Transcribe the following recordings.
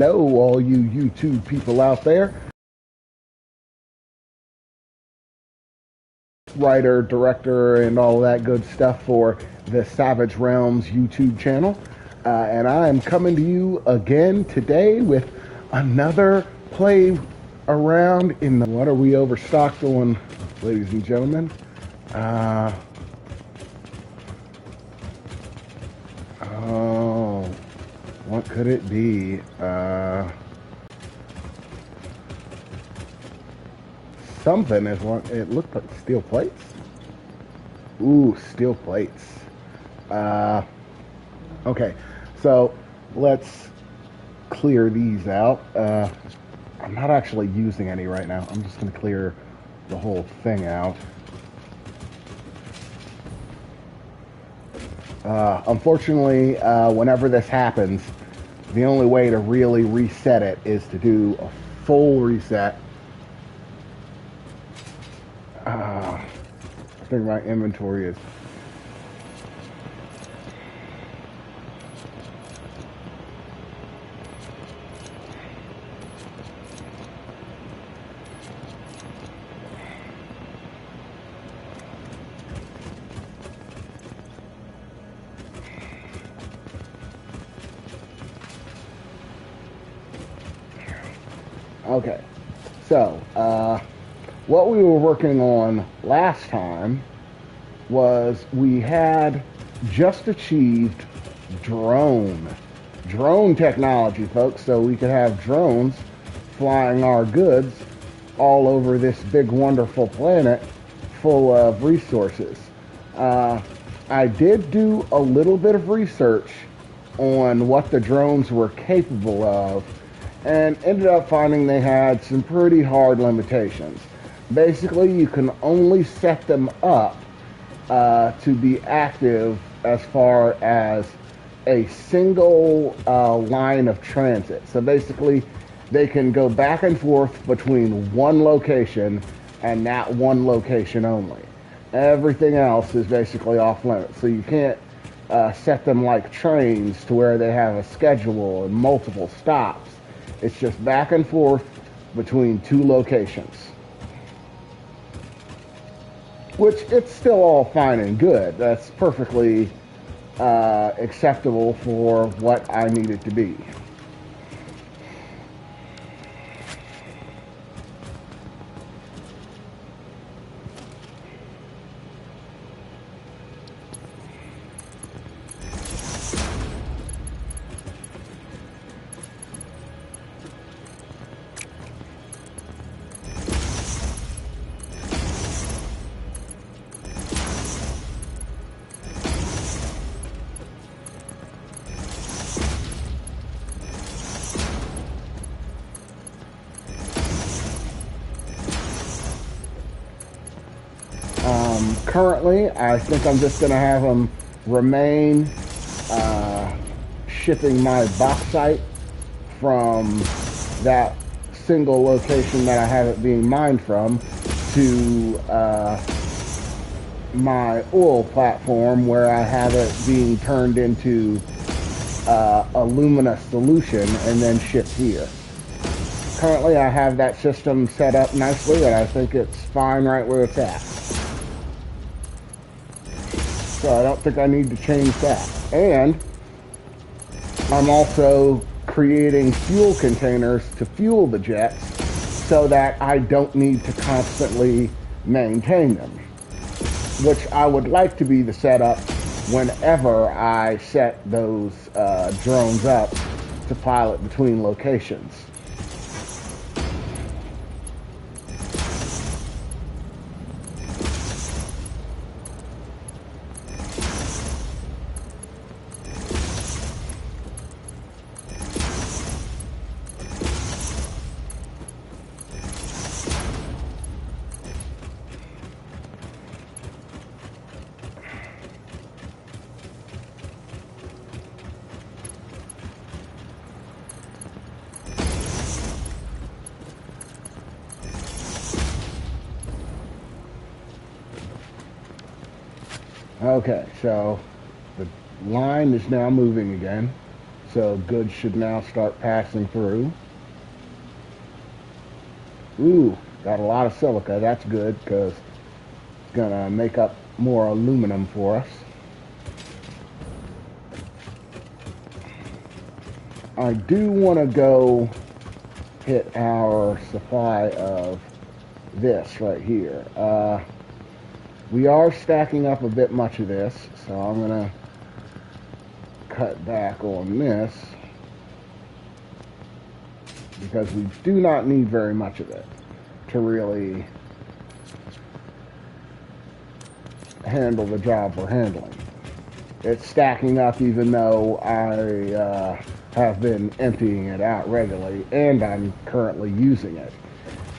Hello, all you YouTube people out there. Writer, director, and all that good stuff for the Savage Realms YouTube channel. And I am coming to you again today with another play around in the... What are we overstocked on, ladies and gentlemen? Oh, what could it be? Something is one. It looked like steel plates. Ooh, steel plates. Okay, so let's clear these out. I'm not actually using any right now. I'm just going to clear the whole thing out. Unfortunately, whenever this happens, the only way to really reset it is to do a full reset. I think my inventory is... Okay, so, what we were working on last time was we had just achieved drone technology, folks, so we could have drones flying our goods all over this big wonderful planet full of resources. I did do a little bit of research on what the drones were capable of and ended up finding they had some pretty hard limitations. Basically, you can only set them up to be active as far as a single line of transit. So basically, they can go back and forth between one location and that one location only. Everything else is basically off limits. So you can't set them like trains to where they have a schedule and multiple stops. It's just back and forth between two locations. Which, it's still all fine and good. That's perfectly acceptable for what I need it to be. Currently, I think I'm just going to have them remain shipping my bauxite from that single location that I have it being mined from to my oil platform where I have it being turned into alumina solution and then shipped here. Currently, I have that system set up nicely and I think it's fine right where it's at. So I don't think I need to change that. And I'm also creating fuel containers to fuel the jets so that I don't need to constantly maintain them, which I would like to be the setup whenever I set those drones up to pilot between locations. Okay, so the line is now moving again. So goods should now start passing through. Ooh, got a lot of silica. That's good because it's going to make up more aluminum for us. I do want to go hit our supply of this right here. We are stacking up a bit much of this, so I'm going to cut back on this because we do not need very much of it to really handle the job we're handling. It's stacking up even though I have been emptying it out regularly, and I'm currently using it.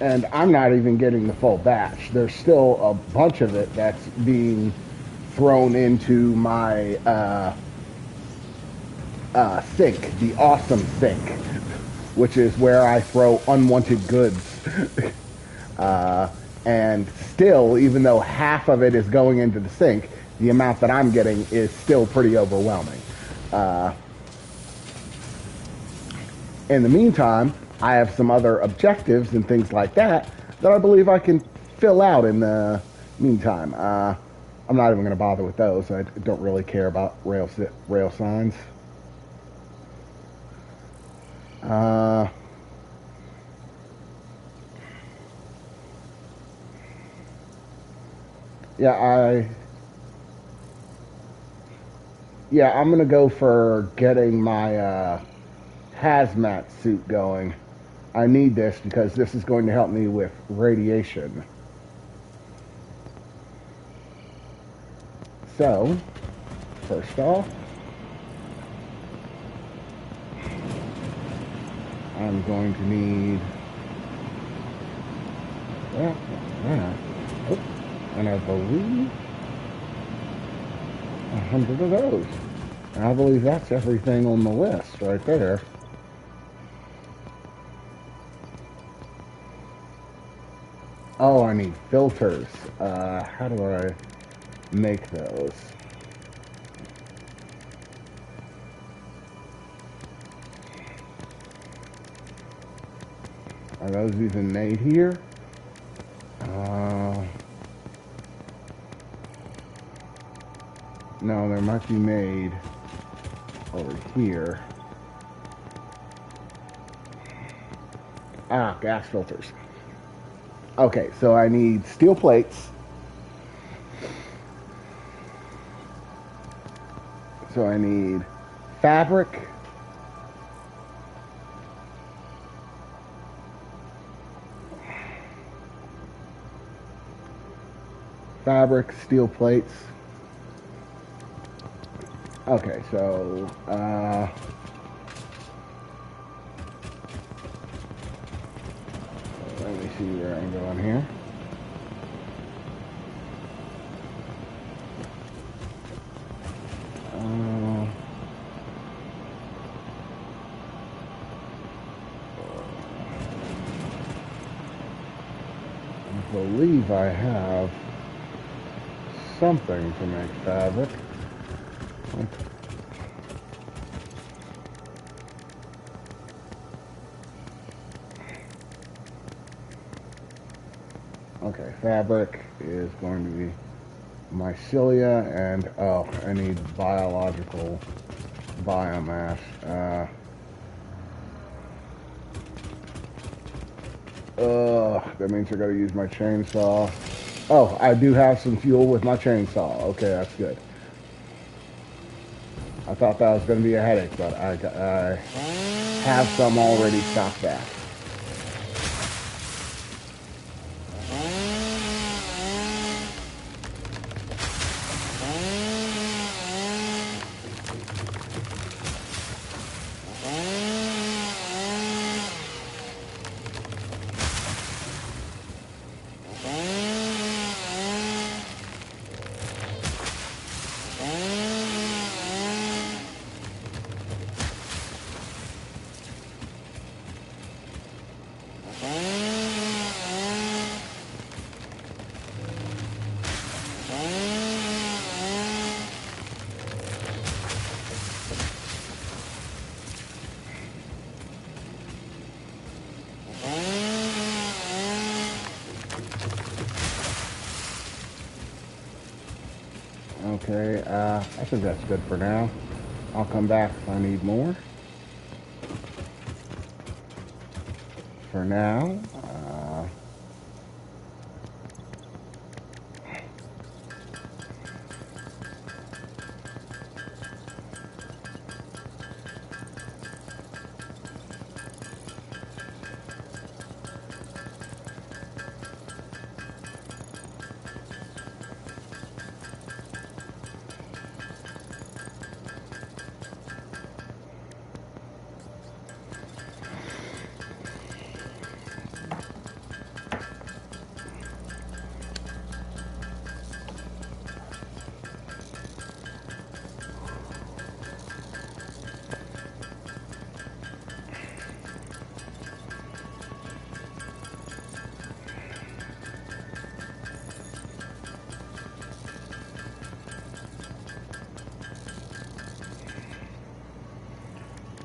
And I'm not even getting the full batch. There's still a bunch of it that's being thrown into my sink, the awesome sink, which is where I throw unwanted goods. And still, even though half of it is going into the sink, the amount that I'm getting is still pretty overwhelming. In the meantime, I have some other objectives and things like that that I believe I can fill out in the meantime. I'm not even going to bother with those. I don't really care about rail signs. I'm going to go for getting my hazmat suit going. I need this because this is going to help me with radiation. So, first off, I'm going to need that. Oh, and I believe 100 of those. And I believe that's everything on the list right there. Oh, I need filters. How do I make those? Are those even made here? No, they might be made over here. Ah, gas filters. Okay, so I need steel plates. So I need fabric. Fabric, steel plates. Okay, so let me see where I'm going here. I believe I have something to make fabric. Okay, fabric is going to be mycelia, and oh, I need biological biomass. That means I gotta use my chainsaw. Oh, I do have some fuel with my chainsaw. Okay, that's good. I thought that was gonna be a headache, but I have some already stocked back. Okay, I think that's good for now. I'll come back if I need more. For now,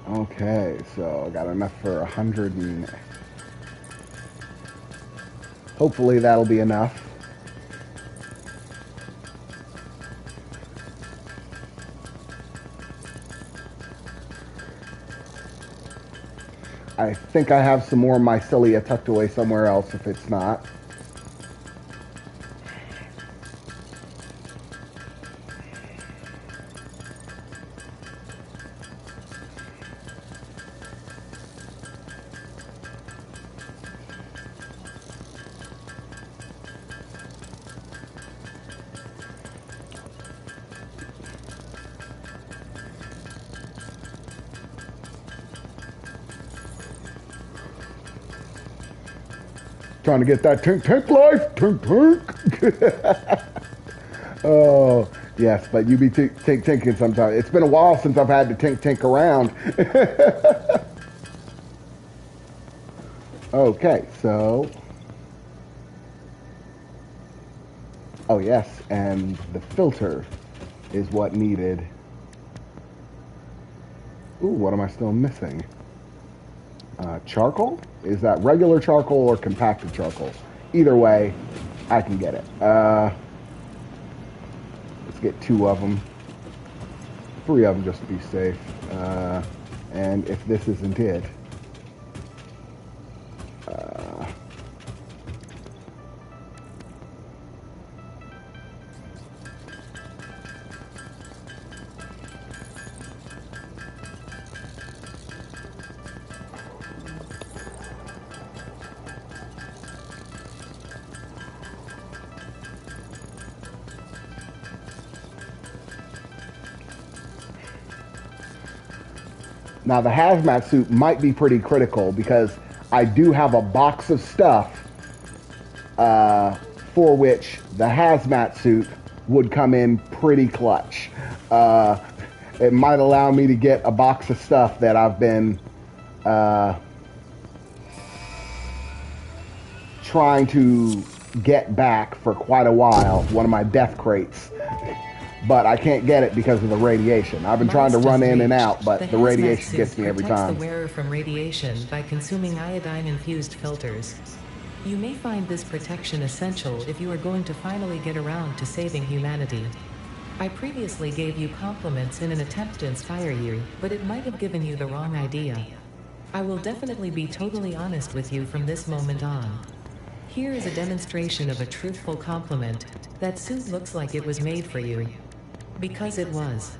okay, so I got enough for 100 and hopefully that'll be enough. I think I have some more mycelia tucked away somewhere else if it's not. Trying to get that tink life, tink. Oh, yes, but you be tinking sometimes. It's been a while since I've had to tink around. Okay, so. Oh, yes, and the filter is what needed. Ooh, what am I still missing? Charcoal? Is that regular charcoal or compacted charcoal? Either way, I can get it. Let's get 2 of them. 3 of them just to be safe. And if this isn't it, now the hazmat suit might be pretty critical because I do have a box of stuff for which the hazmat suit would come in pretty clutch. It might allow me to get a box of stuff that I've been trying to get back for quite a while, one of my death crates. But I can't get it because of the radiation. I've been trying to run in and out, but the radiation gets me every time. The wearer from radiation by consuming iodine-infused filters. You may find this protection essential if you are going to finally get around to saving humanity. I previously gave you compliments in an attempt to inspire you, but it might have given you the wrong idea. I will definitely be totally honest with you from this moment on. Here is a demonstration of a truthful compliment. That suit looks like it was made for you. Because it was.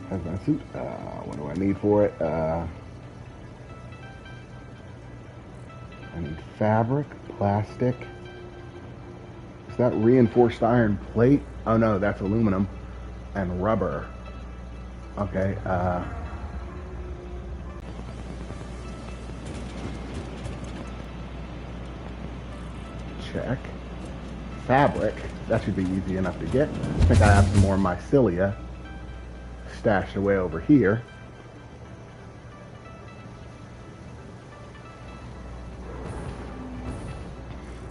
Hazmat suit. What do I need for it? I need fabric, plastic. Is that reinforced iron plate? Oh no, that's aluminum. And rubber. Okay, check. Fabric, that should be easy enough to get. I think I have some more mycelia stashed away over here.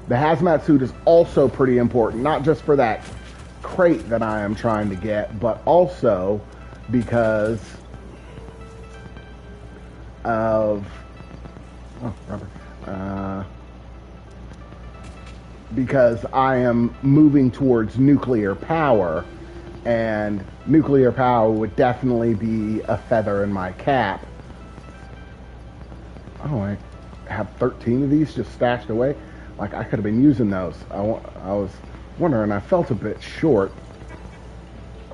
The hazmat suit is also pretty important, not just for that crate that I am trying to get, but also because of rubber. Because I am moving towards nuclear power, and nuclear power would definitely be a feather in my cap. Oh, I have 13 of these just stashed away. Like, I could have been using those. I was wondering, I felt a bit short.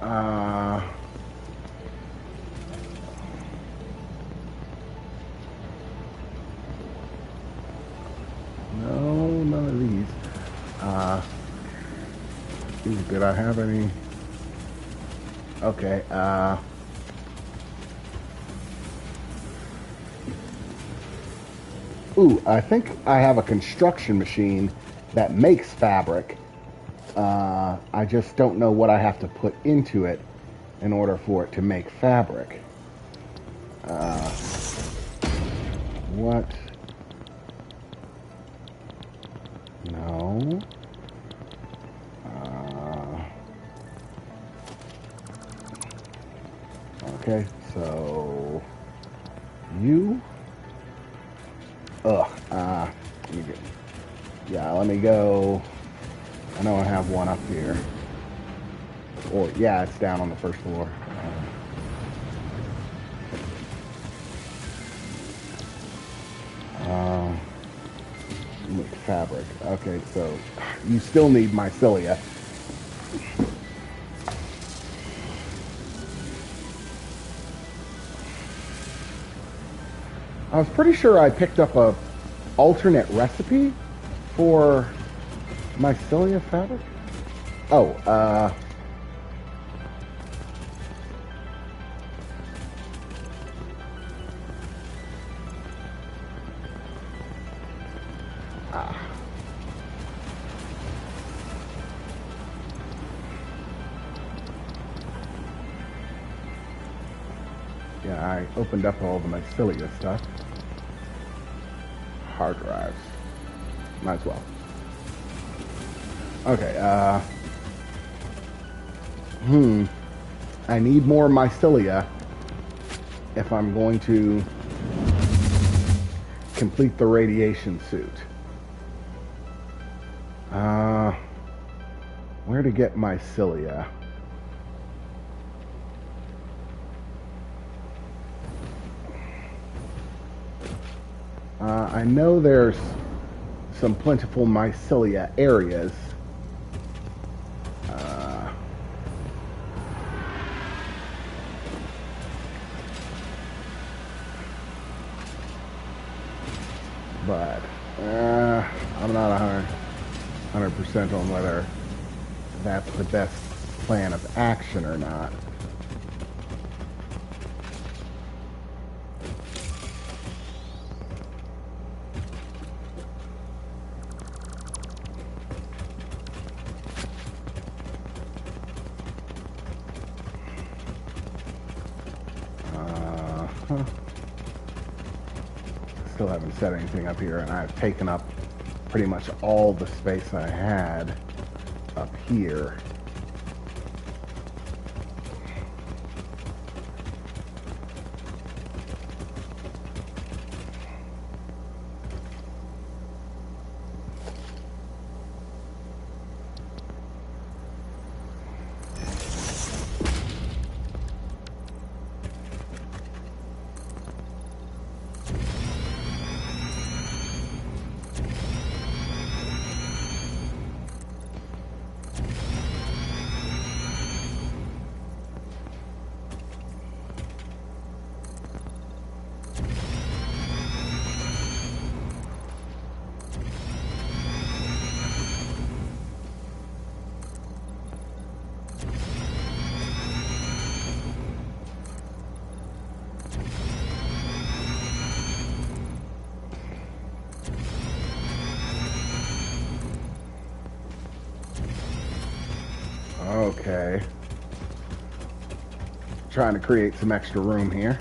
No, none of these. Did I have any? Okay, ooh, I think I have a construction machine that makes fabric. I just don't know what I have to put into it in order for it to make fabric. What? No. Okay, so you. Let me get. Yeah, let me go. I know I have one up here. Or yeah, it's down on the first floor. Make fabric. Okay, so you still need mycelia. I was pretty sure I picked up a alternate recipe for mycelia fabric. Oh, yeah, I opened up all the mycelia stuff. Hard drives. Might as well. Okay, I need more mycelia if I'm going to complete the radiation suit. Where to get mycelia? I know there's some plentiful mycelia areas. But I'm not 100% on whether that's the best plan of action or not. Still haven't set anything up here, and I've taken up pretty much all the space I had up here. Okay. Trying to create some extra room here.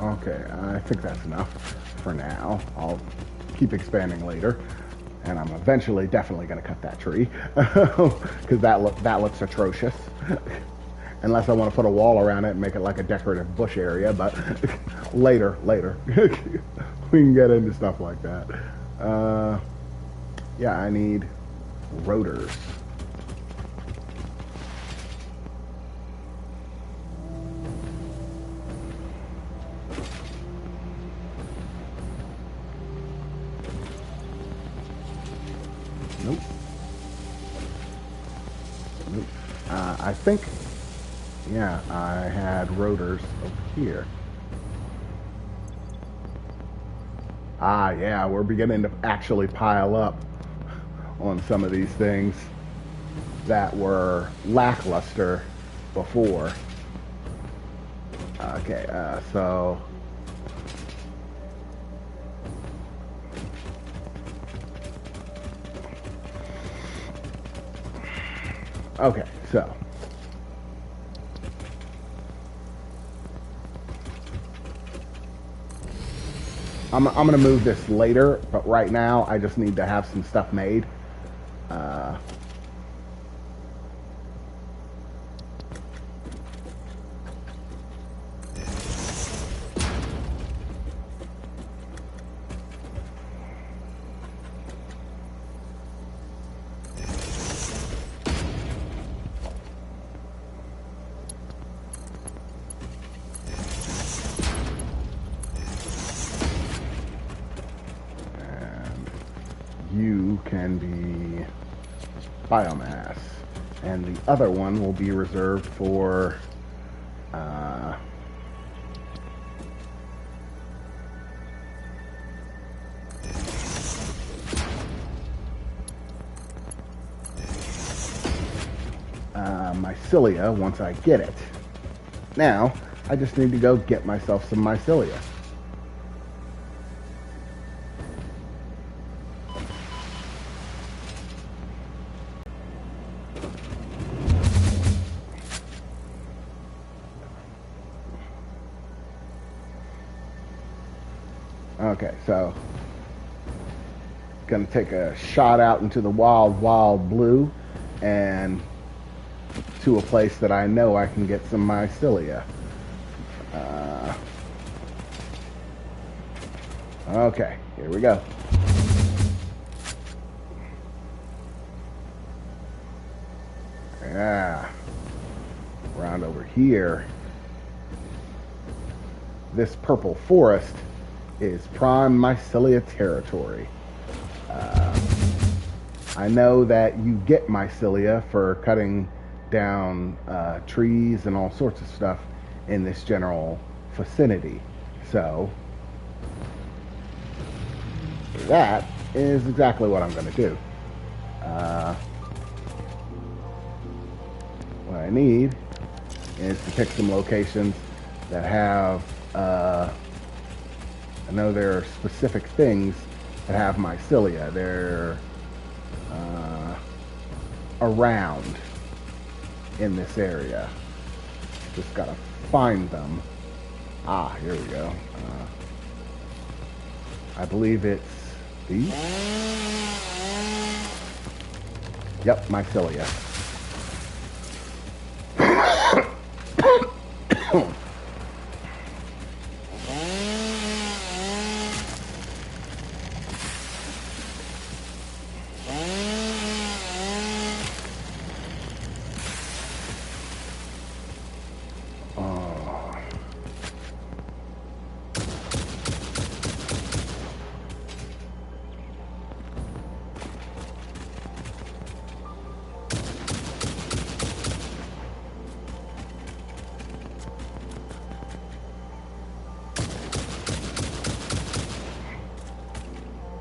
Okay, I think that's enough for now. I'll keep expanding later. And I'm eventually definitely going to cut that tree. Because that looks atrocious. Unless I want to put a wall around it and make it like a decorative bush area. But later. We can get into stuff like that. Yeah, I need rotors. Nope. I think, yeah, I had rotors over here. Ah, yeah, we're beginning to actually pile up on some of these things that were lackluster before. Okay, so... Okay, so... I'm going to move this later, but right now I just need to have some stuff made. You can be biomass, and the other one will be reserved for mycelia once I get it. Now, I just need to go get myself some mycelia. Okay, so gonna take a shot out into the wild blue and to a place that I know I can get some mycelia. Okay, here we go. Yeah, around over here. This purple forest is prime mycelia territory. I know that you get mycelia for cutting down trees and all sorts of stuff in this general vicinity. So that is exactly what I'm going to do. What I need is to pick some locations that have I know there are specific things that have mycelia. They're around in this area. Just gotta find them. Ah, here we go. I believe it's these. Yep, mycelia.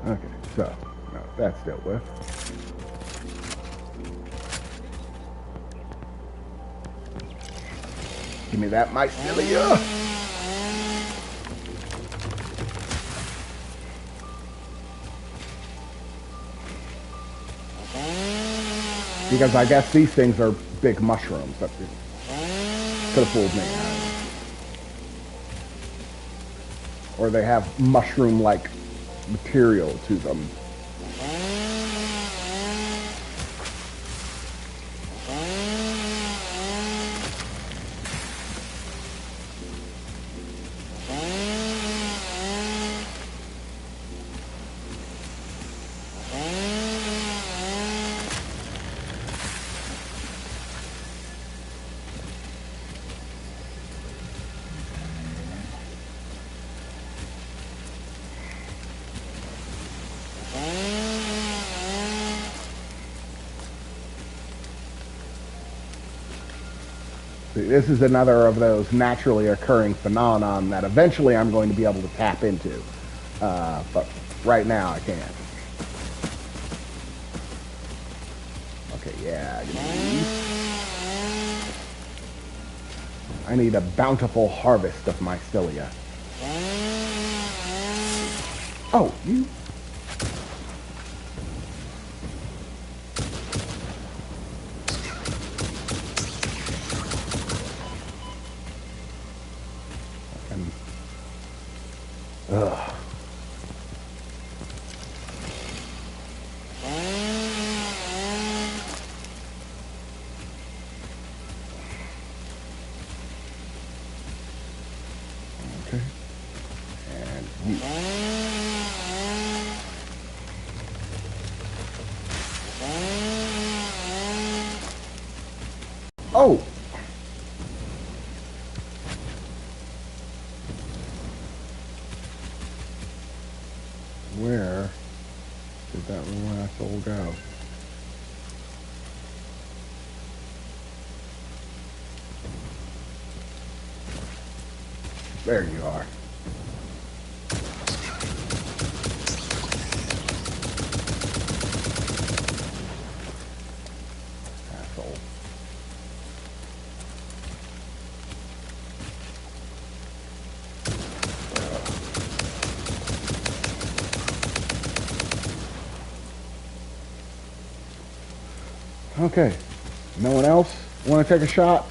Okay, so, no, that's dealt with. Give me that mycelia! Because I guess these things are big mushrooms. That could have fooled me. or they have mushroom-like material to them. This is another of those naturally occurring phenomenon that eventually I'm going to be able to tap into. But right now I can't. Okay, yeah. I need a bountiful harvest of my cilia. Oh, you... Ugh. Okay. And you. Oh! Where did that little asshole go? There you are. Asshole. Okay. No one else want to take a shot?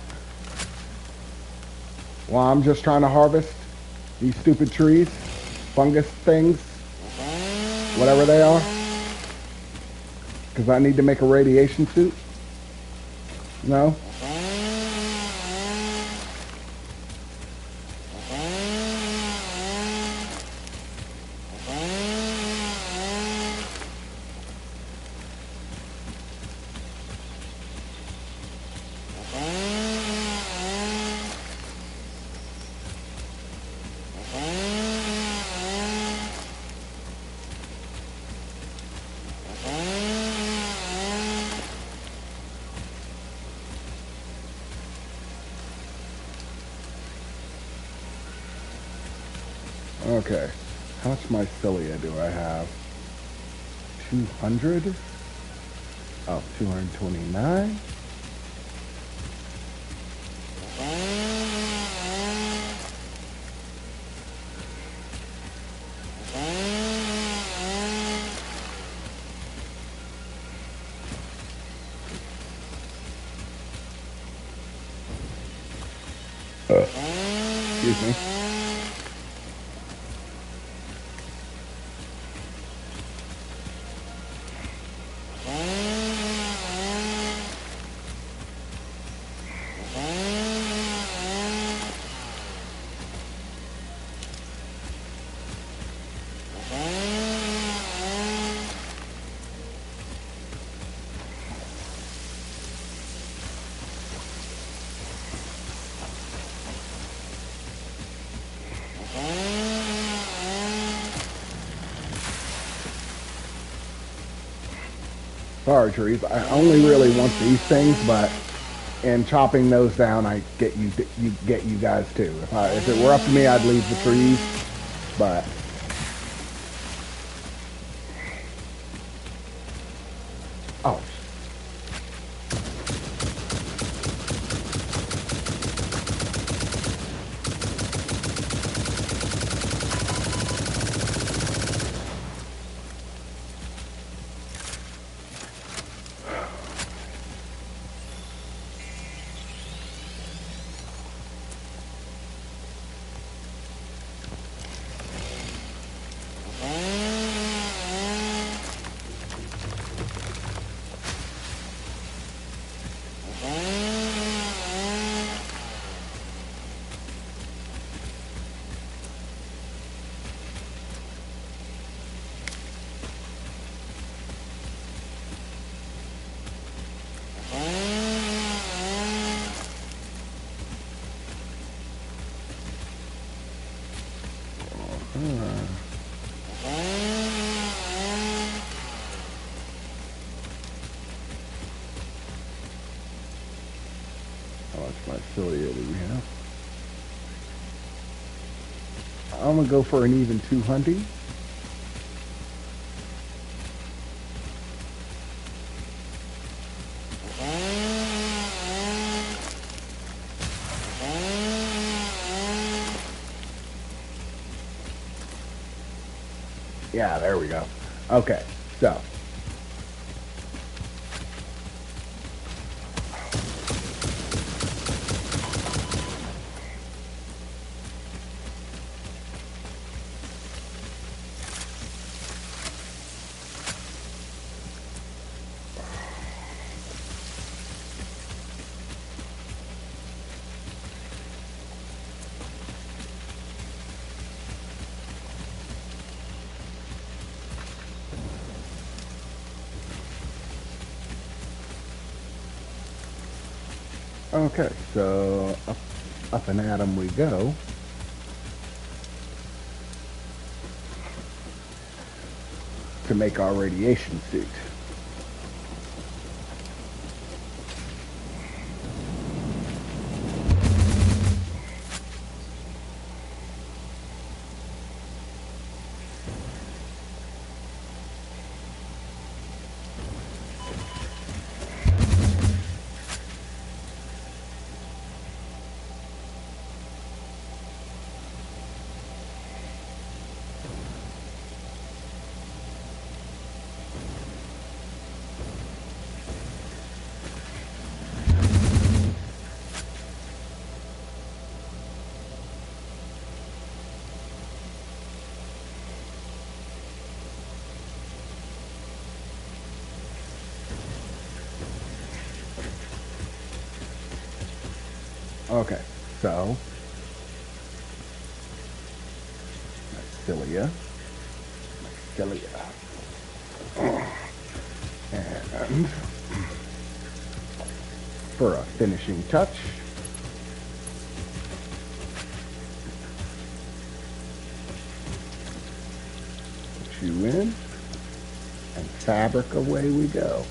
While I'm just trying to harvest these stupid trees, fungus things, whatever they are. Because I need to make a radiation suit. No? Okay. How much mycelia do I have? 200? Oh, 229? Excuse me. Sorry, trees. I only really want these things, but in chopping those down, I get you guys too. If it were up to me, I'd leave the trees, but oh. Yeah. I'm gonna go for an even 200. Yeah, there we go. Okay, so. Okay, so up and at 'em we go. To make our radiation suit. Okay, so mycelia, and for a finishing touch, put you in, and fabric away we go.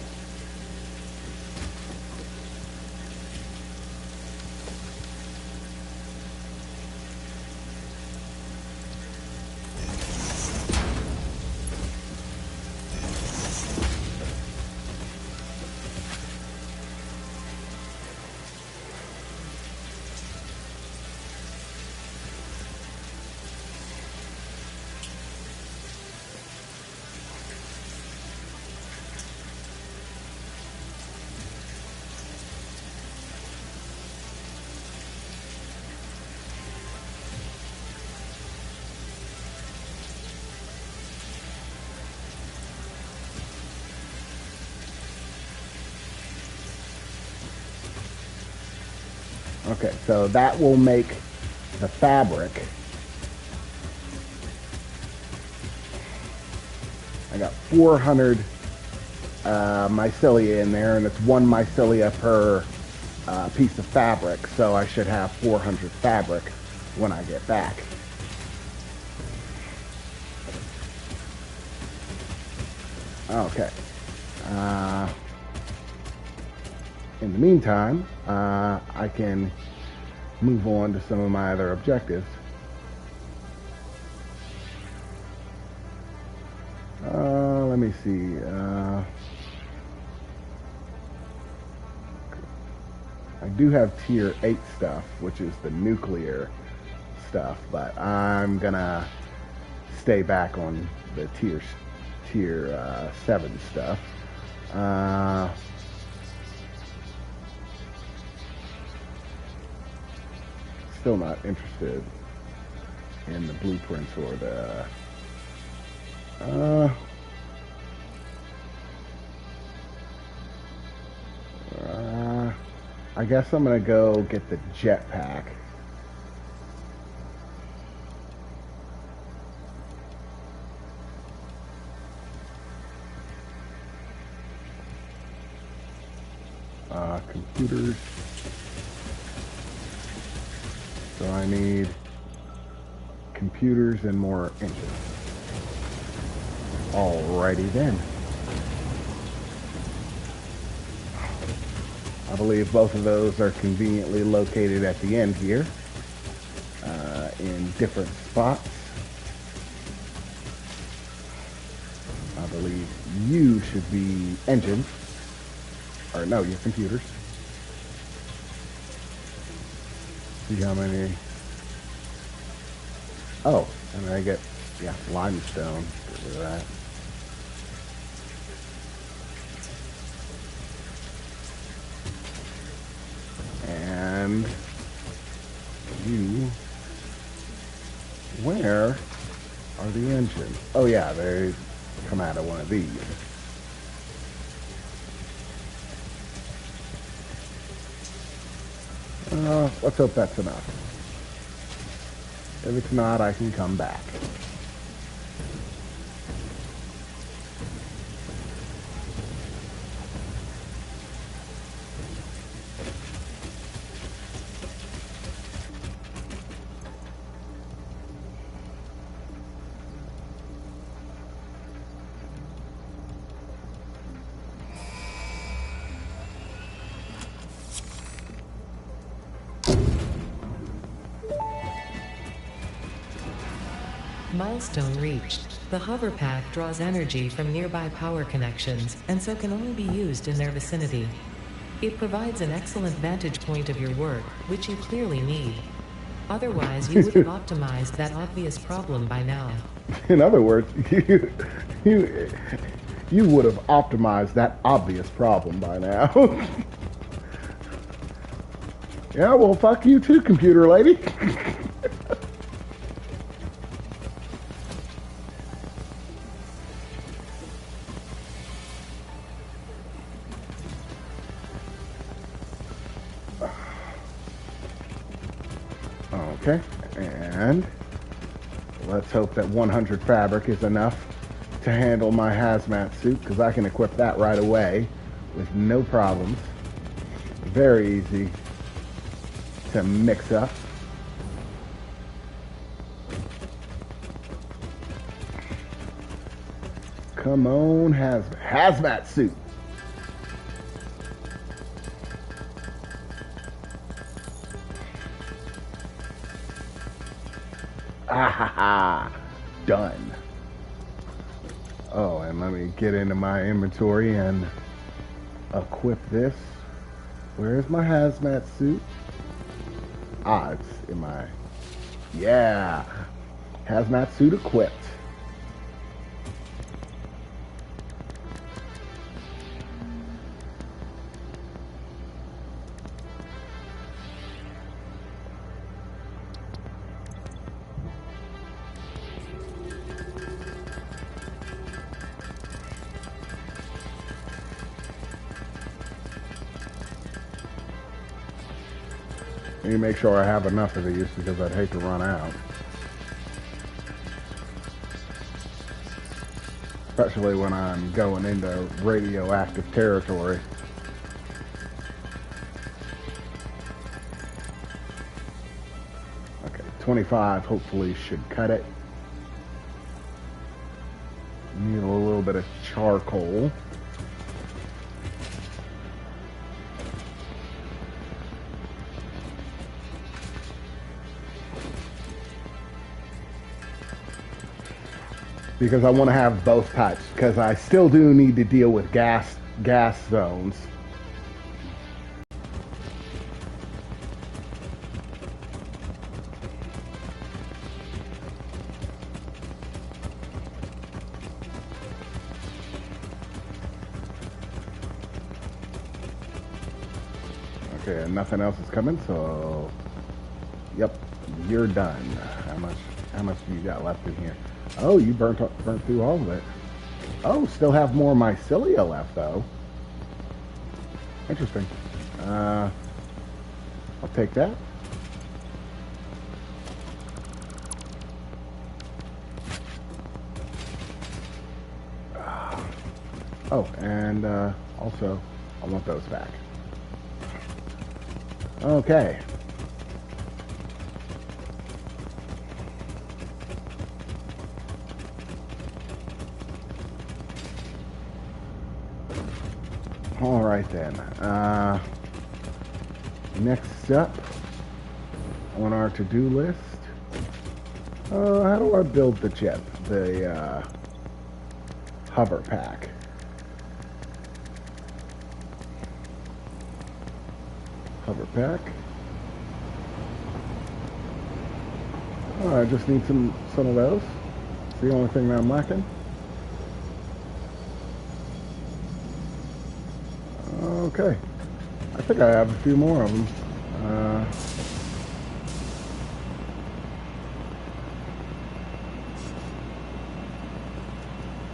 Okay, so that will make the fabric. I got 400 mycelia in there, and it's 1 mycelia per piece of fabric, so I should have 400 fabric when I get back. Okay. In the meantime, I can move on to some of my other objectives. Let me see. I do have tier 8 stuff, which is the nuclear stuff, but I'm gonna stay back on the tier 7 stuff. Still not interested in the blueprints or the I guess I'm gonna go get the jetpack. Computers. So I need computers and more engines. Alrighty then. I believe both of those are conveniently located at the end here, in different spots. I believe you should be engines, or no, your computers. See how many? Oh, and I get, yeah, limestone. Get rid of that. And you, where are the engines? Oh yeah, they come out of one of these. Let's hope that's enough. If it's not, I can come back. Milestone reached. The hover pack draws energy from nearby power connections, and so can only be used in their vicinity. It provides an excellent vantage point of your work, which you clearly need. Otherwise, you would have optimized that obvious problem by now. In other words, you, you would have optimized that obvious problem by now. Yeah, well, fuck you too, computer lady. Okay, and let's hope that 100 fabric is enough to handle my hazmat suit, because I can equip that right away with no problems. Very easy to mix up. Come on, hazmat suit. Ah ha ha, done. Oh, and let me get into my inventory and equip this. Where's my hazmat suit? Ah, it's in my, yeah, hazmat suit equipped. Let me make sure I have enough of these, because I'd hate to run out. Especially when I'm going into radioactive territory. Okay, 25 hopefully should cut it. Need a little bit of charcoal. Because I want to have both types, because I still do need to deal with gas zones. Okay, and nothing else is coming, so yep, you're done. How much do you got left in here? Oh, you burnt through all of it. Oh, still have more mycelia left, though. Interesting. I'll take that. Oh, and also, I want those back. Okay. All right then. Next up on our to-do list, how do I build the jet? The hover pack. Hover pack. Oh, I just need some of those. It's the only thing that I'm lacking. Okay. I think I have a few more of them.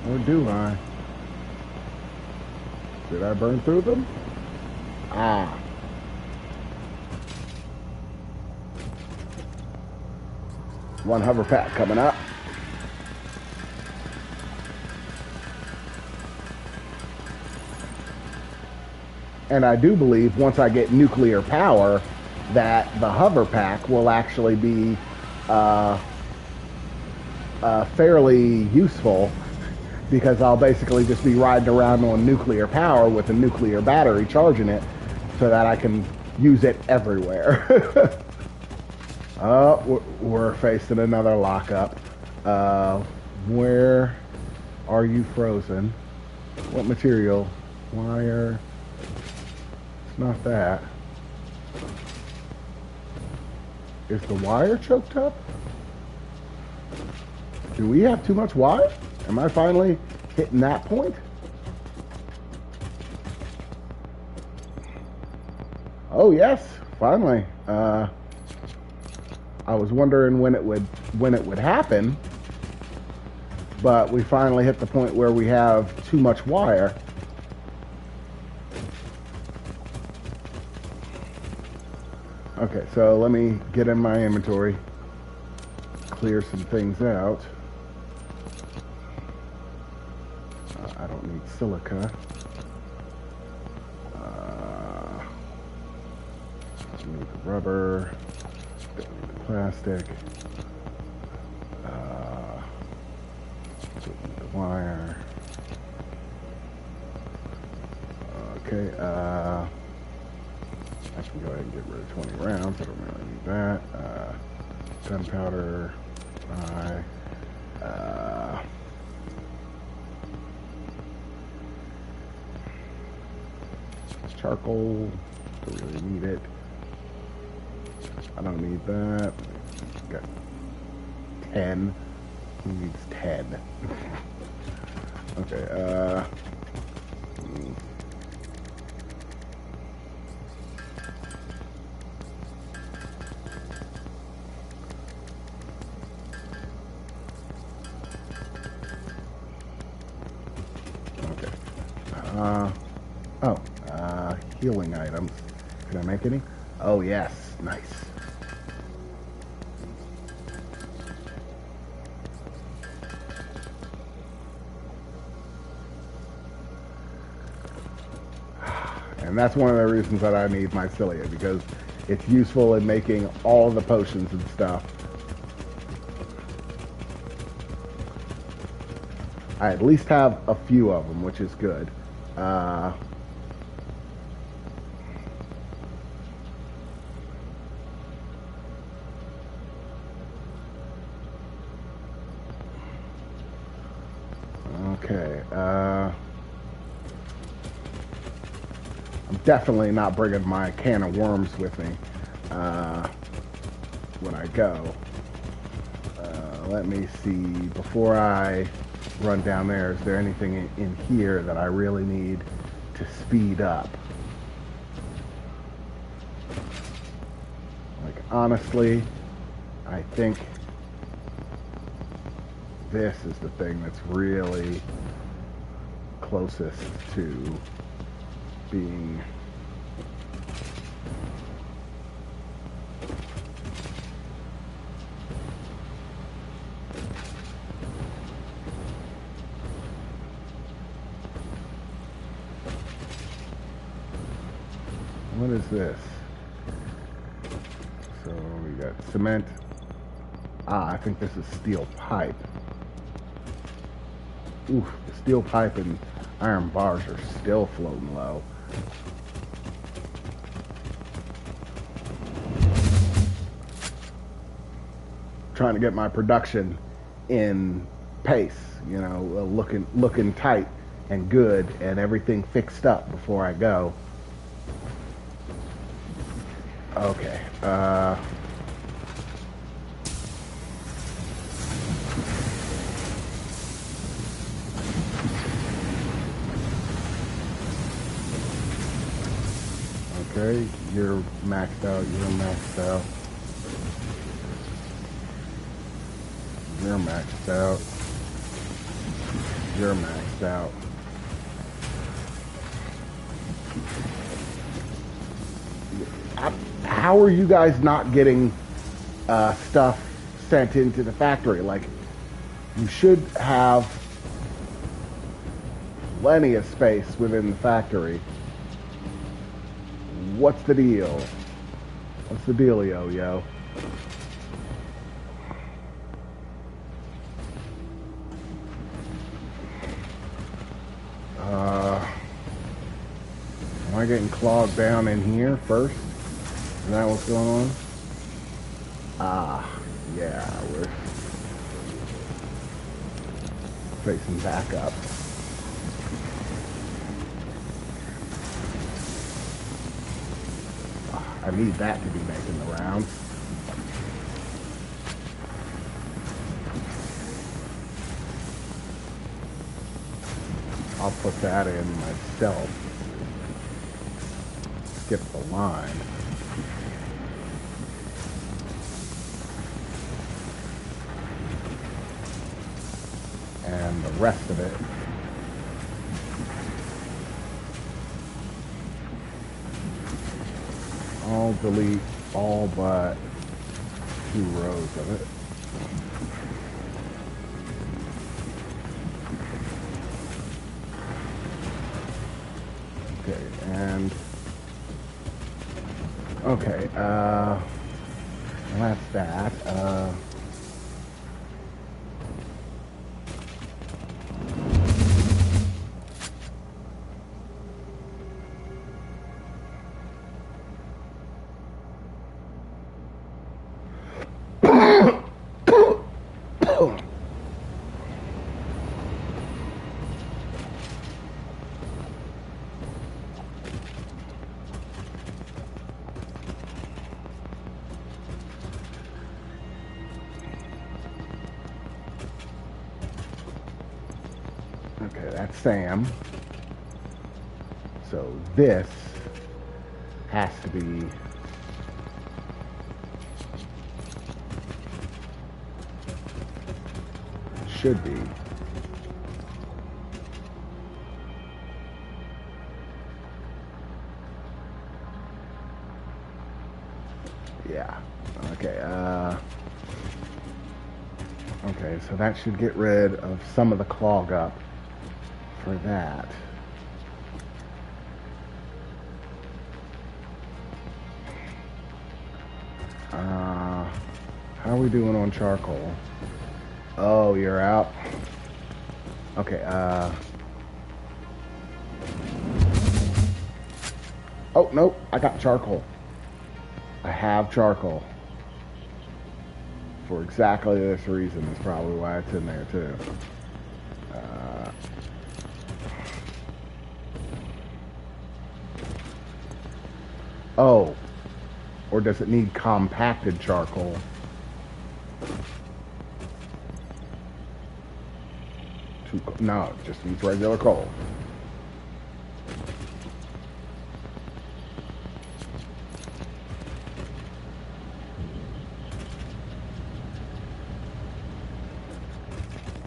Or do I? Did I burn through them? Ah. One hover pack coming up. And I do believe once I get nuclear power that the hover pack will actually be fairly useful, because I'll basically just be riding around on nuclear power with a nuclear battery charging it so that I can use it everywhere. Oh, we're facing another lockup. Where are you frozen? What material? Wire? It's not that. Is the wire choked up? Do we have too much wire? Am I finally hitting that point? Oh yes, finally. I was wondering when it would happen, but we finally hit the point where we have too much wire. Okay, so let me get in my inventory, clear some things out. I don't need silica. Don't need the rubber. Don't need the plastic. Don't need the wire. Okay, I can go ahead and get rid of 20 rounds. I don't really need that. Gunpowder. Charcoal. Don't really need it. I don't need that. Got 10. Who needs 10? Okay, healing items. Can I make any? Oh yes, nice. And that's one of the reasons that I need my cilia, because it's useful in making all the potions and stuff. I at least have a few of them, which is good. Okay, I'm definitely not bringing my can of worms with me when I go. Let me see, before I run down there, is there anything in here that I really need to speed up? Like, honestly, I think this is the thing that's really closest to being what is this? So we got cement. I think this is steel pipe. Oof, the steel pipe and iron bars are still floating low. trying to get my production in pace, looking tight and good and everything fixed up before I go. Okay. Okay, you're maxed out, you're maxed out. You're maxed out. You're maxed out. How are you guys not getting stuff sent into the factory? Like, you should have plenty of space within the factory. What's the deal? What's the dealio, yo? Am I getting clogged down in here first? Is that what's going on? Yeah, we're facing back up. I need that to be making the rounds. I'll put that in myself. Skip the line. And the rest of it I'll delete all but 2 rows of it. Okay, and okay, well, that's that. Okay, that's Sam. So this has to be should be yeah. Okay, okay, so that should get rid of some of the clog up for that. How are we doing on charcoal? Oh, you're out. Okay, oh, nope, I got charcoal. I have charcoal. For exactly this reason is probably why it's in there too. Oh, or does it need compacted charcoal? No, it just needs regular coal.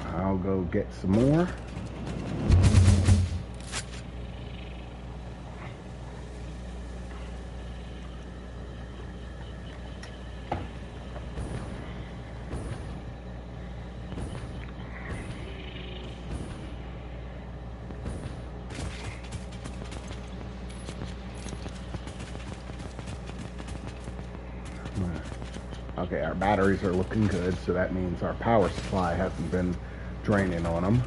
I'll go get some more. Okay, our batteries are looking good, so that means our power supply hasn't been draining on them.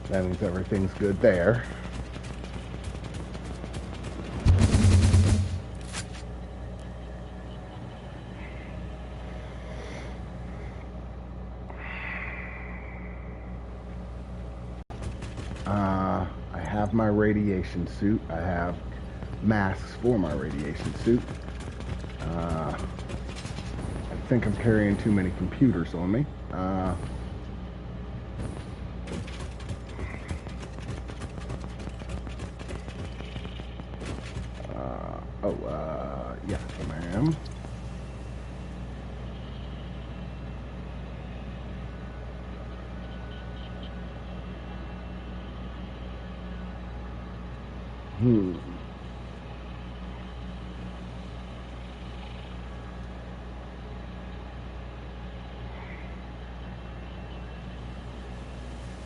That means everything's good there. I have my radiation suit. I have masks for my radiation suit. I think I'm carrying too many computers on me. Yes, ma'am.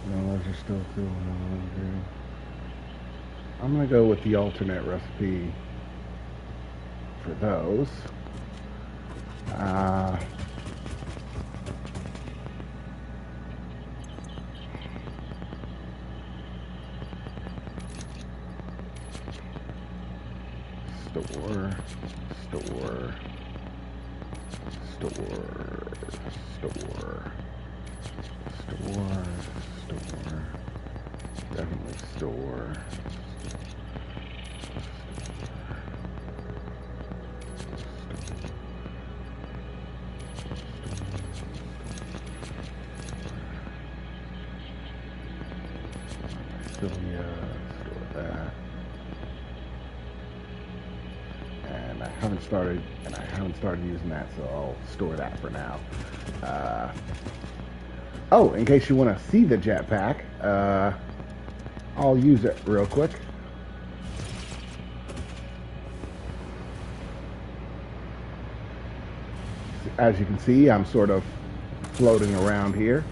No, those are still cool. I'm gonna go with the alternate recipe for those. Store, store, store, store, store, store, definitely store. Store that. And I haven't started using that, so I'll store that for now. Oh, in case you want to see the jetpack, I'll use it real quick. As you can see, I'm sort of floating around here.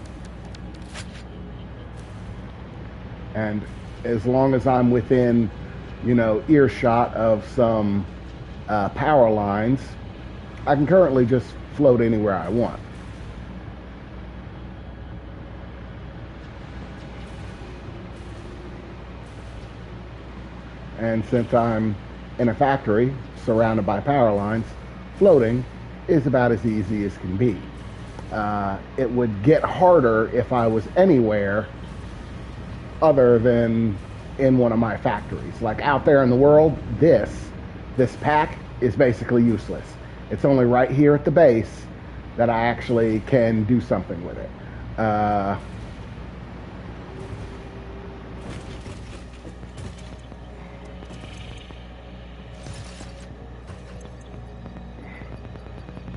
And as long as I'm within, earshot of some power lines, I can currently just float anywhere I want. And since I'm in a factory surrounded by power lines, floating is about as easy as can be. It would get harder if I was anywhere other than in one of my factories. Like out there in the world, this pack is basically useless. It's only right here at the base that I actually can do something with it.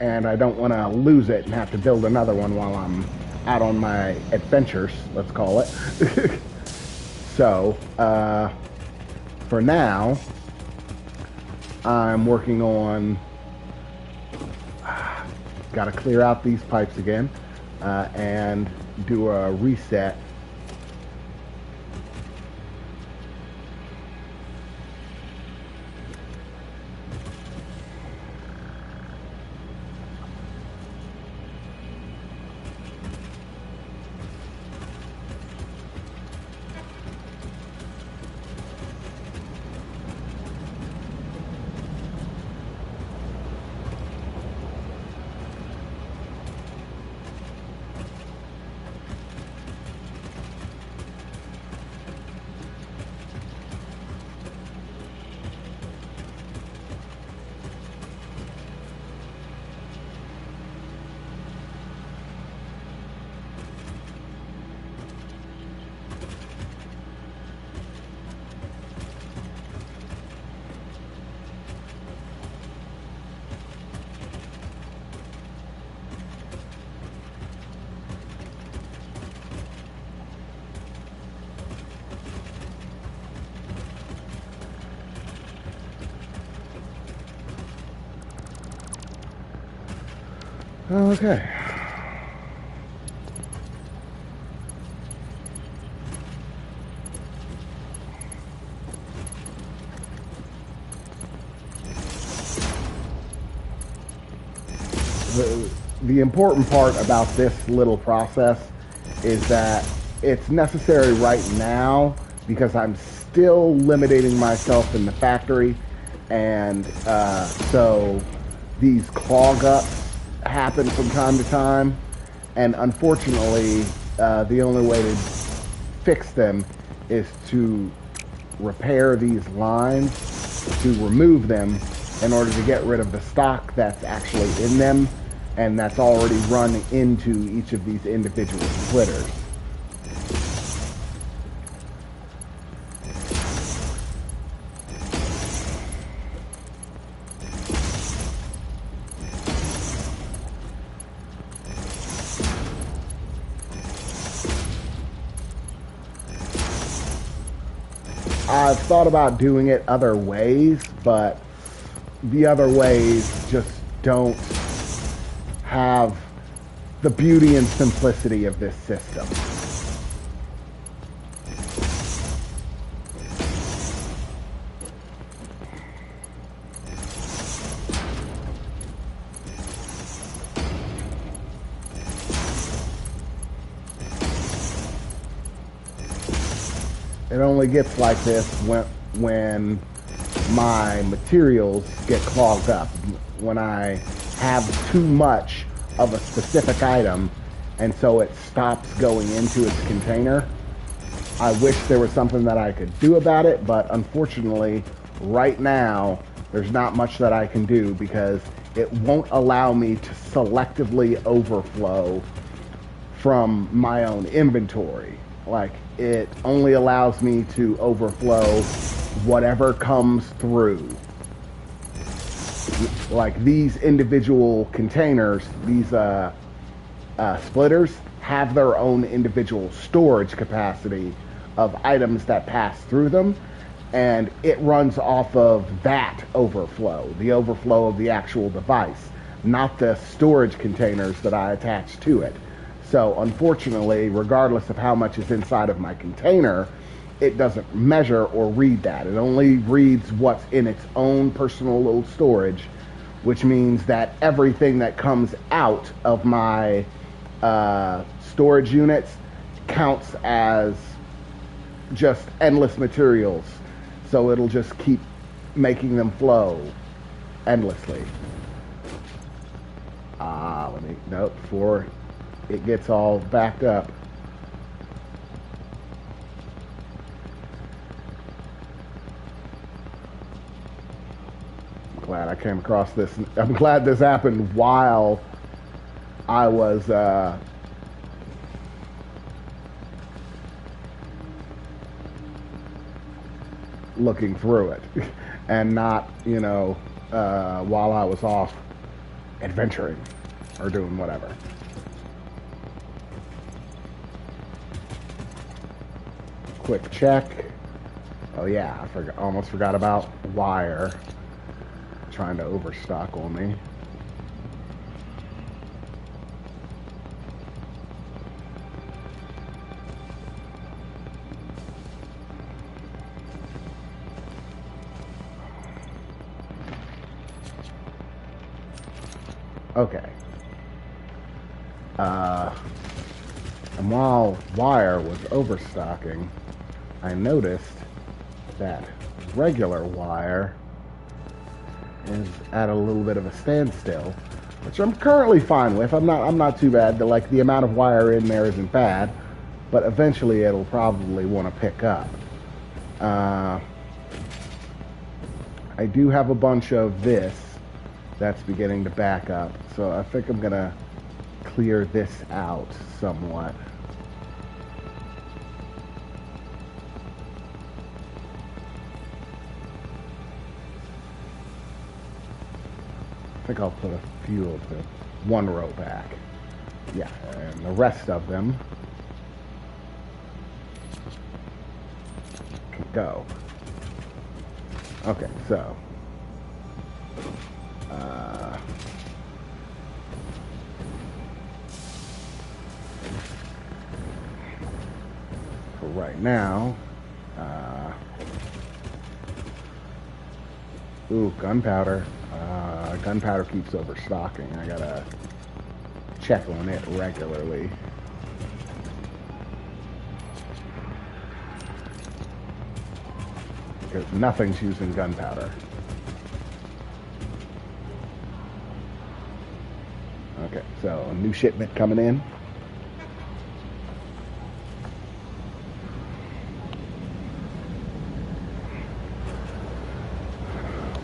And I don't want to lose it and have to build another one while I'm out on my adventures, let's call it. So, for now, I'm working on, got to clear out these pipes again, and do a reset. Okay. The important part about this little process is that it's necessary right now because I'm still limiting myself in the factory, and so these clog ups happen from time to time, and unfortunately the only way to fix them is to repair these lines, to remove them in order to get rid of the stock that's actually in them and that's already run into each of these individual splitters. I've thought about doing it other ways, but the other ways just don't have the beauty and simplicity of this system. It only gets like this when my materials get clogged up, when I have too much of a specific item and so it stops going into its container. I wish there was something that I could do about it, but unfortunately right now there's not much that I can do because it won't allow me to selectively overflow from my own inventory. Like, it only allows me to overflow whatever comes through. Like, these individual containers, these splitters, have their own individual storage capacity of items that pass through them, and it runs off of that overflow, the overflow of the actual device, not the storage containers that I attach to it. So unfortunately, regardless of how much is inside of my container, it doesn't measure or read that. It only reads what's in its own personal little storage, which means that everything that comes out of my storage units counts as just endless materials. So it'll just keep making them flow endlessly. Before it gets all backed up. I'm glad I came across this. I'm glad this happened while I was looking through it and not, while I was off adventuring or doing whatever. Quick check. Oh yeah, almost forgot about wire trying to overstock on me. Okay. And while wire was overstocking, I noticed that regular wire is at a little bit of a standstill, which I'm currently fine with. I'm not too bad. The amount of wire in there isn't bad, but eventually it'll probably want to pick up. I do have a bunch of this that's beginning to back up, so I think I'm gonna clear this out somewhat. I think I'll put a few of the one row back. Yeah, and the rest of them can go. Okay, so for right now, gunpowder. Gunpowder keeps overstocking. I gotta check on it regularly. Because nothing's using gunpowder. Okay, so a new shipment coming in.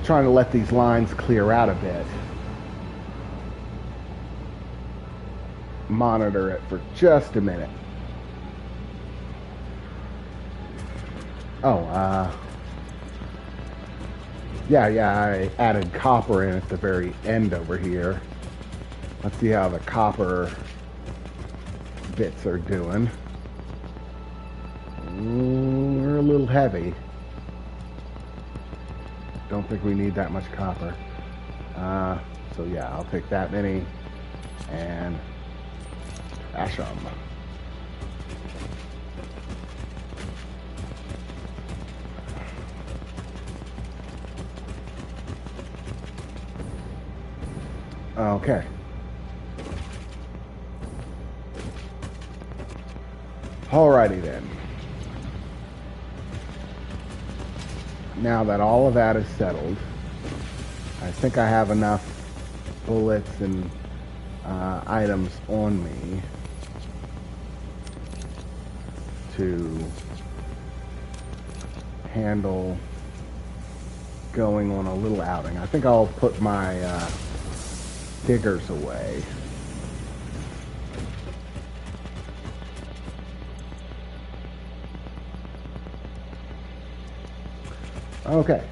trying to let these lines clear out a bit. Monitor it for just a minute. Oh, yeah, I added copper in at the very end over here. Let's see how the copper bits are doing. We're a little heavy. Don't think we need that much copper. So yeah, I'll take that many and trash them. Okay. Alrighty then. Now that all of that is settled, I think I have enough bullets and items on me to handle going on a little outing. I think I'll put my diggers away. Okay.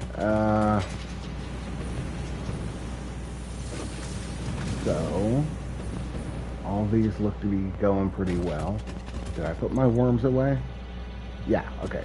So all these look to be going pretty well. Did I put my worms away? Yeah, okay.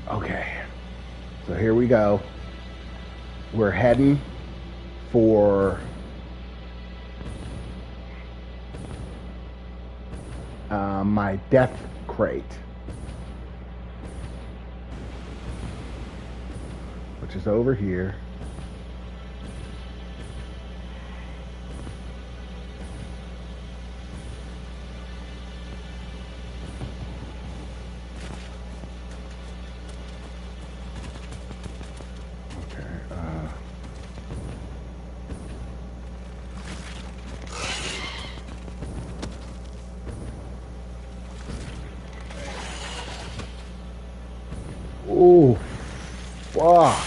Okay, so here we go. We're heading for my death crate, which is over here. Oh, fuck.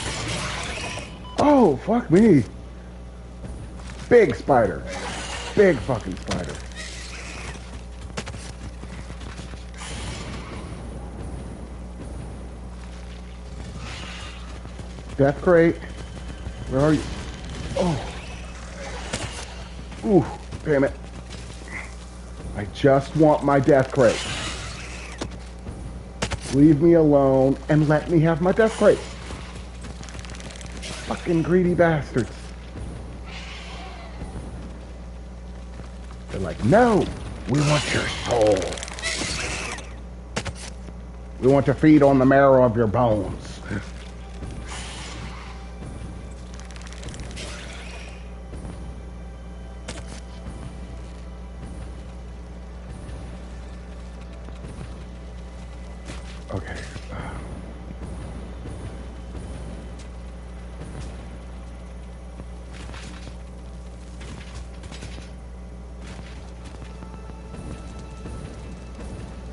Oh, fuck me. Big spider. Big fucking spider. Death crate. Where are you? Oh. Ooh, damn it. I just want my death crate. Leave me alone and let me have my death crate. Fucking greedy bastards. They're like, no, we want your soul. We want to feed on the marrow of your bones. Okay.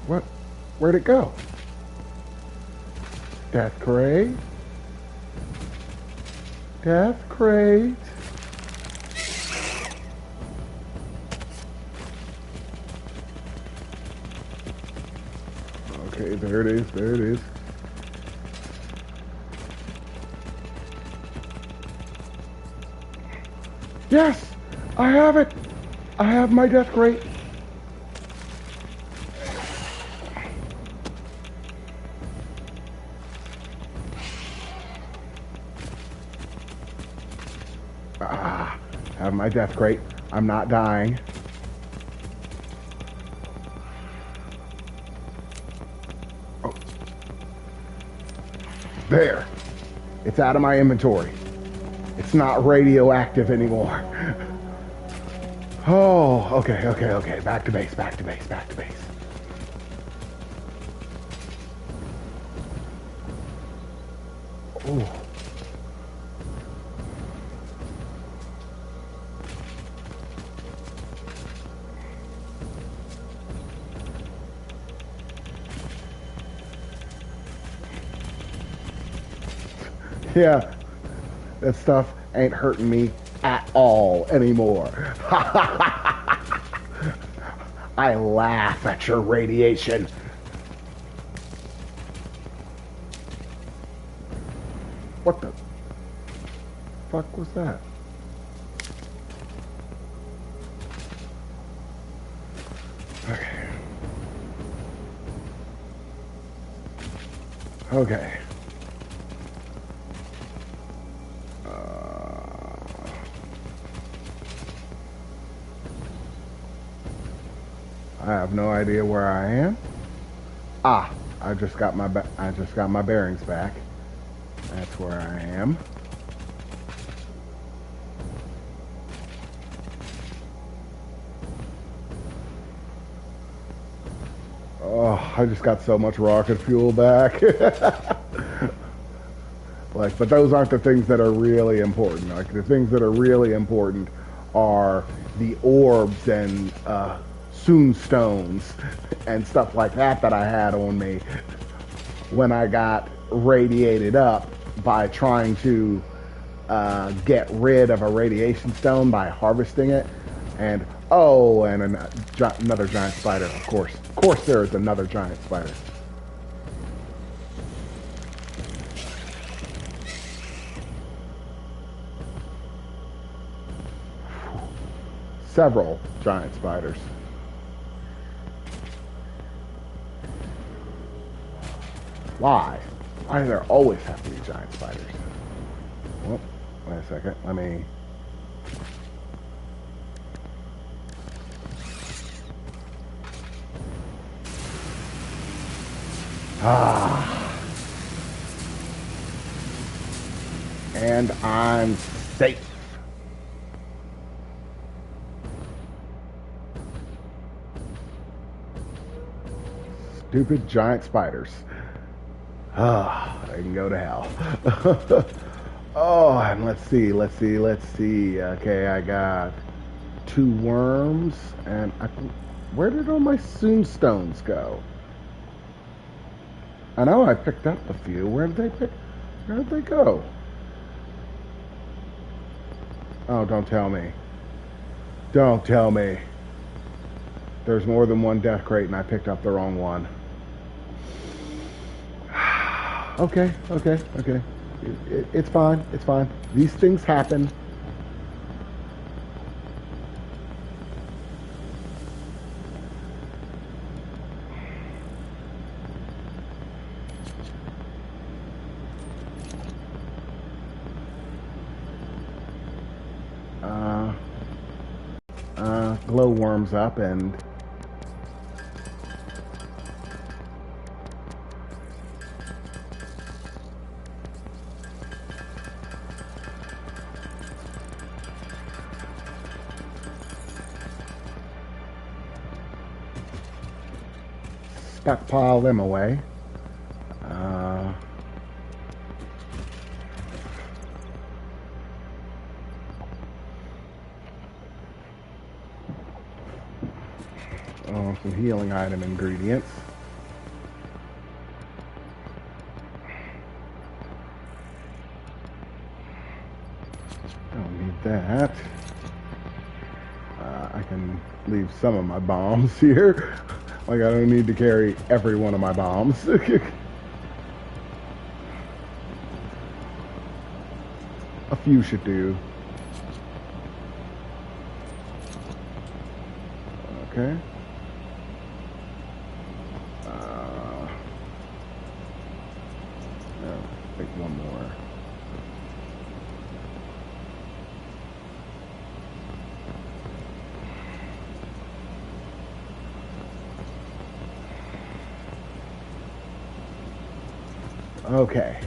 What? Where'd it go? Death crate? Death crate? Okay, there it is, there it is. Yes! I have it! I have my death crate. Have my death crate. I'm not dying. Oh. There. It's out of my inventory. It's not radioactive anymore. Oh, okay, okay, okay. Back to base, back to base, back to base. Oh. Yeah, that stuff ain't hurting me at all anymore. I laugh at your radiation. What the fuck was that? Okay. Okay. I have no idea where I am. Ah, I just got my bearings back. That's where I am. Oh, I just got so much rocket fuel back. Like, but those aren't the things that are really important. Like, the things that are really important are the orbs and soon stones and stuff like that that I had on me when I got radiated up by trying to get rid of a radiation stone by harvesting it. And oh, and another giant spider. Of course, there is another giant spider. Several giant spiders. Why? Why do there always have to be giant spiders? Well, wait a second. Let me. Ah. And I'm safe. Stupid giant spiders. Ah, they can go to hell. Oh, and let's see. Okay, I got 2 worms, and where did all my stones go? I know I picked up a few. Where did they go? Oh, don't tell me. Don't tell me. There's more than one death crate, and I picked up the wrong one. Okay. It's fine. It's fine. These things happen. Glow worms up and stockpile them away. Some healing item ingredients. Don't need that. I can leave some of my bombs here. Like, I don't need to carry every one of my bombs. A few should do. Okay. No, take one more. Okay.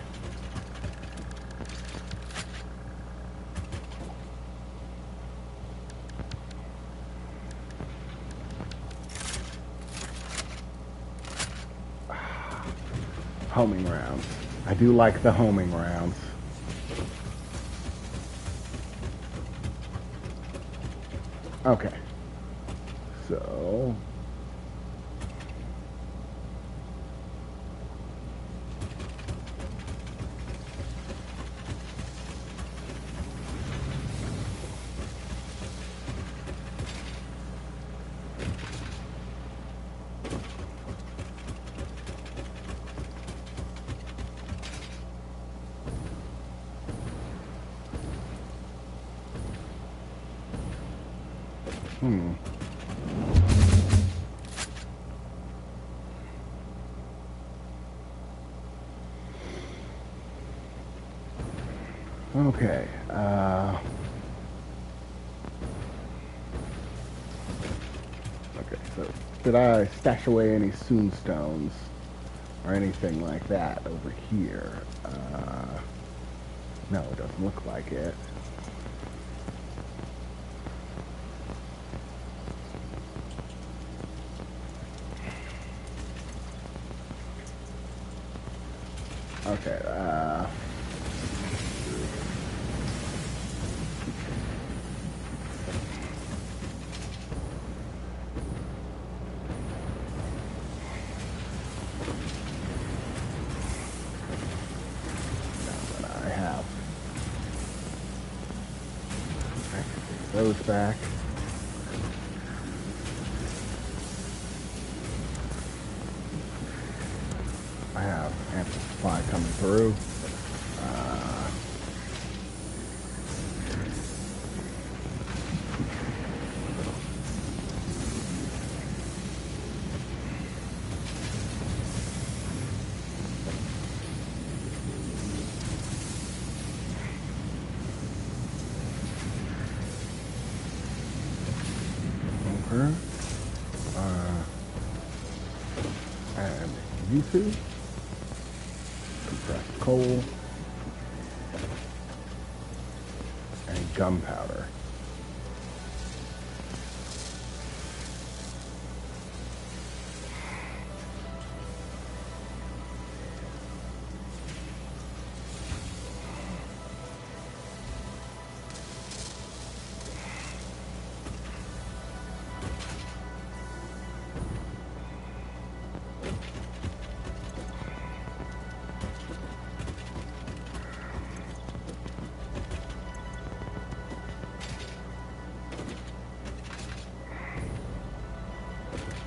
Homing rounds. I do like the homing rounds. Okay. So... Okay. Okay, so did I stash away any Soonstones or anything like that over here? No, it doesn't look like it. Okay, I have. I can take those back. I have ample supply coming through. And you two, compressed coal, and gunpowder.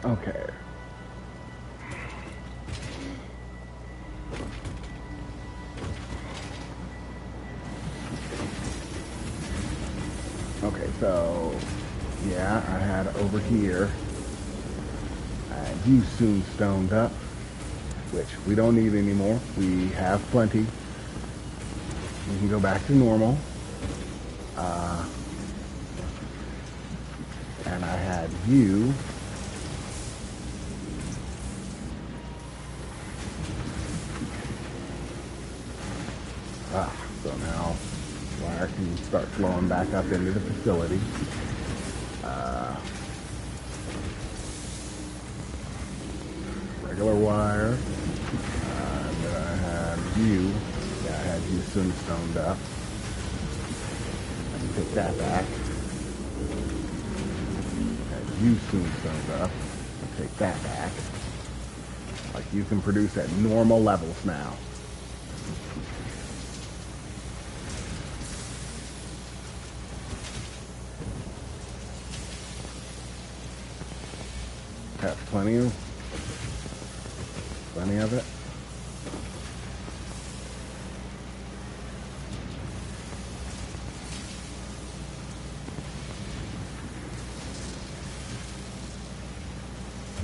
Okay. Okay, so, yeah, I had over here, you soon stoned up, which we don't need anymore. We have plenty. We can go back to normal. And I had you. So now wire can start flowing back up into the facility. Regular wire. And then I had you. Yeah, I had you soon stoned up. I can take that back. Had you soon stoned up. I'll take that back. Like, you can produce at normal levels now. Have plenty of it.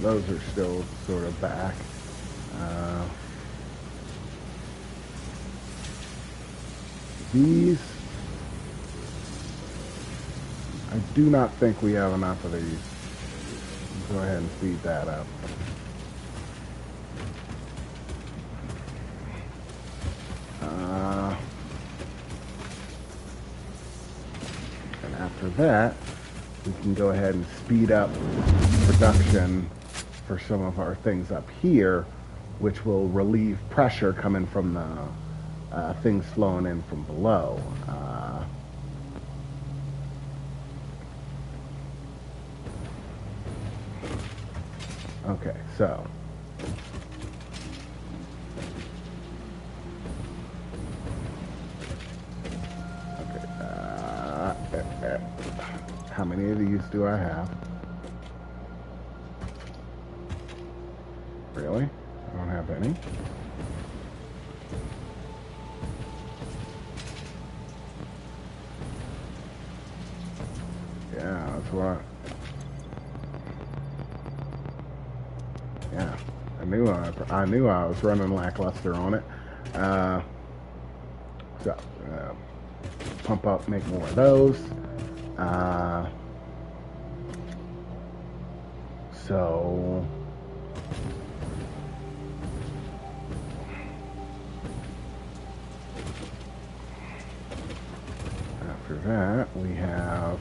Those are still sort of back. These, I do not think we have enough of these. Go ahead and speed that up. And after that, we can go ahead and speed up production for some of our things up here which will relieve pressure coming from the things flowing in from below. Okay, so how many of these do I have? Really? I don't have any. Yeah, that's what. Yeah, I knew I was running lackluster on it. So pump up, make more of those. So after that, we have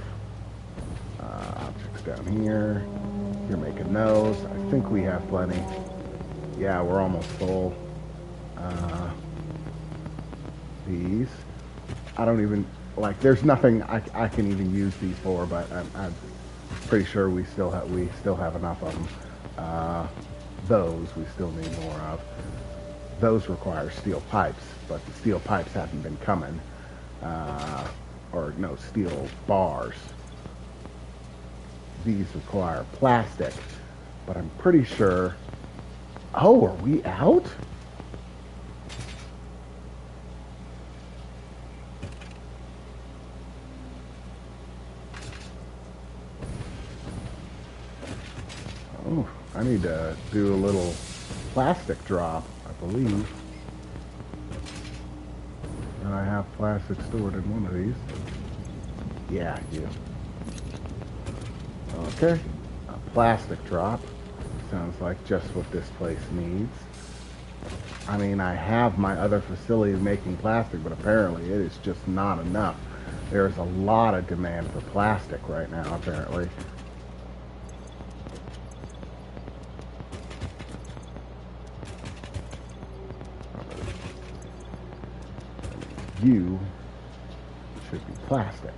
objects down here. You're making those. I think we have plenty. Yeah, we're almost full. These. I don't even, like, there's nothing I can even use these for, but I'm pretty sure we still have enough of them. Those we still need more of. Those require steel pipes, but the steel pipes haven't been coming. Or no, steel bars. These require plastic, but I'm pretty sure. Oh, are we out? Oh, I need to do a little plastic drop, I believe. And I have plastic stored in one of these. Yeah, you. Okay, a plastic drop. Sounds like just what this place needs. I mean, I have my other facility making plastic, but apparently it is just not enough. There's a lot of demand for plastic right now, apparently. You should be plastic.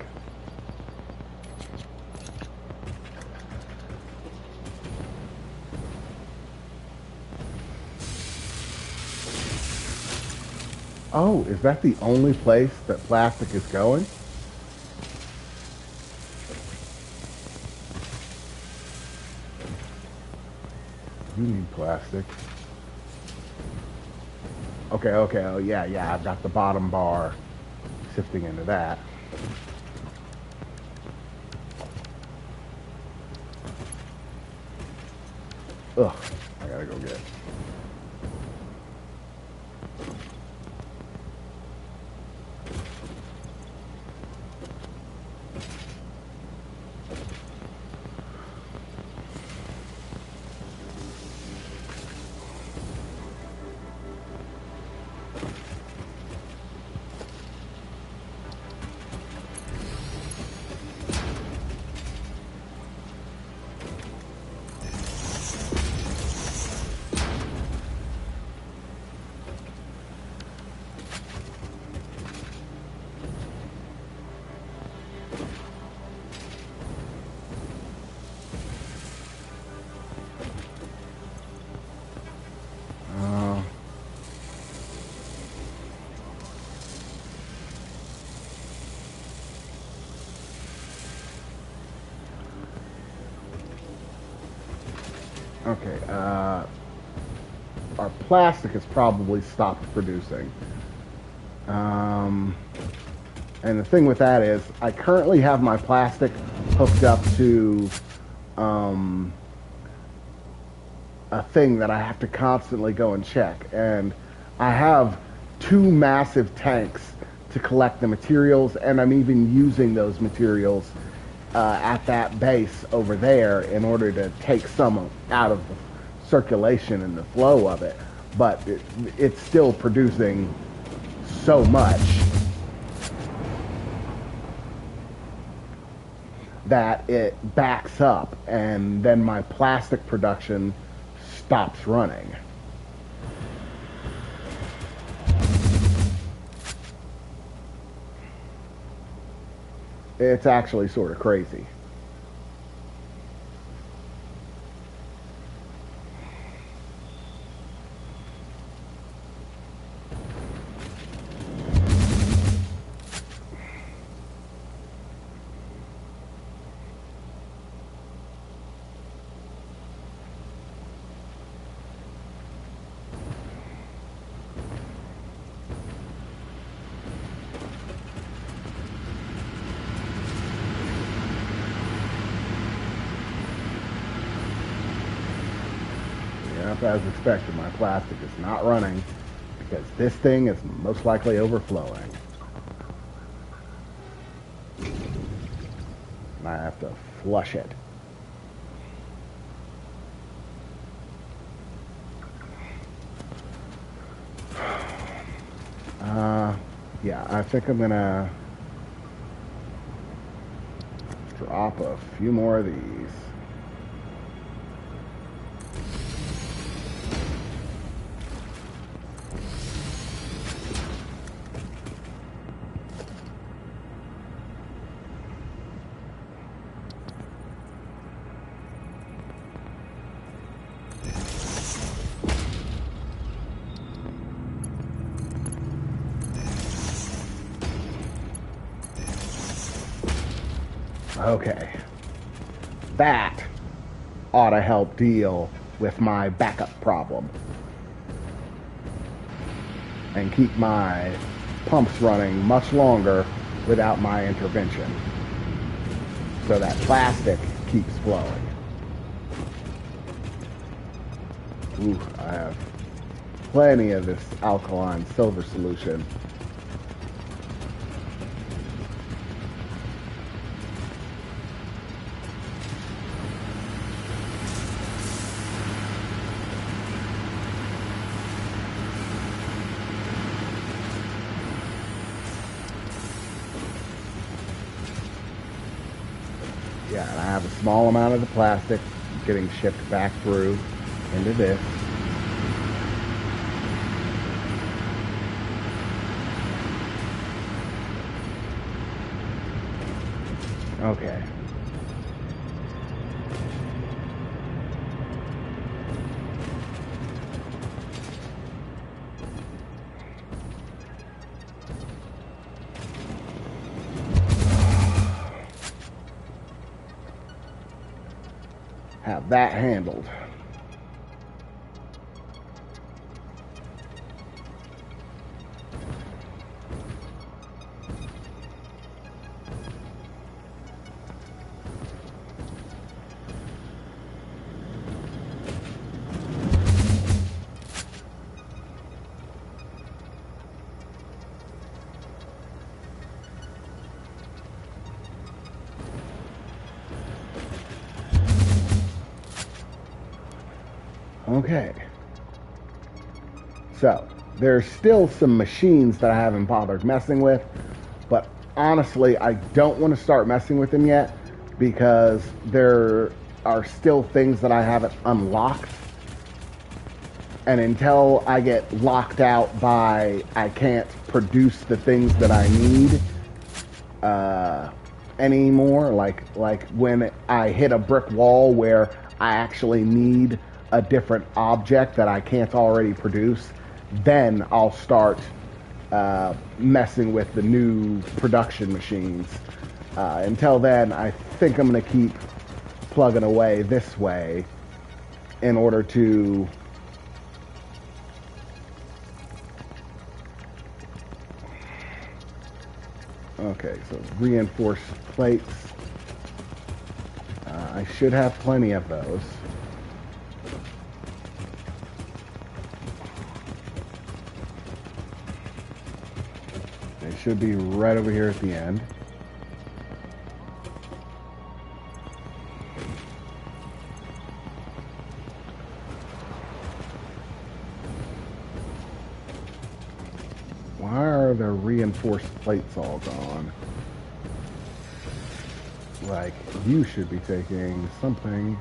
Oh, is that the only place that plastic is going? You need plastic. Okay, okay, oh yeah, I've got the bottom bar sifting into that. Ugh, I gotta go get it. Okay, our plastic has probably stopped producing. And the thing with that is, I currently have my plastic hooked up to a thing that I have to constantly go and check. And I have two massive tanks to collect the materials, and I'm even using those materials at that base over there in order to take some out of the circulation and the flow of it. But it's still producing so much that it backs up, and then my plastic production stops running. It's actually sort of crazy. As expected, my plastic is not running because this thing is most likely overflowing. And I have to flush it. Yeah, I think I'm gonna drop a few more of these. Okay. That ought to help deal with my backup problem. And keep my pumps running much longer without my intervention. So that plastic keeps flowing. Ooh, I have plenty of this alkaline silver solution. Yeah, and I have a small amount of the plastic getting shipped back through into this. Okay. Have that handled. Okay. So, there's still some machines that I haven't bothered messing with, but honestly, I don't want to start messing with them yet because there are still things that I haven't unlocked. And until I get locked out by I can't produce the things that I need anymore, like when I hit a brick wall where I actually need a different object that I can't already produce, then I'll start messing with the new production machines. Until then, I think I'm going to keep plugging away this way in order to okay, so reinforced plates. I should have plenty of those. They should be right over here at the end. Why are the reinforced plates all gone? Like, you should be taking something.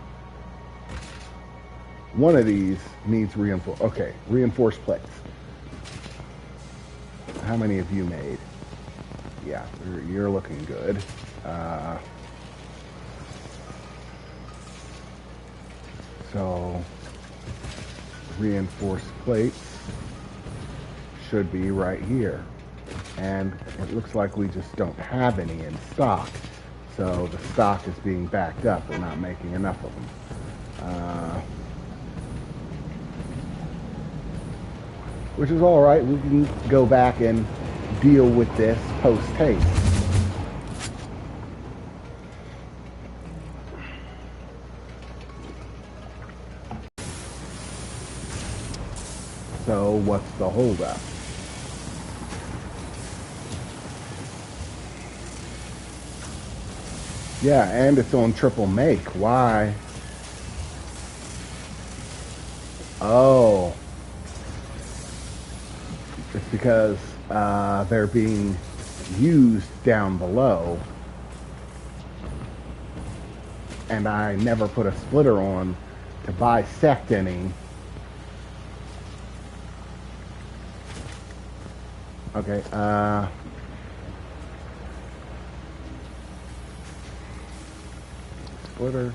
One of these needs reinforced. Okay, reinforced plates. How many have you made? Yeah, you're looking good. Uh, so reinforced plates should be right here. And it looks like we just don't have any in stock. So the stock is being backed up. We're not making enough of them. Which is all right. We can go back and deal with this post-haste. So what's the holdup? Yeah, and it's on triple make. Why? Oh. It's because they're being used down below. And I never put a splitter on to bisect any. Okay, splitter.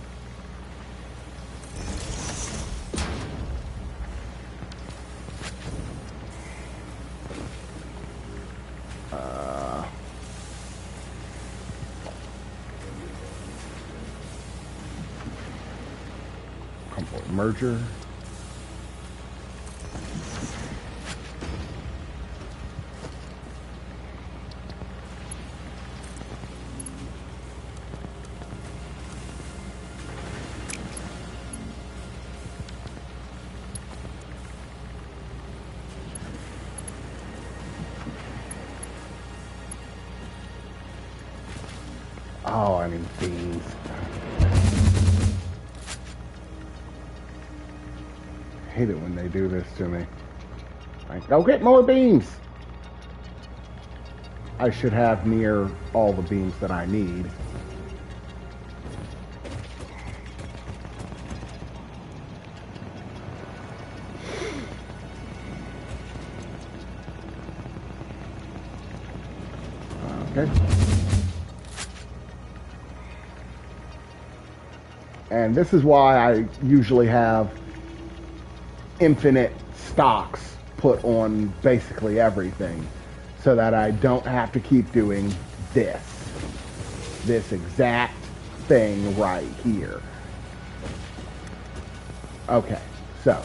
Merger. Oh, I need beans. I hate it when they do this to me. Like, go get more beans! I should have near all the beans that I need. Okay. And this is why I usually have infinite stocks put on basically everything, so that I don't have to keep doing this exact thing right here. Okay, so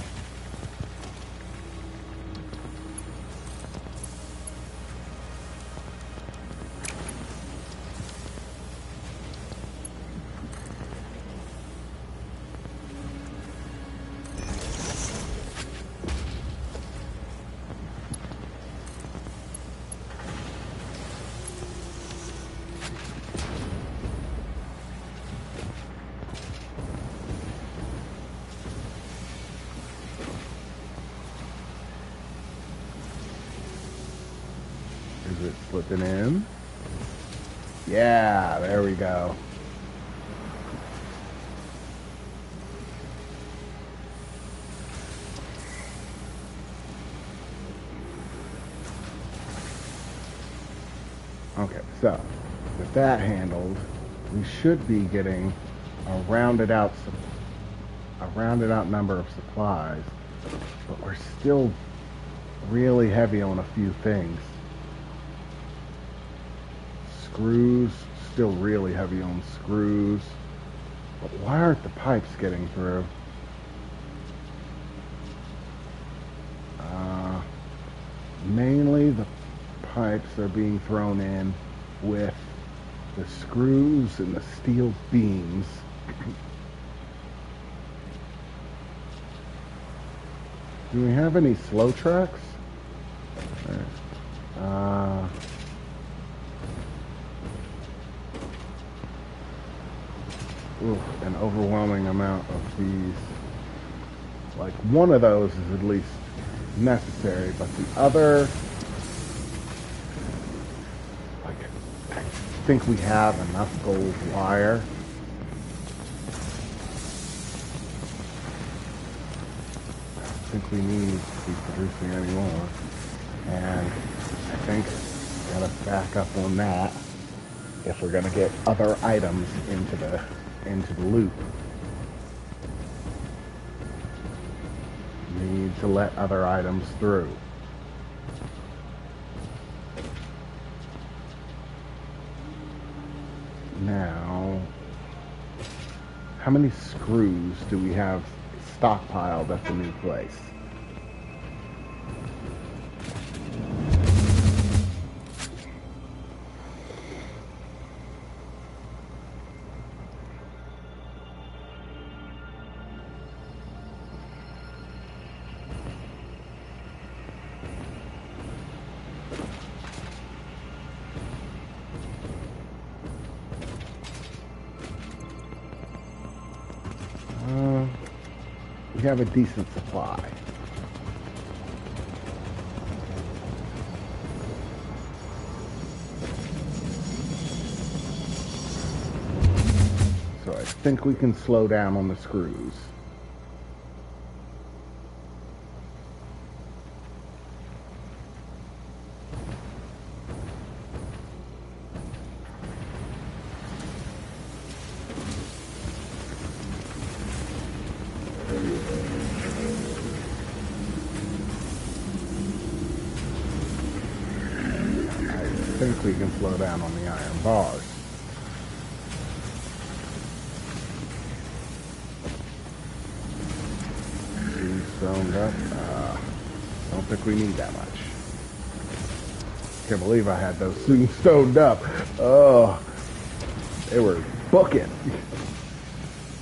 is it slipping in? Yeah, there we go. Okay, so with that handled, we should be getting a rounded out number of supplies, but we're still really heavy on a few things. Screws, still really heavy on screws, but why aren't the pipes getting through? Mainly the pipes are being thrown in with the screws and the steel beams. Do we have any slow tracks? An overwhelming amount of these. Like, one of those is at least necessary, but the other, like, I think we have enough gold wire. I don't think we need to be producing any more. And I think got us back up on that. if we're going to get other items into the loop. Need to let other items through. Now, how many screws do we have stockpiled at the new place? We have a decent supply. So I think we can slow down on the screws. I think we can slow down on the iron bars. These sewn up. Don't think we need that much. Can't believe I had those soon stoned up. Oh, they were booking.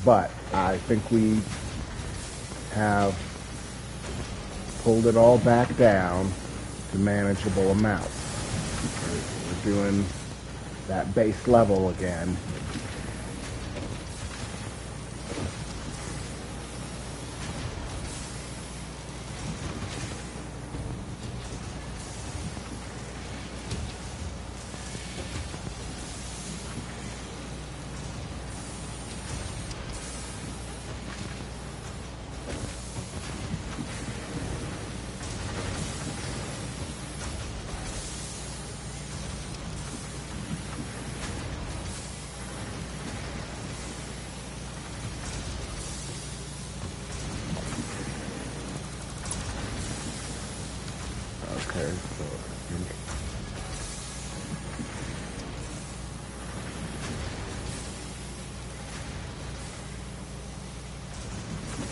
But I think we have pulled it all back down to manageable amounts. We're doing that base level again. Okay, so I think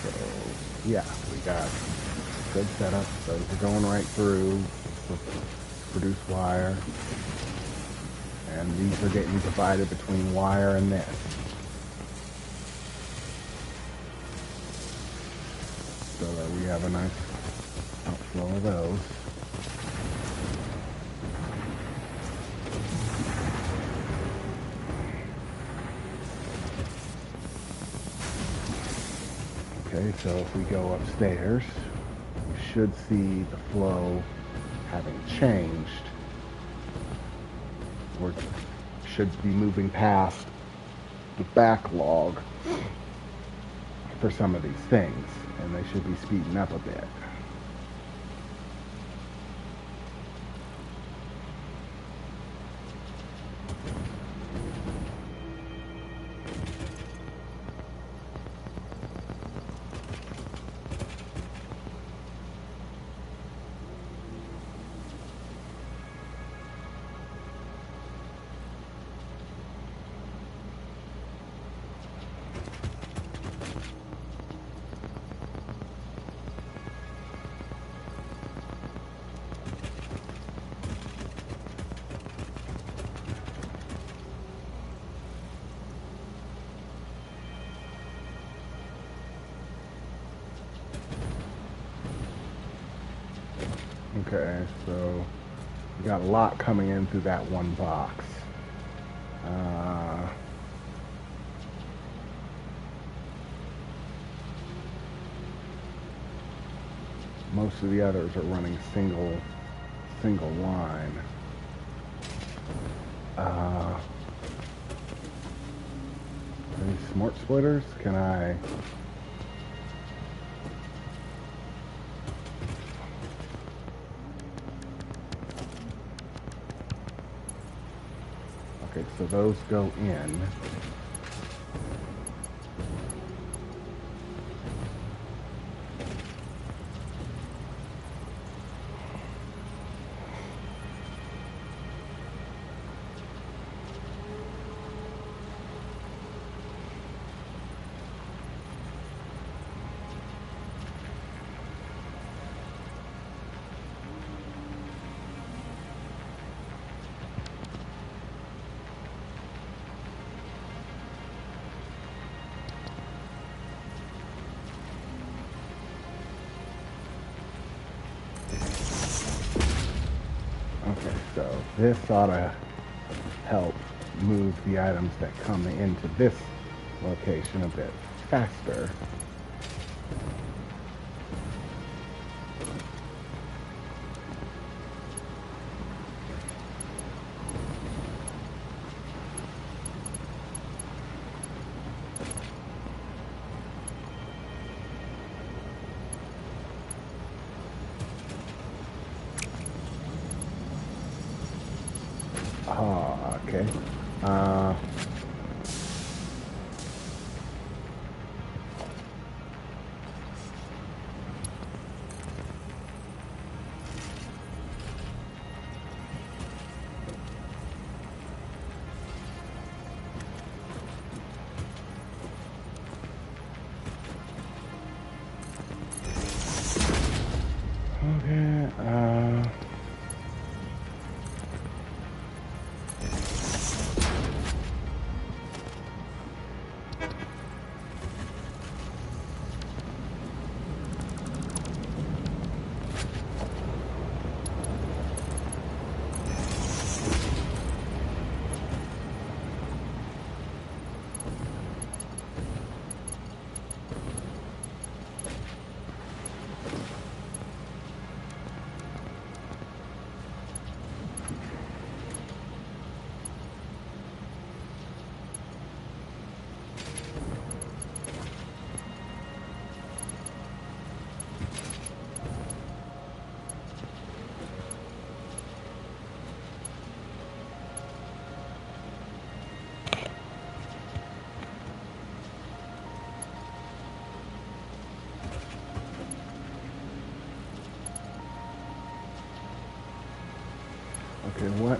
so, yeah, we got good setup. Those are going right through. Produce wire, and these are getting divided between wire and this. So that we have a nice outflow of those. Okay, so if we go upstairs, we should see the flow having changed. We should be moving past the backlog for some of these things, and they should be speeding up a bit. Okay, so we got a lot coming in through that one box. Most of the others are running single line. Any smart splitters? Can I? Okay, so those go in. Okay, so this ought to help move the items that come into this location a bit faster. Ah, okay. Okay, okay, what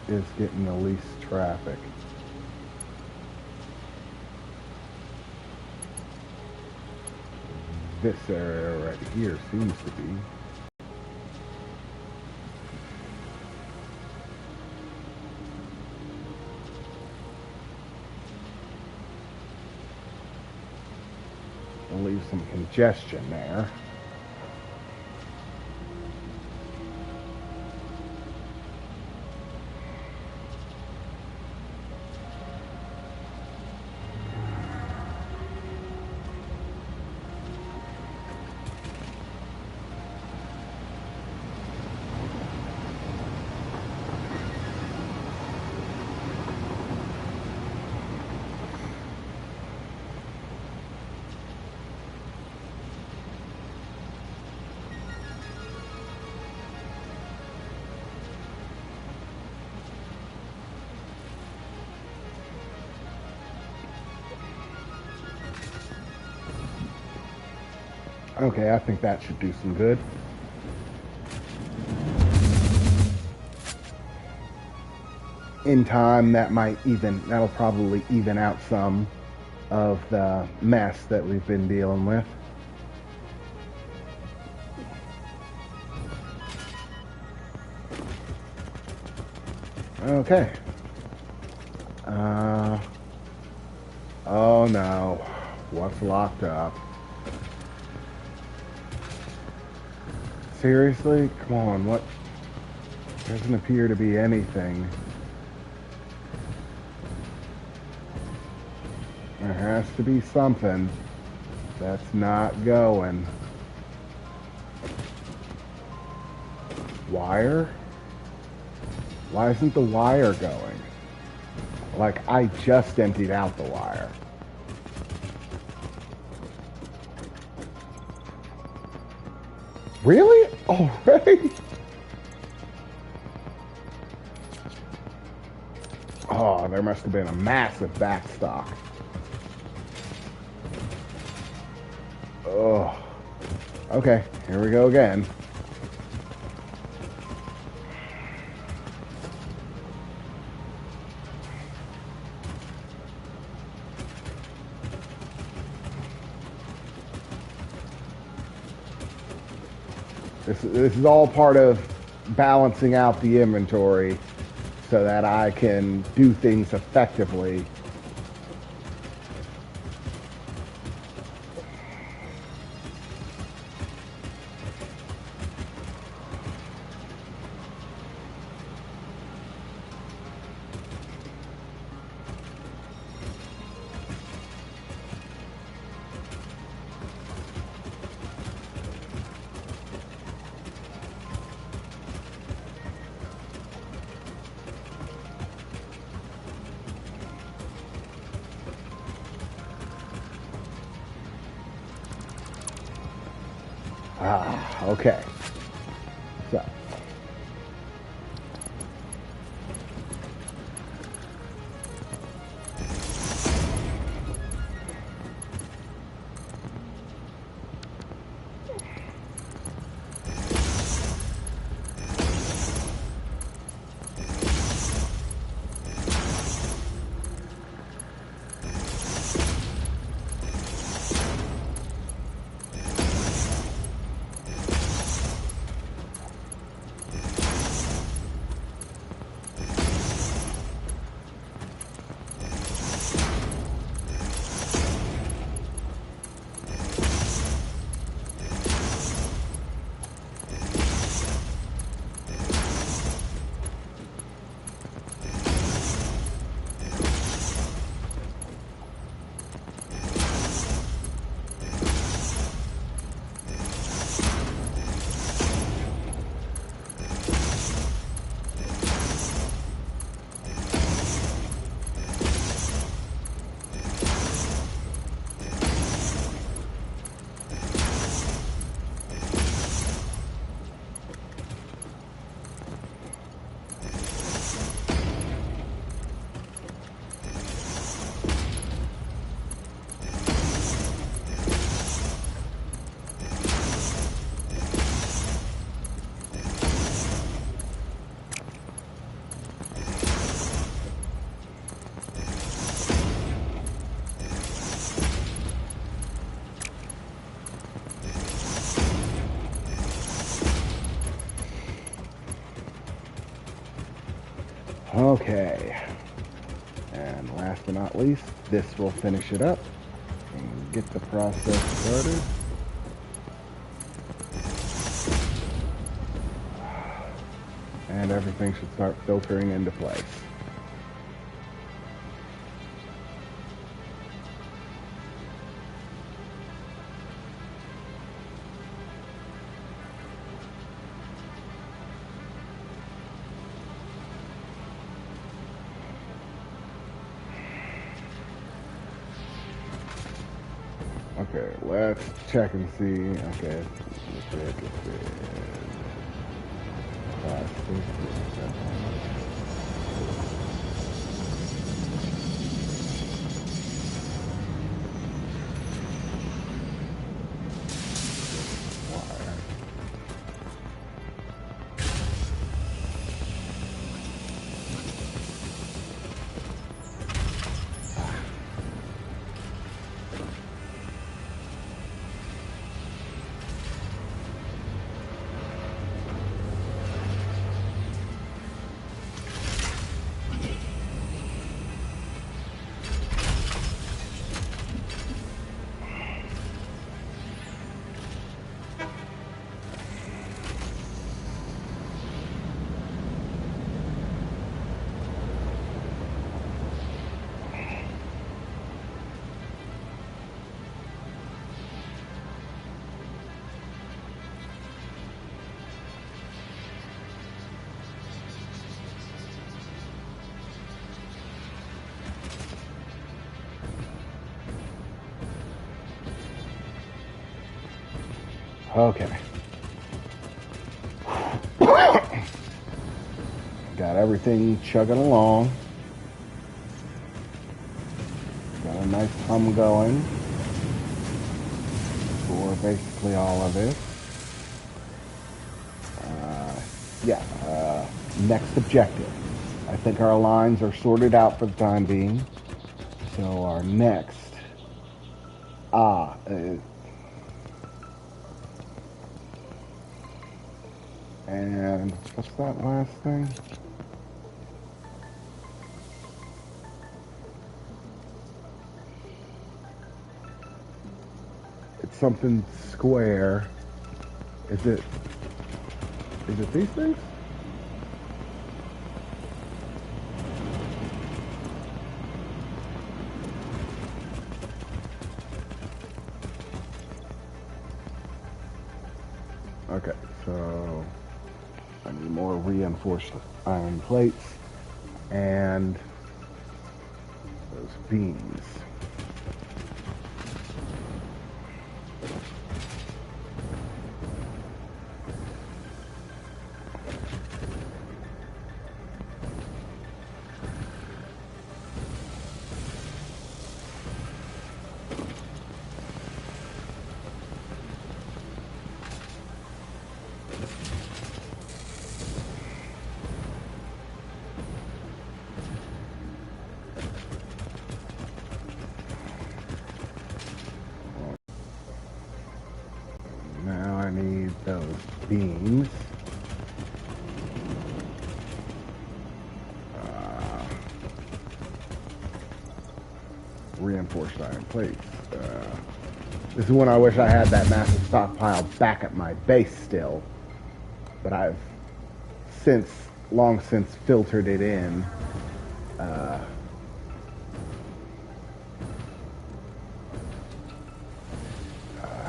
is getting the least traffic? This area right here seems to be. We'll leave some congestion there. Okay, I think that should do some good. In time, that'll probably even out some of the mess that we've been dealing with. Okay. Oh no. What's locked up? Seriously? Come on, what? Doesn't appear to be anything. There has to be something that's not going. Wire? Why isn't the wire going? Like, I just emptied out the wire. Really? Already? there must have been a massive backstock. Oh. Okay, here we go again. This is all part of balancing out the inventory so that I can do things effectively. Okay. So. Okay, and last but not least, this will finish it up and get the process started. And everything should start filtering into place. Okay, let's check and see. Okay, let's see. 5, 6, 7. Okay. Got everything chugging along. nice hum going for basically all of it. Next objective. I think our lines are sorted out for the time being. So our next... and what's that last thing? It's something square. Is it these things? Okay, so I need more reinforced iron plates and those beams. Now I need those beams. Reinforced iron plates. This is when I wish I had that massive stockpile back at my base still, but I've long since filtered it in.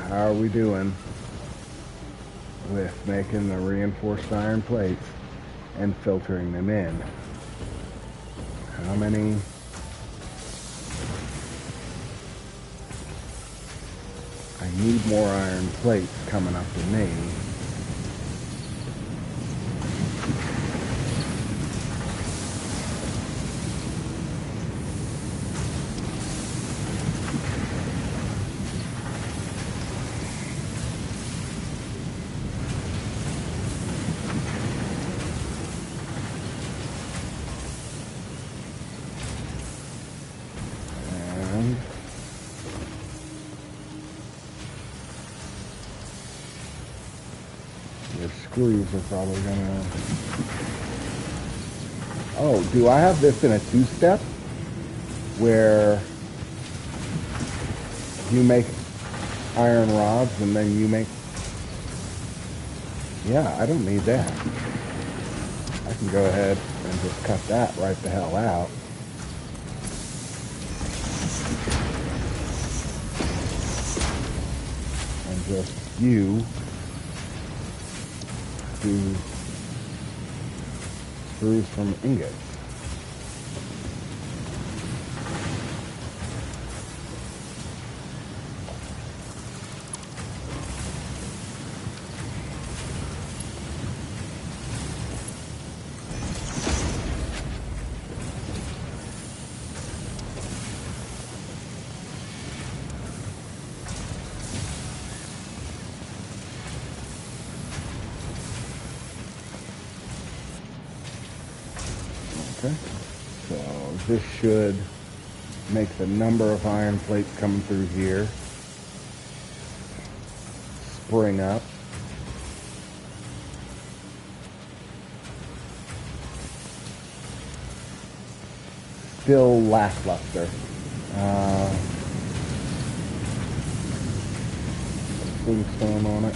How are we doing with making the reinforced iron plates and filtering them in? How many? I need more iron plates coming up to me. Screws are probably gonna... Oh, do I have this in a two-step? Where you make iron rods and then you make... Yeah, I don't need that. I can go ahead and just cut that right the hell out. And just do screws from ingots. Okay, so this should make the number of iron plates coming through here spring up. Still lackluster. Swingstone on it.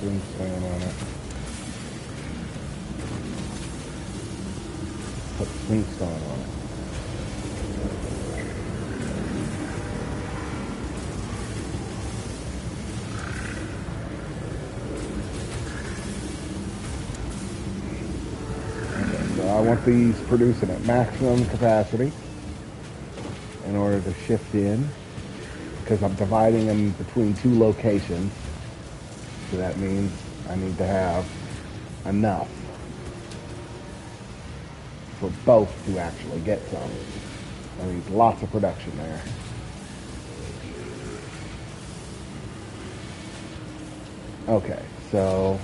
Swingstone on it. Put swingstone on it. Okay, so I want these producing at maximum capacity in order to shift in, because I'm dividing them between two locations. So that means I need to have enough. for both to actually get some. I mean, lots of production there. Okay, so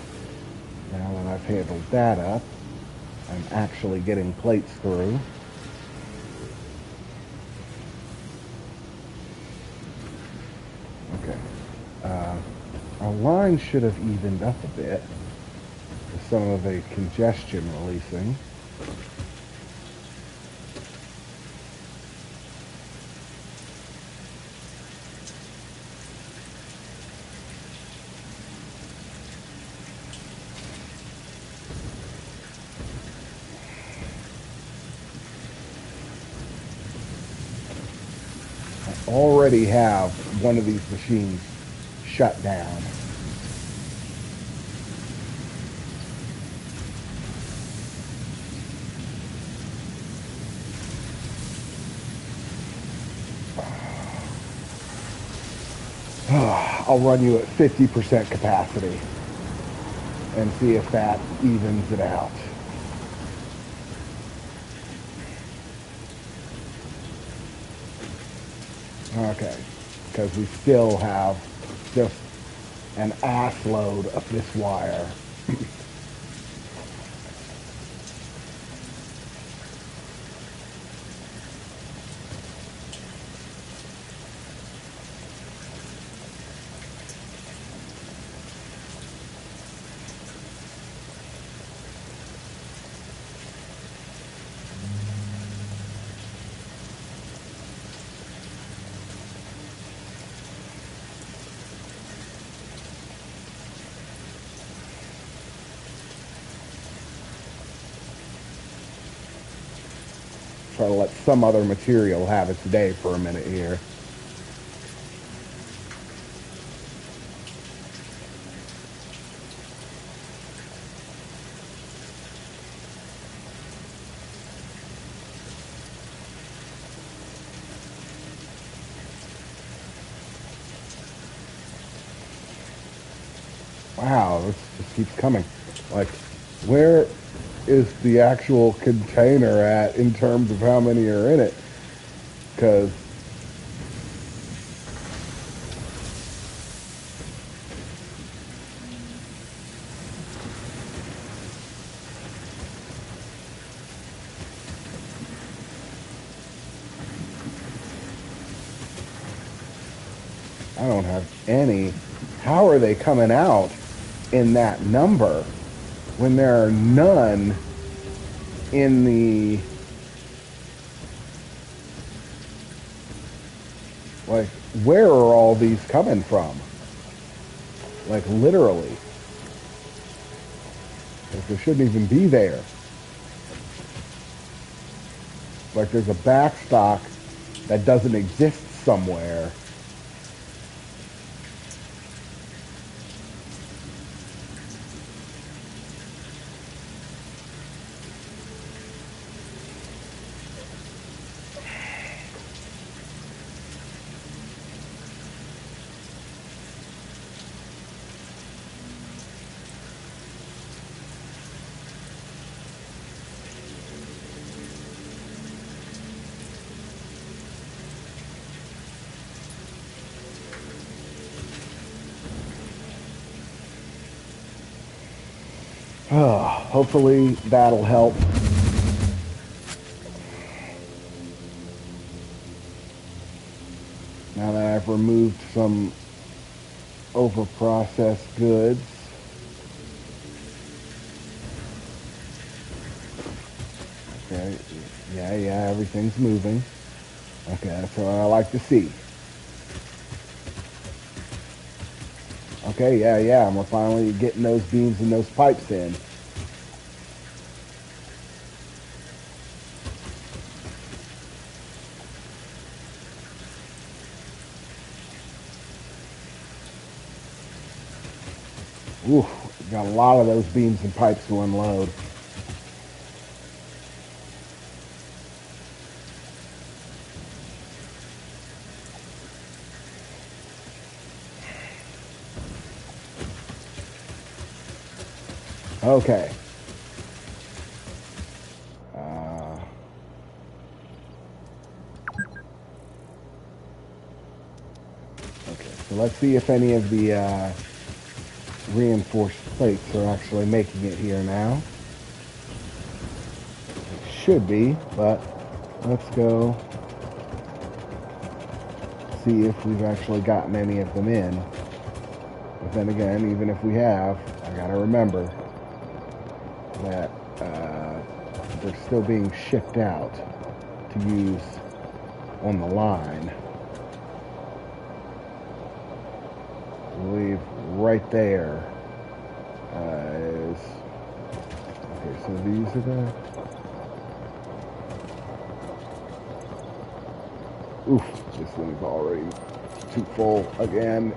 now that I've handled that up, I'm actually getting plates through. Okay. Our line should have evened up a bit with some of the congestion releasing. I already have one of these machines shut down. I'll run you at 50% capacity and see if that evens it out. Okay, because we still have just an ass load of this wire. Try to let some other material have its day for a minute here. Wow, this just keeps coming. Like, where is the actual container at in terms of how many are in it? Because I don't have any. How are they coming out in that number when there are none in the, like, where are all these coming from? Like, literally. Like, they shouldn't even be there. Like, there's a backstock that doesn't exist somewhere. Hopefully that'll help. Now that I've removed some over-processed goods. Okay, yeah, everything's moving. Okay, that's what I like to see. Okay, yeah, and we're finally getting those beams and those pipes in. Ooh, got a lot of those beams and pipes to unload. Okay. let's see if any of the reinforced plates are actually making it here now. It should be, but let's go see if we've actually gotten any of them in. But then again, even if we have, I gotta remember that they're still being shipped out to use on the line. I believe right there is... Okay, so these are the... Oof, this thing's already too full again.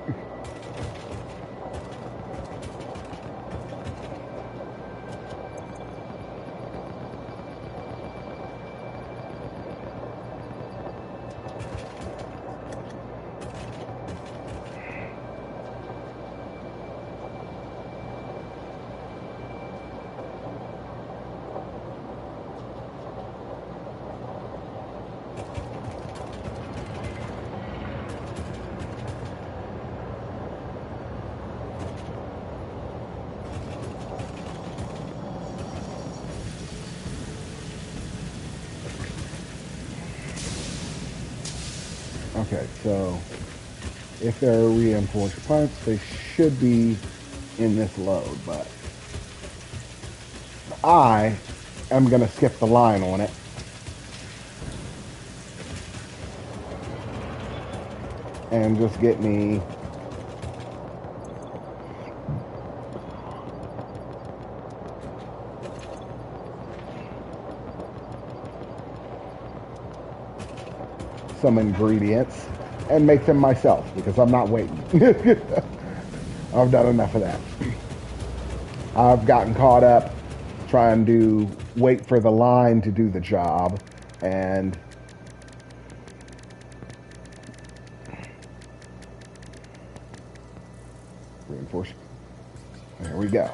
Okay, so if there are reinforced parts, they should be in this load, but I am going to skip the line on it. And just get me some ingredients and make them myself because I'm not waiting. I've done enough of that. I've gotten caught up trying to wait for the line to do the job, and reinforce. There we go.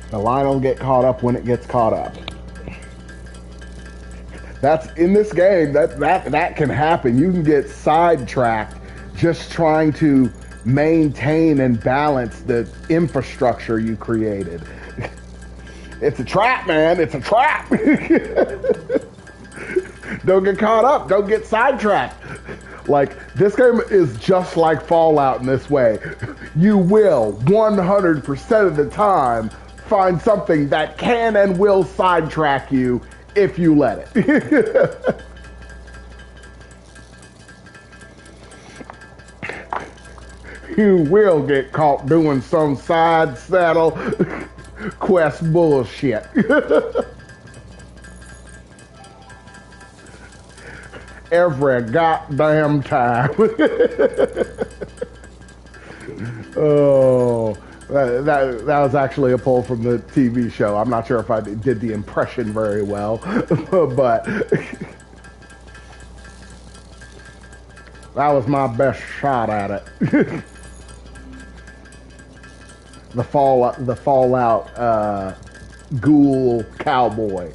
The line will get caught up when it gets caught up. That's in this game. That can happen. You can get sidetracked just trying to maintain and balance the infrastructure you created. It's a trap, man. It's a trap. Don't get caught up. Don't get sidetracked. Like, this game is just like Fallout in this way. You will 100% of the time find something that can and will sidetrack you if you let it. You will get caught doing some side saddle quest bullshit. Every goddamn time. Oh, that was actually a pull from the TV show. I'm not sure if I did the impression very well, but that was my best shot at it. The Fallout ghoul cowboy.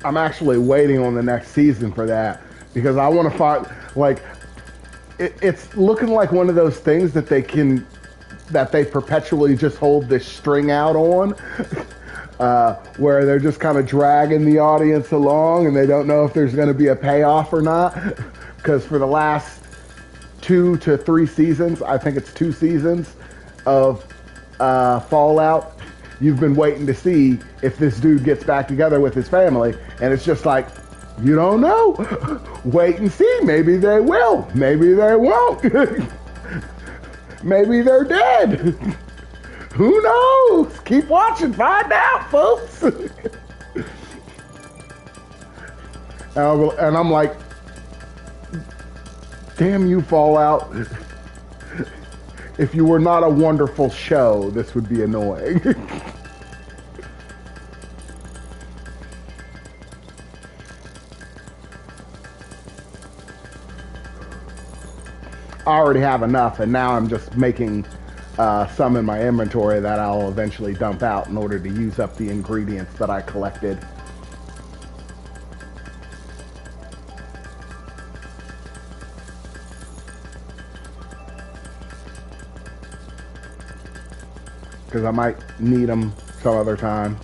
I'm actually waiting on the next season for that because I want to find, like, it's looking like one of those things that they perpetually just hold this string out on, where they're just kind of dragging the audience along and they don't know if there's going to be a payoff or not. Because for the last 2 to 3 seasons, I think it's 2 seasons of Fallout, you've been waiting to see if this dude gets back together with his family, and it's just like, you don't know. Wait and see. Maybe they will. Maybe they won't. Maybe they're dead. Who knows? Keep watching. Find out, folks. And I'm like, damn you, Fallout. If you were not a wonderful show, this would be annoying. I already have enough, and now I'm just making some in my inventory that I'll eventually dump out in order to use up the ingredients that I collected. Because I might need them some other time.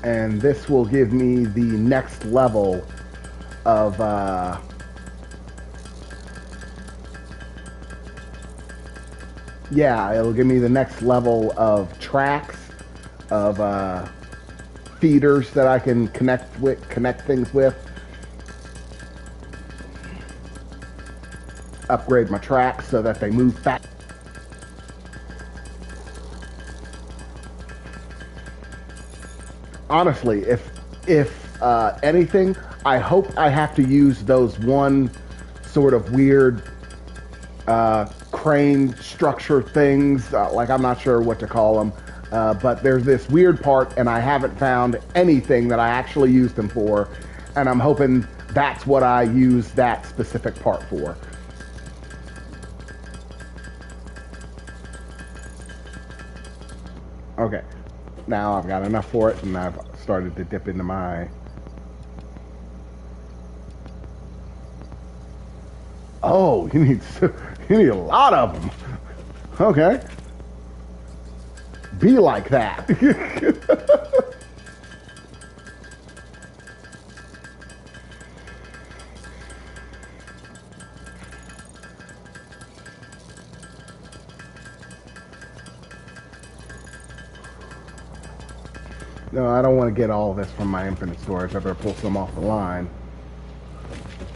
And this will give me the next level of yeah, it'll give me the next level of tracks, of feeders that I can connect things with. Upgrade my tracks so that they move fast. Honestly, if anything, I hope I have to use those one sort of weird crane structure things. Like, I'm not sure what to call them, but there's this weird part, and I haven't found anything that I actually use them for, and I'm hoping that's what I use that specific part for. Okay. Now I've got enough for it, and I've started to dip into my... Oh, you need a lot of them. Okay. Be like that. No, I don't want to get all of this from my infinite storage. I better pull some off the line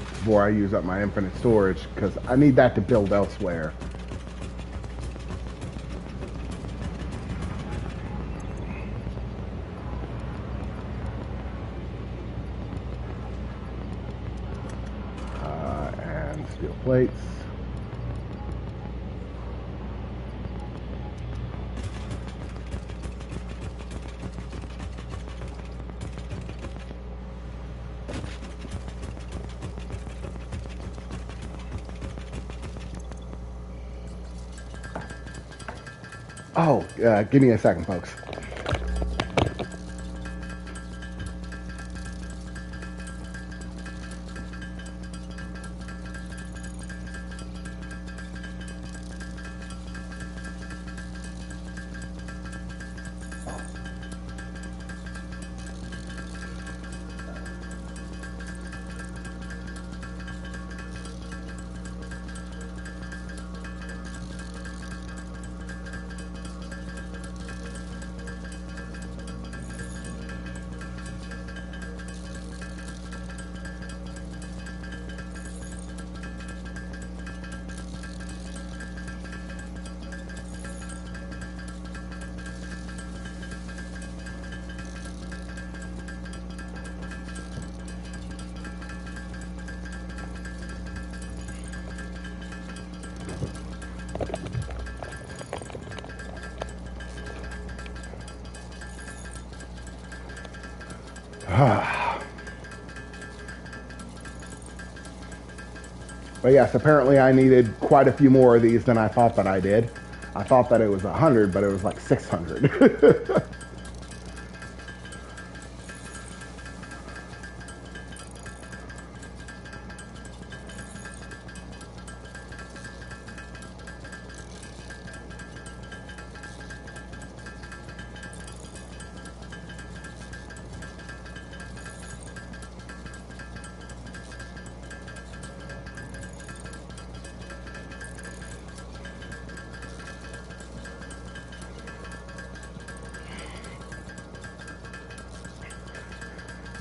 before I use up my infinite storage, because I need that to build elsewhere. And steel plates. Oh, give me a second, folks. But yes, apparently I needed quite a few more of these than I thought that I did. I thought that it was 100, but it was like 600.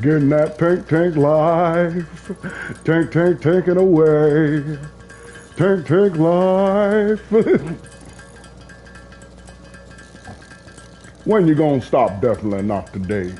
Getting that tank life. Tank taken away. Tank life. When you gonna stop? Definitely not today.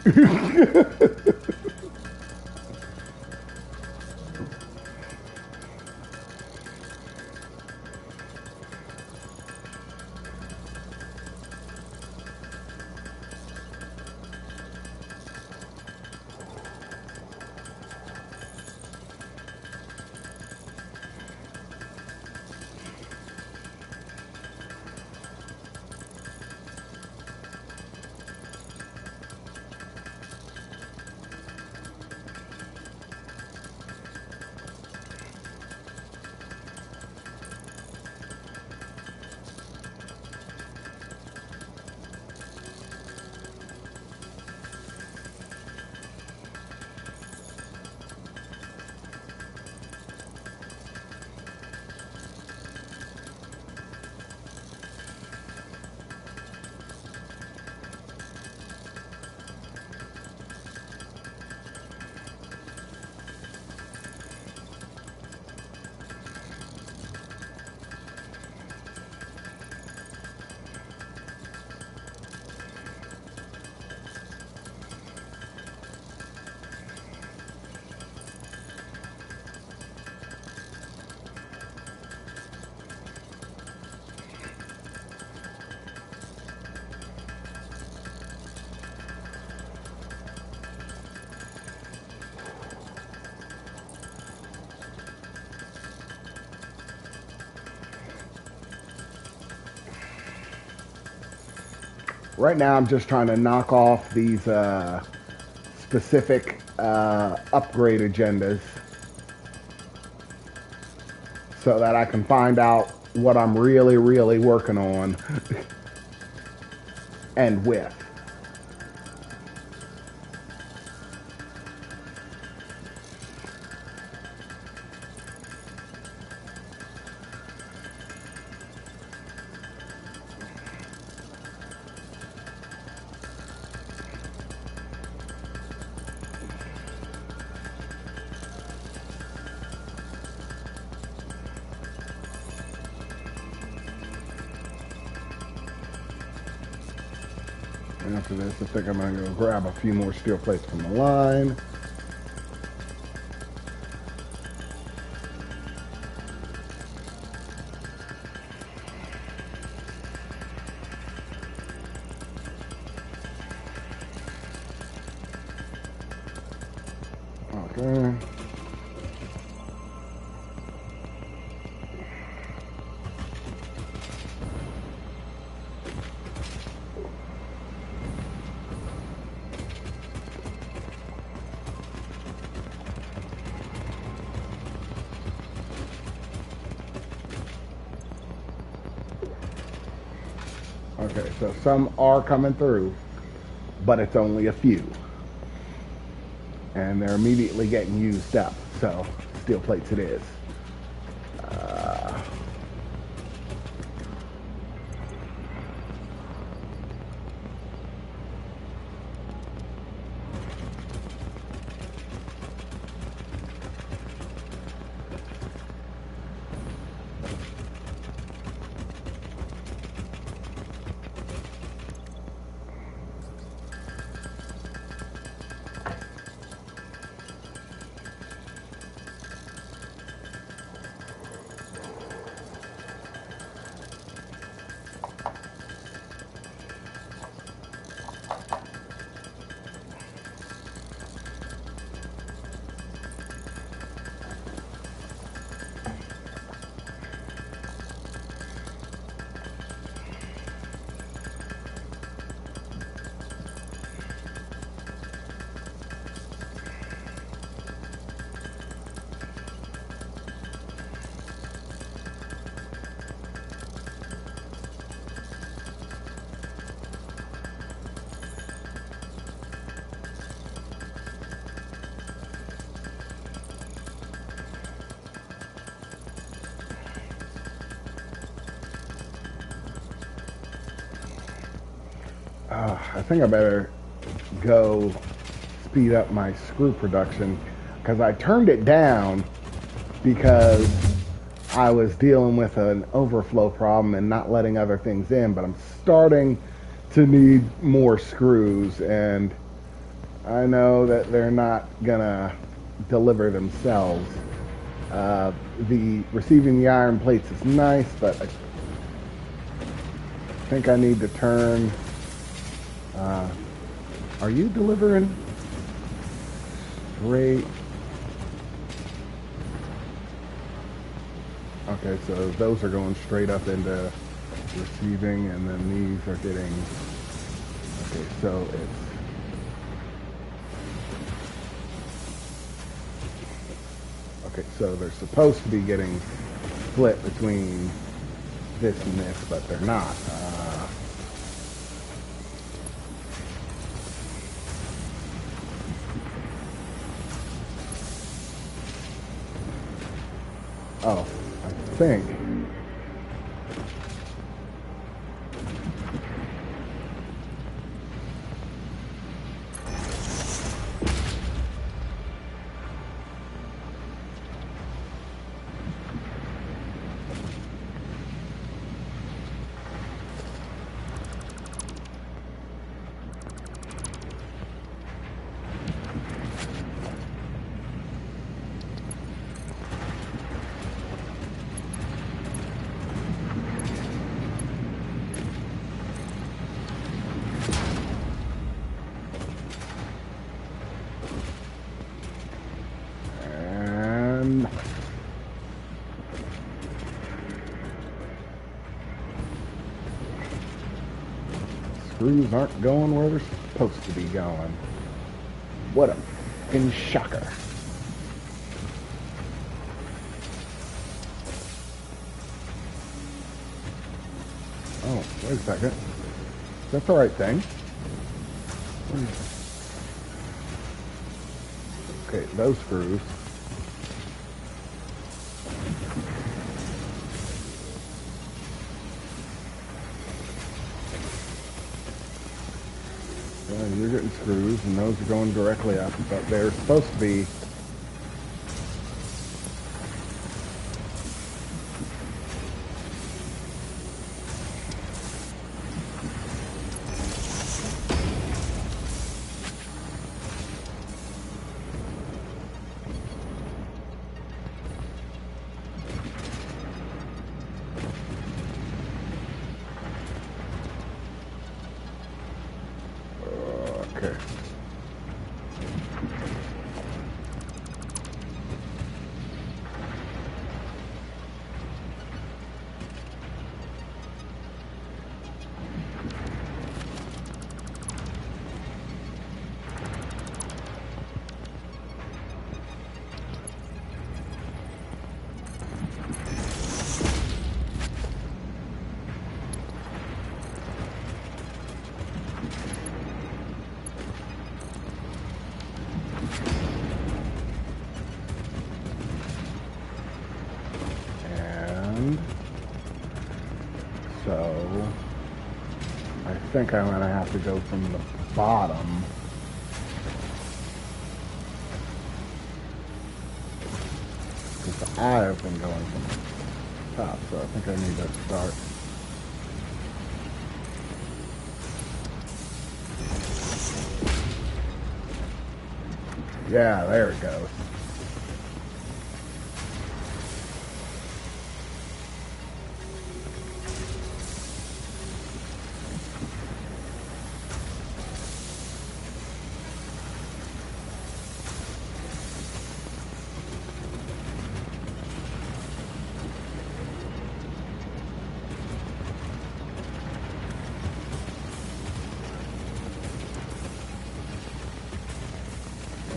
Right now, I'm just trying to knock off these specific upgrade agendas so that I can find out what I'm really working on and with. And after this, I think I'm going to go grab a few more steel plates from the line. Okay. Okay, so some are coming through, but it's only a few. And they're immediately getting used up, so steel plates it is. I think I better go speed up my screw production because I turned it down because I was dealing with an overflow problem and not letting other things in, but I'm starting to need more screws, and I know that they're not gonna deliver themselves. The receiving the iron plates is nice, but I think I need to turn. Are you delivering straight? Okay, so those are going straight up into receiving, and then these are getting. Okay, so it's. Okay, so they're supposed to be getting split between this and this, but they're not. Oh, I think. And screws aren't going where they're supposed to be going. What a fucking shocker. Oh, wait a second. That's the right thing. Okay, those screws. You're getting screws, and those are going directly up, but they're supposed to be. Okay. So I think I'm going to have to go from the bottom. Because I've been going from the top, so I think I need to start. Yeah, there it goes.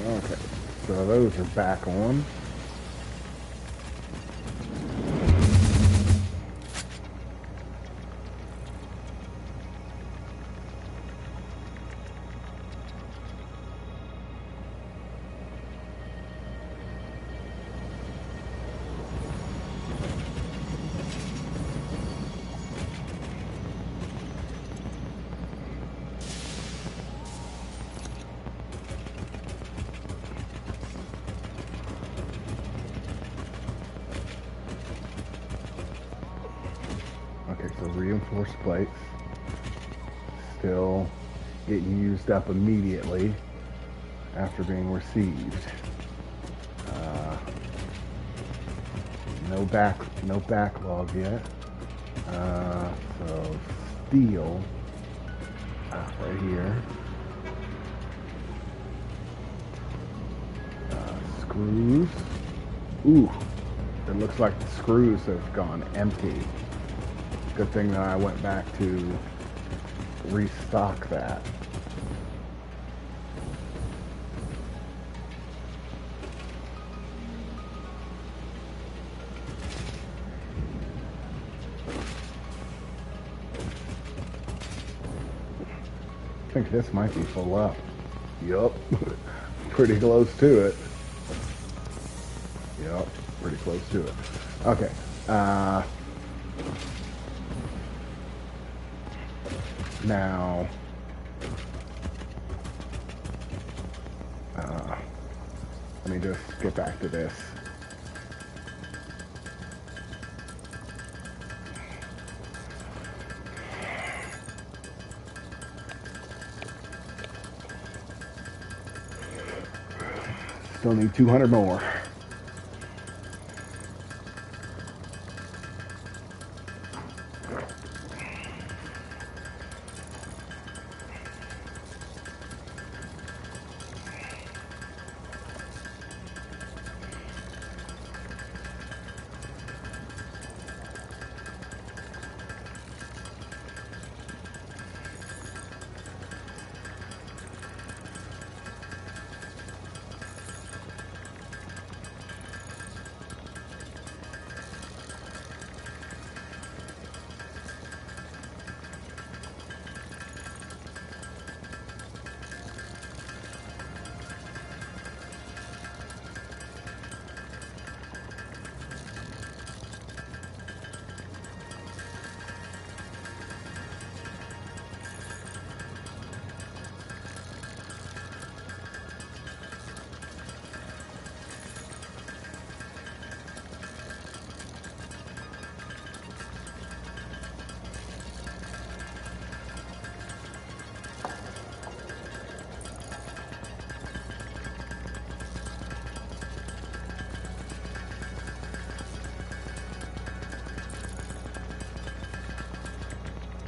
Okay, so those are back on. source plates. Still getting used up immediately after being received. No backlog yet. So steel right here. Screws. Ooh, it looks like the screws have gone empty. Good thing that I went back to restock that. I think this might be full up. Yup. Pretty close to it. Yup. Pretty close to it. Okay. Now, let me just get back to this. Still need 200 more.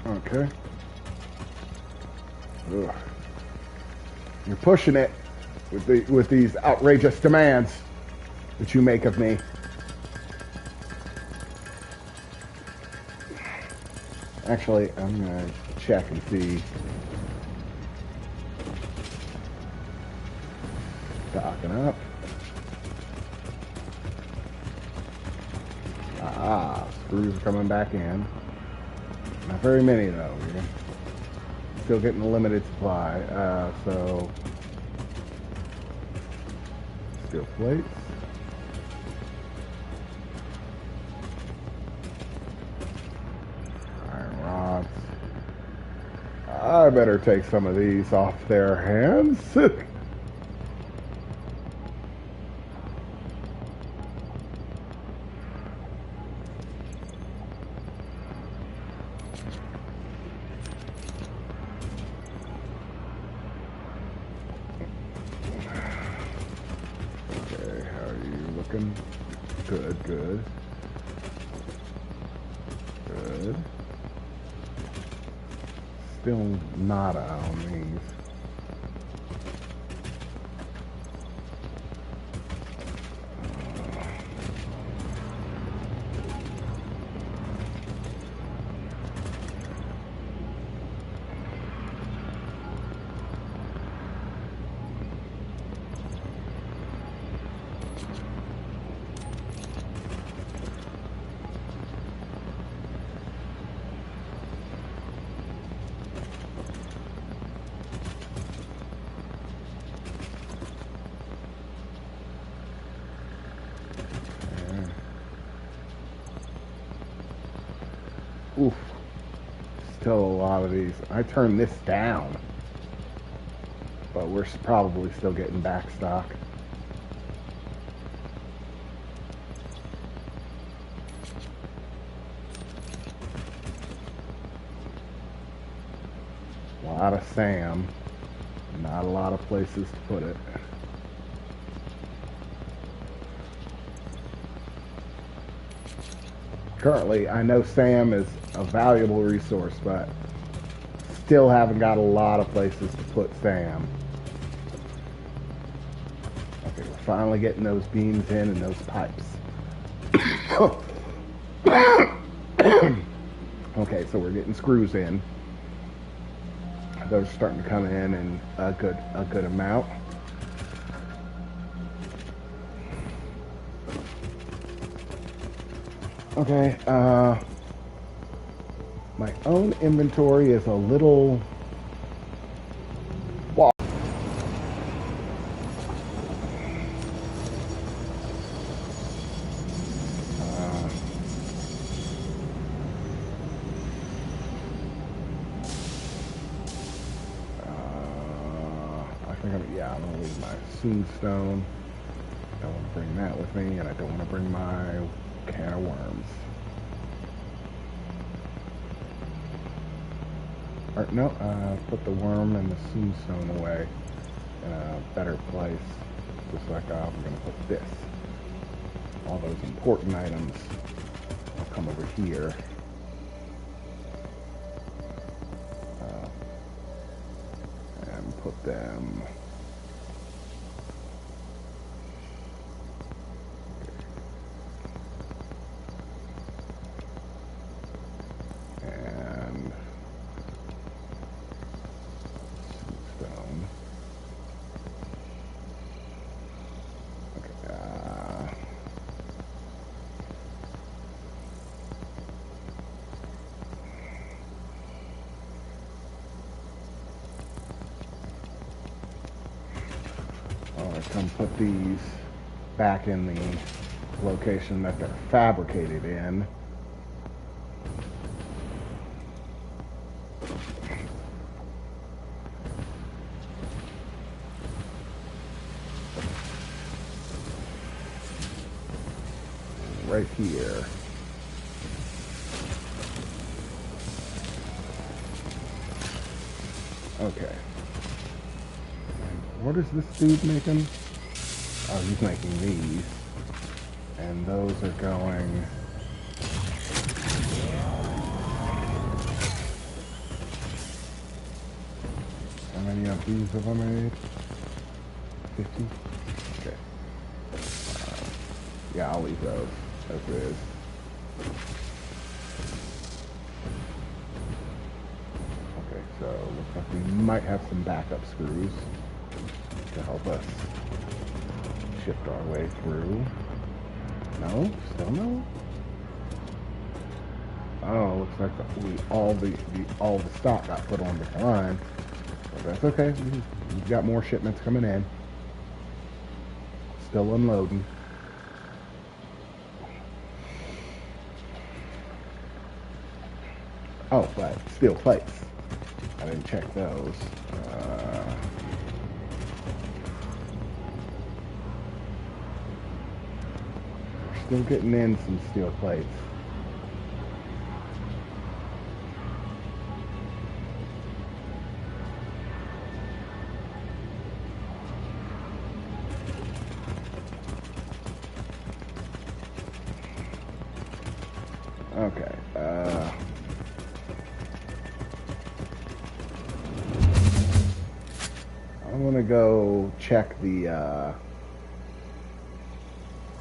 Okay. Ugh. You're pushing it with these outrageous demands that you make of me. Actually, I'm gonna check and see. Stocking up. Ah, screws are coming back in. Not very many though. We're still getting a limited supply. So steel plates. Iron rods. I better take some of these off their hands. Good, good. Good. Still nada on these. Oof. Still a lot of these. I turned this down. But we're probably still getting back stock. lot of SAM. Not a lot of places to put it. Currently, I know SAM is a valuable resource, but still haven't got a lot of places to put SAM. Okay, we're finally getting those beams in and those pipes. Okay, so we're getting screws in. Those are starting to come in a good amount. Okay, my own inventory is a little I'm gonna leave my Soonstone. I don't want to bring that with me, and I don't want to bring my can of worms. Or, no, put the worm and the Soonstone away in a better place. Just like I'm gonna put this. All those important items will come over here. And put them. Come put these back in the location that they're fabricated in. Right here. Okay. What is this dude making? Oh, he's making these. And those are going... How many of these have I made? 50? Okay. Yeah, I'll leave those as is. Okay, so looks like we might have some backup screws to help us shift our way through. No? Still no? Oh, looks like all the stock got put on the line. But that's okay. We've got more shipments coming in. Still unloading. Oh, but steel plates. I didn't check those. Still getting in some steel plates. Okay. I'm gonna go check the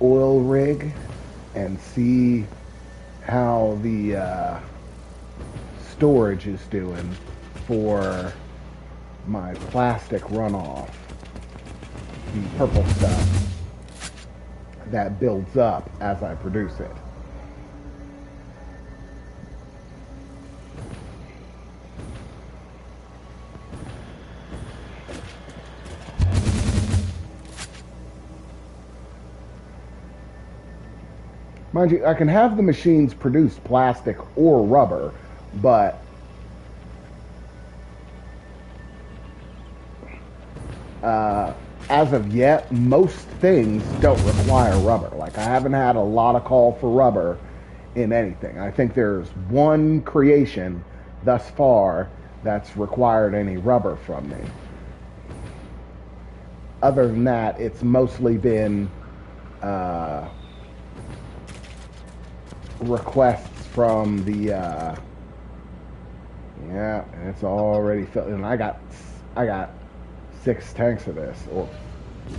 oil rig and see how the storage is doing for my plastic runoff, the purple stuff that builds up as I produce it. Mind you, I can have the machines produce plastic or rubber, but as of yet, most things don't require rubber. Like, I haven't had a lot of call for rubber in anything. I think there's one creation thus far that's required any rubber from me. Other than that, it's mostly been requests from the yeah, and it's already filled. And I got 6 tanks of this, or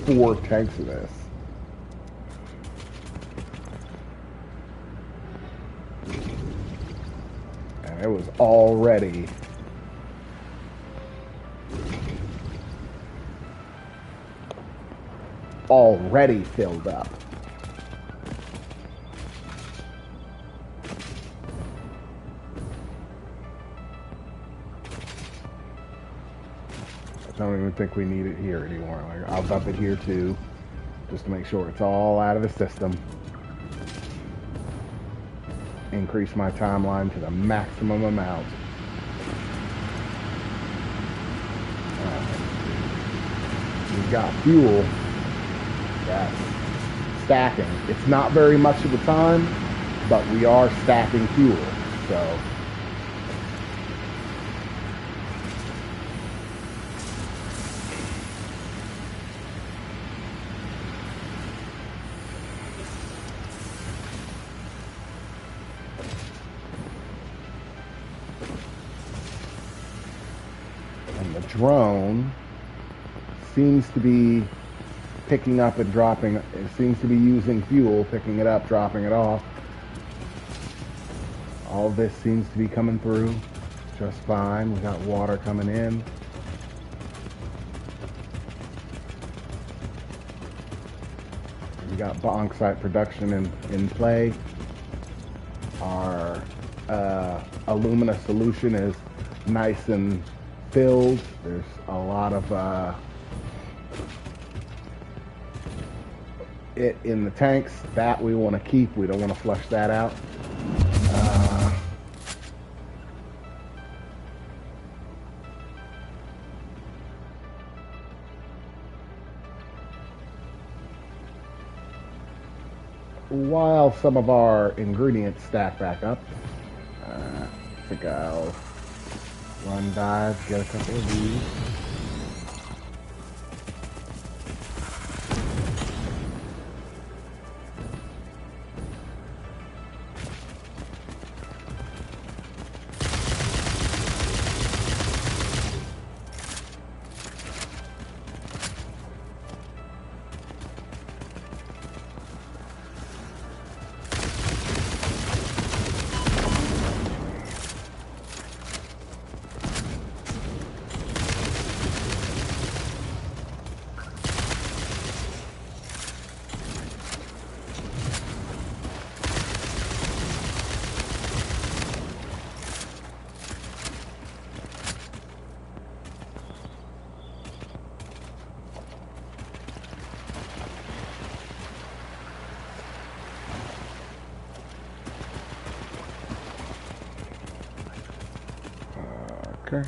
4 tanks of this. And it was already filled up. I don't even think we need it here anymore. Like, I'll dump it here too, just to make sure it's all out of the system. Increase my timeline to the maximum amount. We've got fuel. Yes. Stacking. It's not very much of the time, but we are stacking fuel. So and the drone seems to be picking up and dropping. It seems to be using fuel, picking it up, dropping it off. All this seems to be coming through just fine. We got water coming in. We got bauxite production in play. Our alumina solution is nice and filled. There's a lot of it in the tanks that we want to keep. We don't want to flush that out. While some of our ingredients stack back up, I think I'll run dive, get a couple of these. Okay.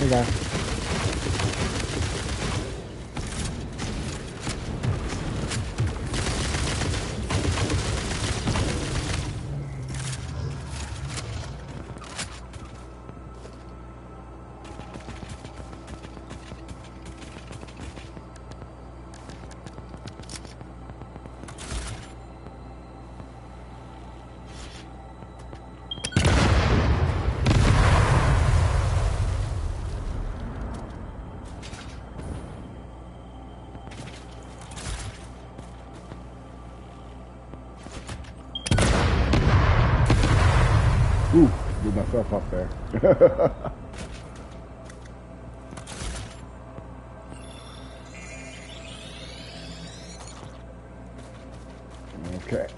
Hey guys. Ooh, blew myself up there. Okay.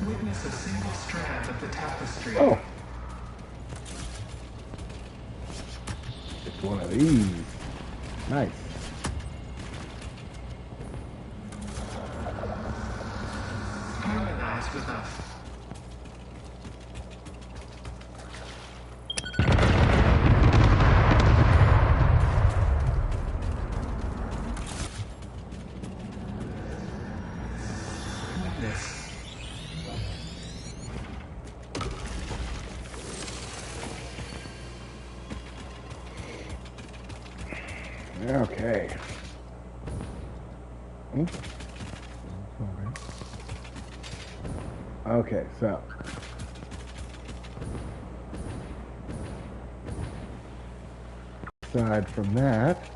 Witness a single strand of the tapestry. Oh. It's one of these. Nice. Harmonize with us. Witness. Okay. Ooh. Okay, so. Aside from that,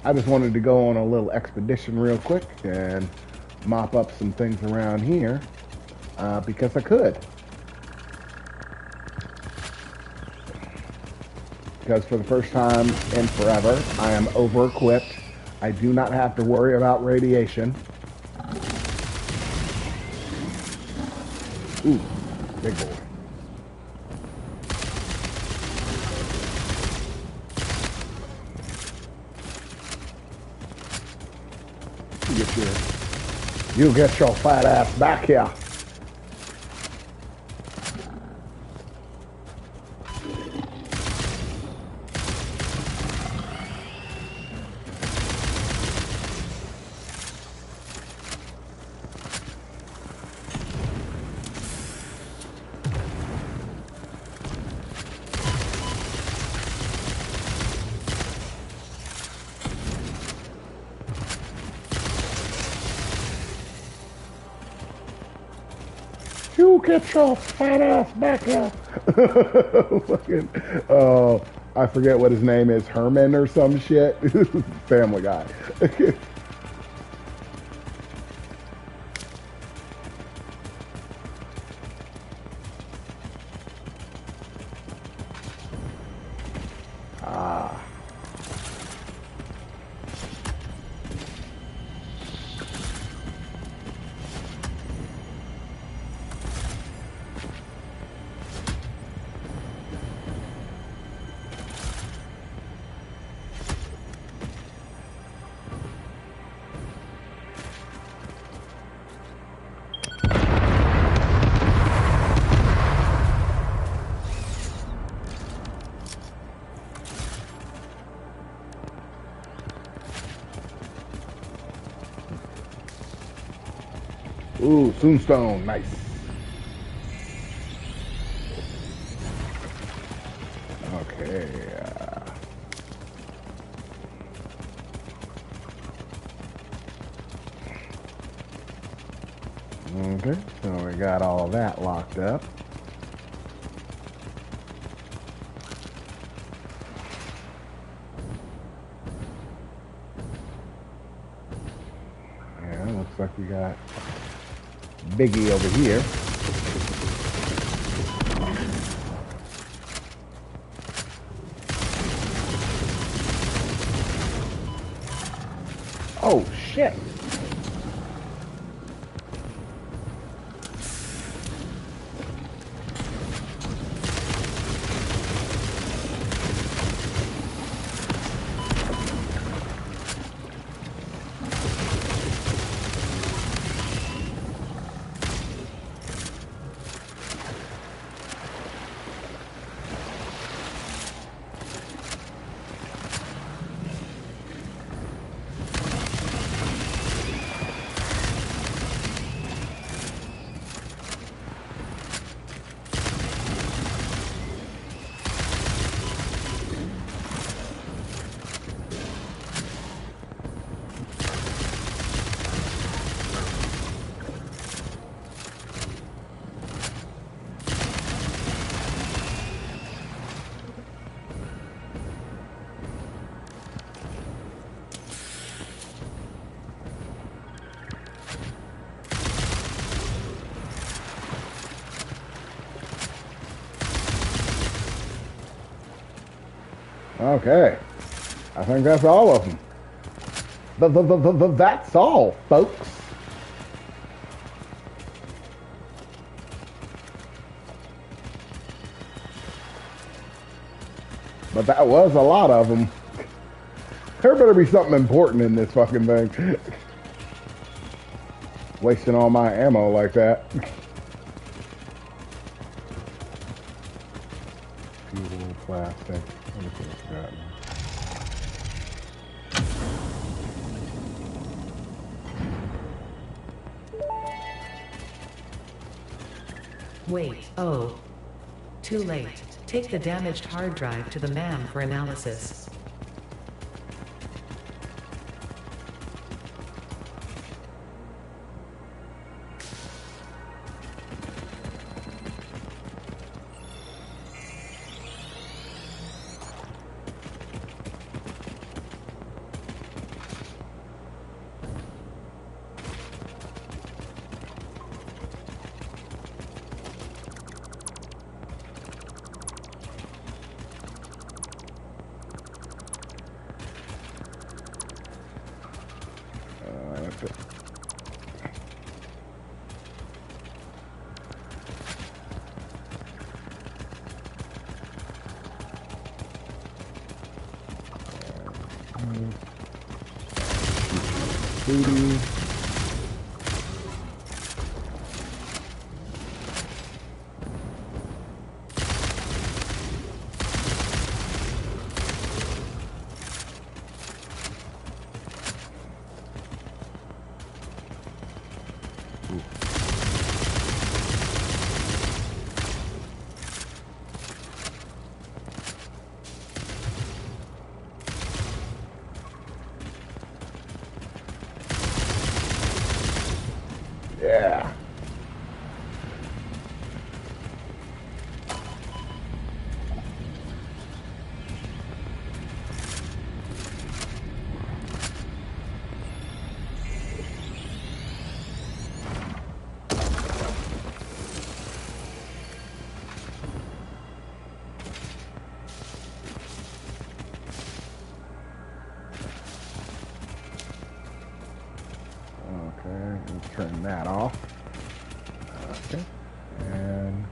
I just wanted to go on a little expedition real quick and mop up some things around here because I could. Because for the first time in forever, I am over-equipped. I do not have to worry about radiation. Ooh, big boy. You get your fat ass back here. You get your fat ass back here. Fucking, I forget what his name is, Herman or some shit. Family Guy. Ah. Ooh, Tombstone, nice. Okay. Okay, so we got all that locked up. Yeah, looks like we got Biggie over here. Oh, shit. Okay. I think that's all of them. That's all, folks. But that was a lot of them. There better be something important in this fucking thing. Wasting all my ammo like that. Fuel, plastic. Let me see what's got now. Wait, oh. Too late. Take the damaged hard drive to the MAM for analysis. Booty. Yeah. Okay, let's turn that off. Okay. And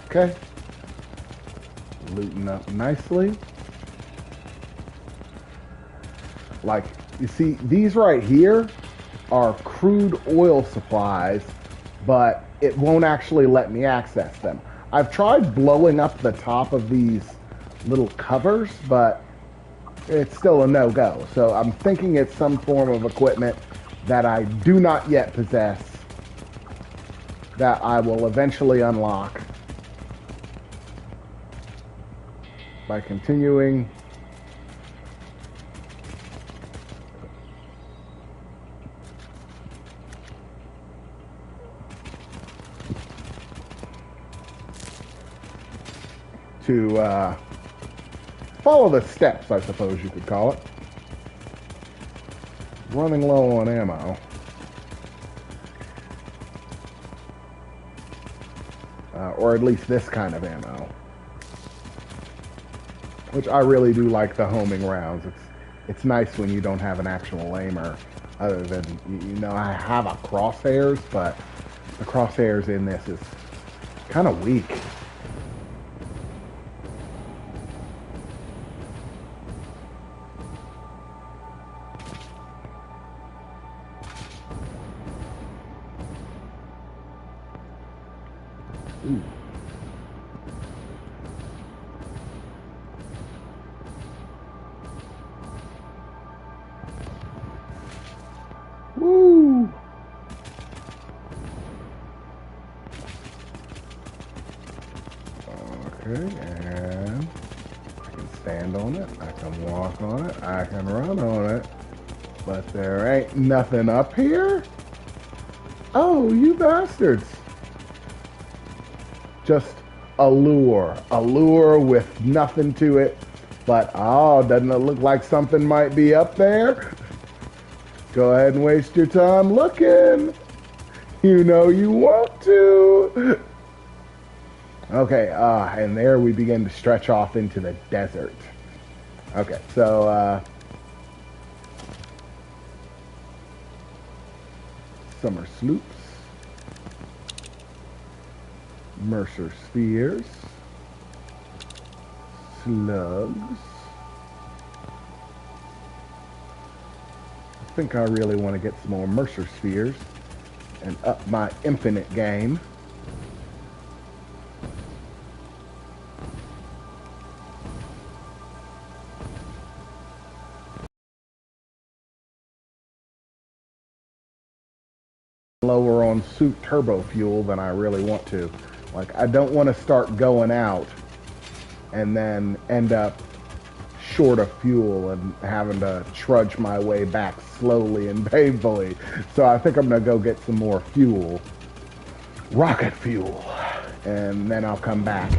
okay. Looting up nicely. Like, you see, these right here are crude oil supplies, but it won't actually let me access them. I've tried blowing up the top of these little covers, but it's still a no-go. So I'm thinking it's some form of equipment that I do not yet possess that I will eventually unlock by continuing to follow the steps, I suppose you could call it. Running low on ammo. Or at least this kind of ammo. Which I really do like the homing rounds. It's nice when you don't have an actual aimer other than, you know, I have a crosshairs, but the crosshairs in this is kind of weak. Ooh. Woo! Okay, and I can stand on it, I can walk on it, I can run on it, but there ain't nothing up here? Oh, you bastards! Just a lure with nothing to it, but oh, doesn't it look like something might be up there? Go ahead and waste your time looking. You know you want to. Okay, and there we begin to stretch off into the desert. Okay, so summer sloops, Mercer spheres, slugs. I think I really want to get some more Mercer spheres and up my infinite game. Lower on suit turbo fuel than I really want to. Like, I don't want to start going out and then end up short of fuel and having to trudge my way back slowly and painfully. So I think I'm going to go get some more fuel. Rocket fuel. And then I'll come back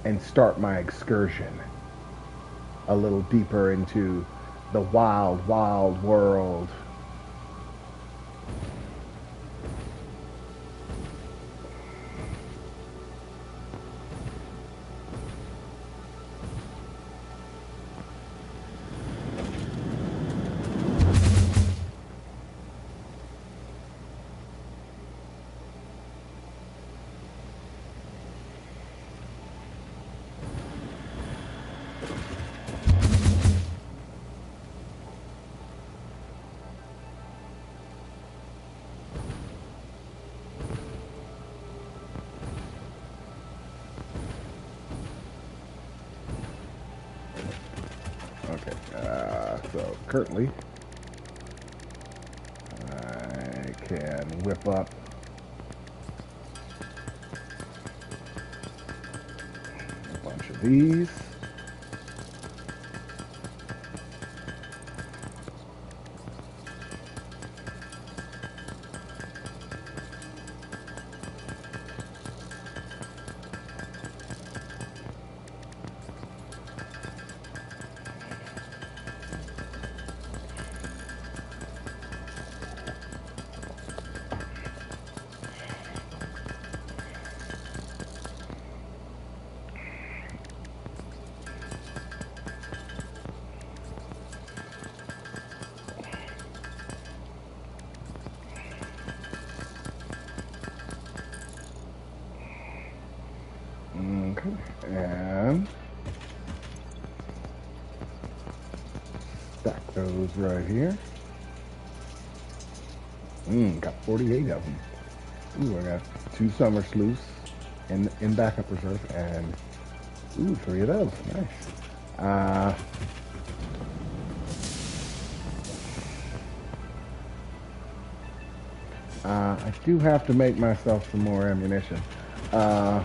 and start my excursion a little deeper into the wild, wild world. So currently, I can whip up a bunch of these. Okay, and stack those right here. Got 48 of them. Ooh, I got 2 summer sleuths in backup reserve, and ooh, 3 of those. Nice. Uh, I do have to make myself some more ammunition. Uh,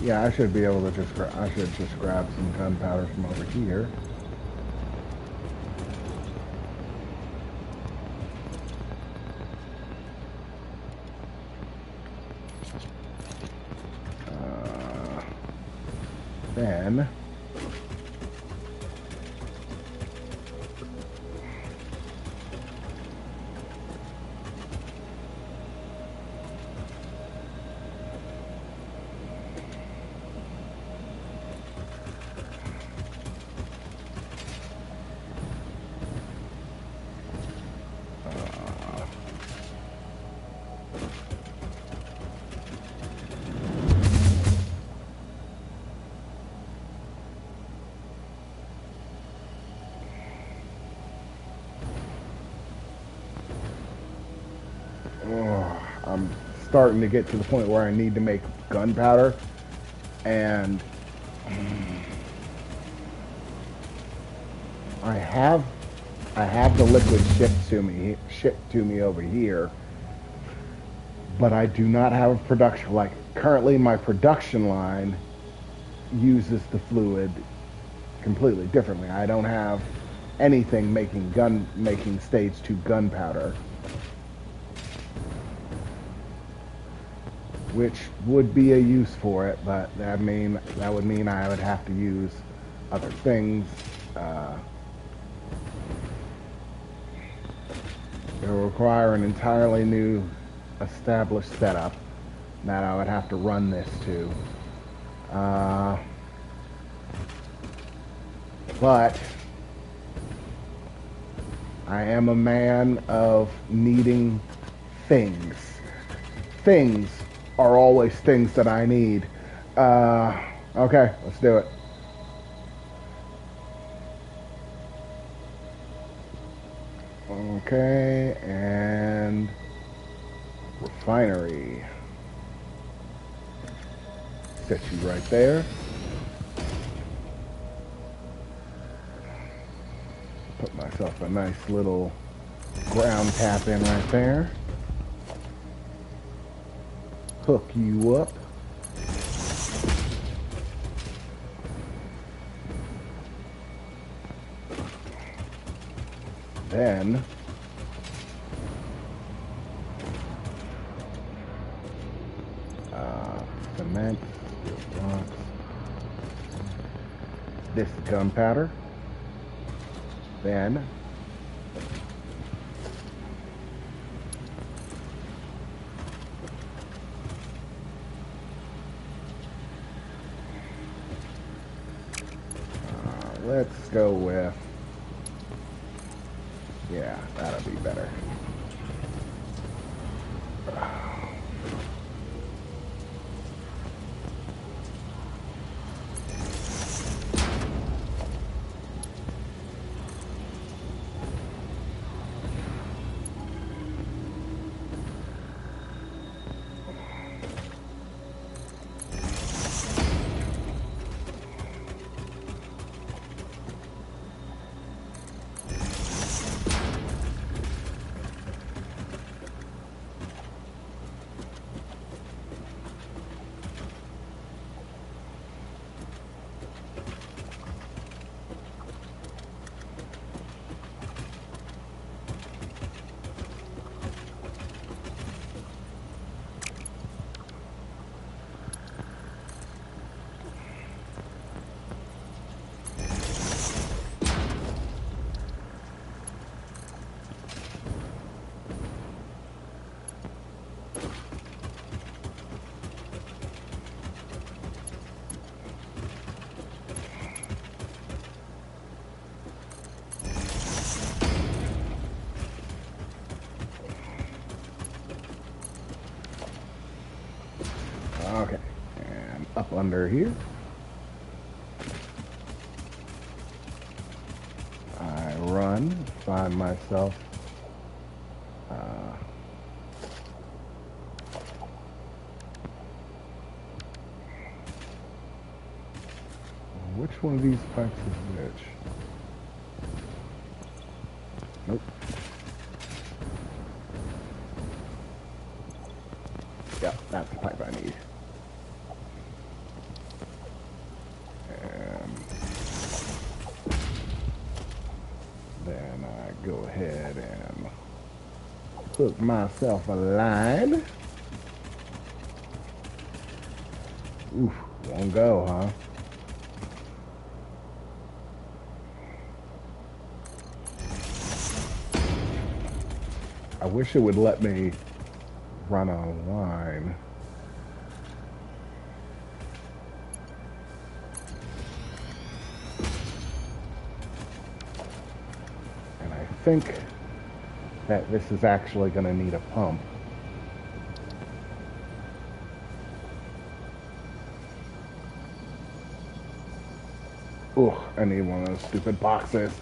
yeah, I should be able to I should just grab some gunpowder from over here. Then I'm starting to get to the point where I need to make gunpowder, and I have the liquid shipped to me over here, but I do not have a production. Like currently, my production line uses the fluid completely differently. I don't have anything making stage 2 gunpowder, which would be a use for it, but that would mean I would have to use other things. It will require an entirely new established setup that I would have to run this to. But I am a man of needing things. Things are always things that I need. Okay, let's do it. Okay, and refinery. Set you right there. Put myself a nice little ground tap in right there. Hook you up. Then cement, rocks, this gunpowder. Then let's go with, yeah, that'll be better. up under here. I run, find myself which one of these spikes is which? Nope. Yeah, that's the pipe I need. And then I go ahead and hook myself a line. Oof, won't go, huh? I wish it would let me run a line. And I think that this is actually going to need a pump. Ugh, I need one of those stupid boxes.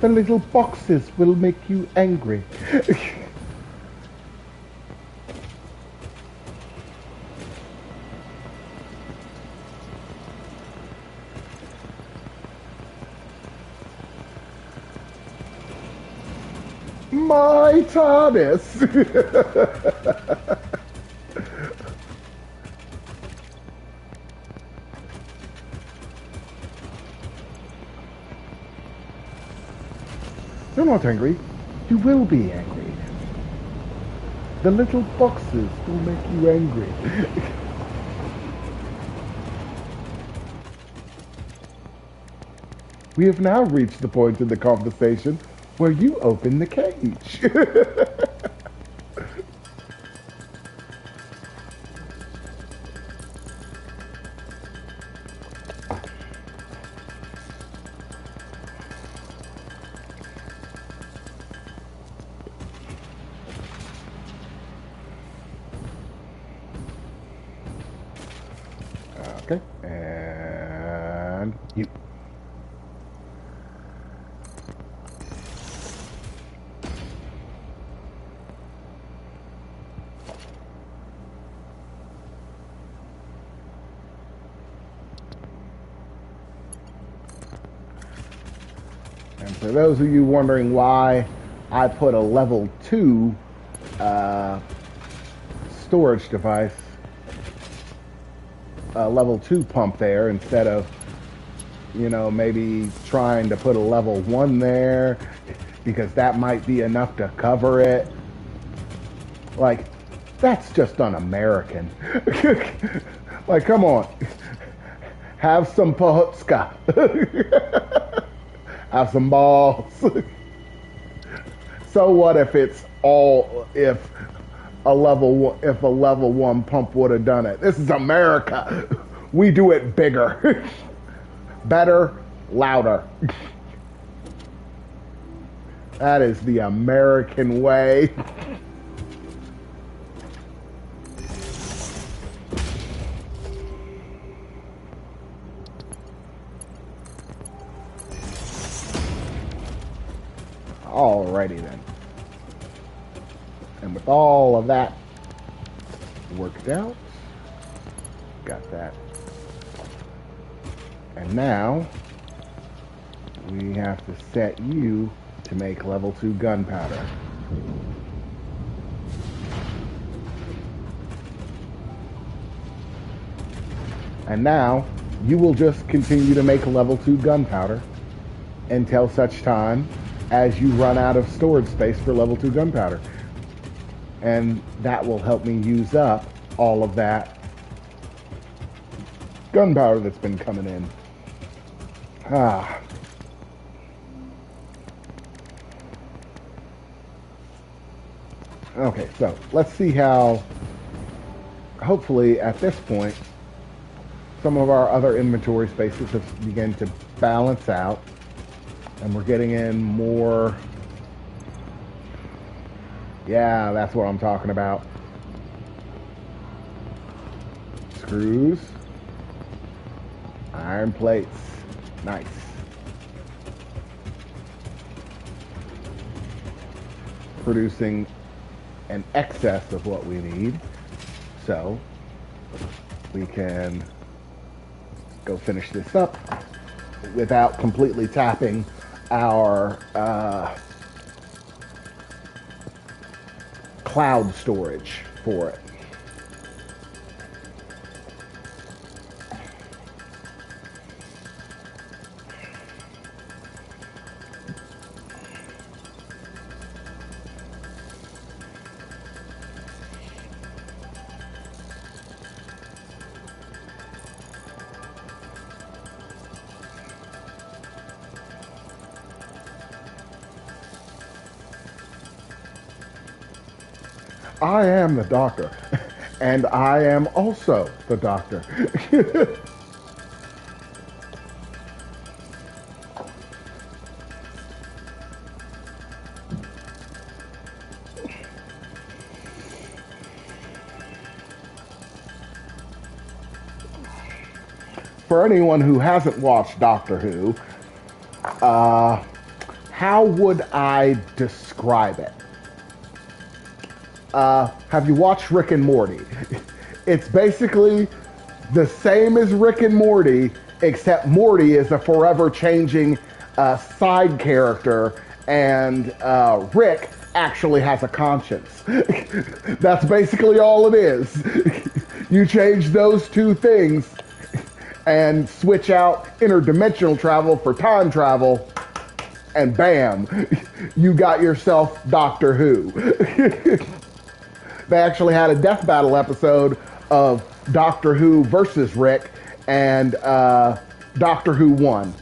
The little boxes will make you angry. My TARDIS! You're not angry. You will be angry. The little boxes will make you angry. We have now reached the point in the conversation where you open the cage. Okay, and you. And for those of you wondering why I put a level 2 storage device, level 2 pump there instead of, you know, maybe trying to put a level 1 there because that might be enough to cover it. Like, that's just un-American. Like, come on. Have some Pahutska. Have some balls. So what if it's all, if a level 1 pump would have done it? This is America. We do it bigger. Better, louder. That is the American way. Alrighty then. And with all of that worked out, got that. And now we have to set you to make level 2 gunpowder. And now you will just continue to make level 2 gunpowder until such time as you run out of storage space for level 2 gunpowder. And that will help me use up all of that gunpowder that's been coming in. Okay, so let's see how, hopefully at this point, some of our other inventory spaces have begun to balance out. And we're getting in more. Yeah, that's what I'm talking about. screws, iron plates. Nice. Producing an excess of what we need, so we can go finish this up without completely tapping our cloud storage for it. I am the doctor, and I am also the doctor. For anyone who hasn't watched Doctor Who, how would I describe it? Have you watched Rick and Morty? It's basically the same as Rick and Morty, except Morty is a forever changing side character, and Rick actually has a conscience. That's basically all it is. You change those two things and switch out interdimensional travel for time travel, and bam, you got yourself Doctor Who. They actually had a death battle episode of Doctor Who versus Rick, and Doctor Who won.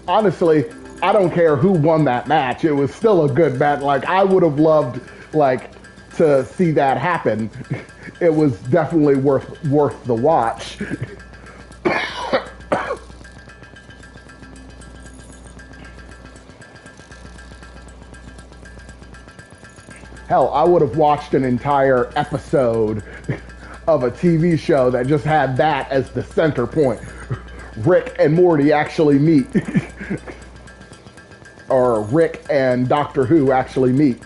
Honestly, I don't care who won that match. It was still a good match. Like, I would have loved, like, to see that happen. It was definitely worth the watch. Hell, I would have watched an entire episode of a TV show that just had that as the center point. Rick and Morty actually meet. Or Rick and Doctor Who actually meet.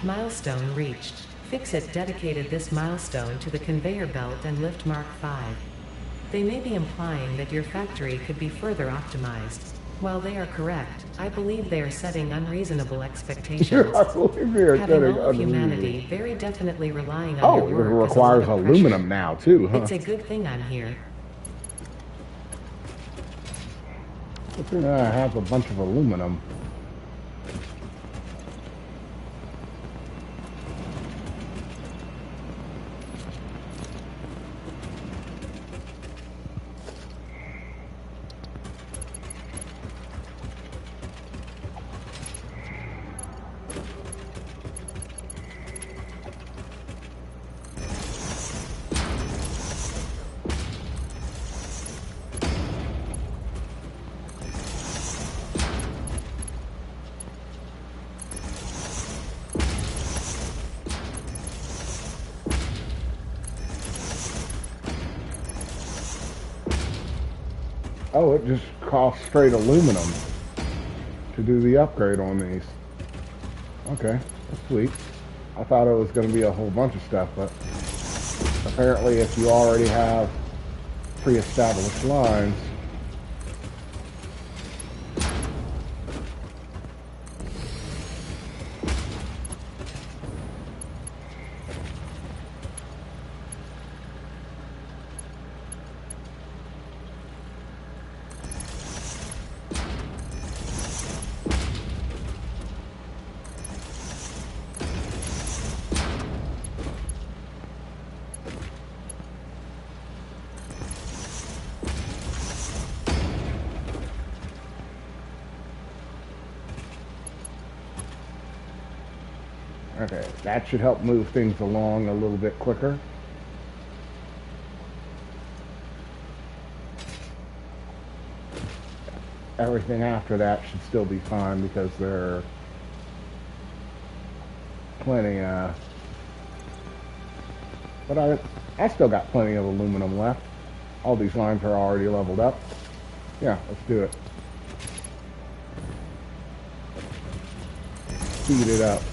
Milestone reached. Fixit dedicated this milestone to the conveyor belt and lift Mark V. They may be implying that your factory could be further optimized. While they are correct, I believe they are setting unreasonable expectations. Having all of humanity very definitely relying on your work it requires is a lot of aluminum pressure. now too, huh? It's a good thing I'm here. Good thing I have a bunch of aluminum. Oh, it just costs straight aluminum to do the upgrade on these. Okay, that's sweet. I thought it was going to be a whole bunch of stuff, but apparently if you already have pre-established lines, Okay, that should help move things along a little bit quicker. Everything after that should still be fine because there are plenty, but I still got plenty of aluminum left. All these lines are already leveled up. Yeah, let's do it. Speed it up.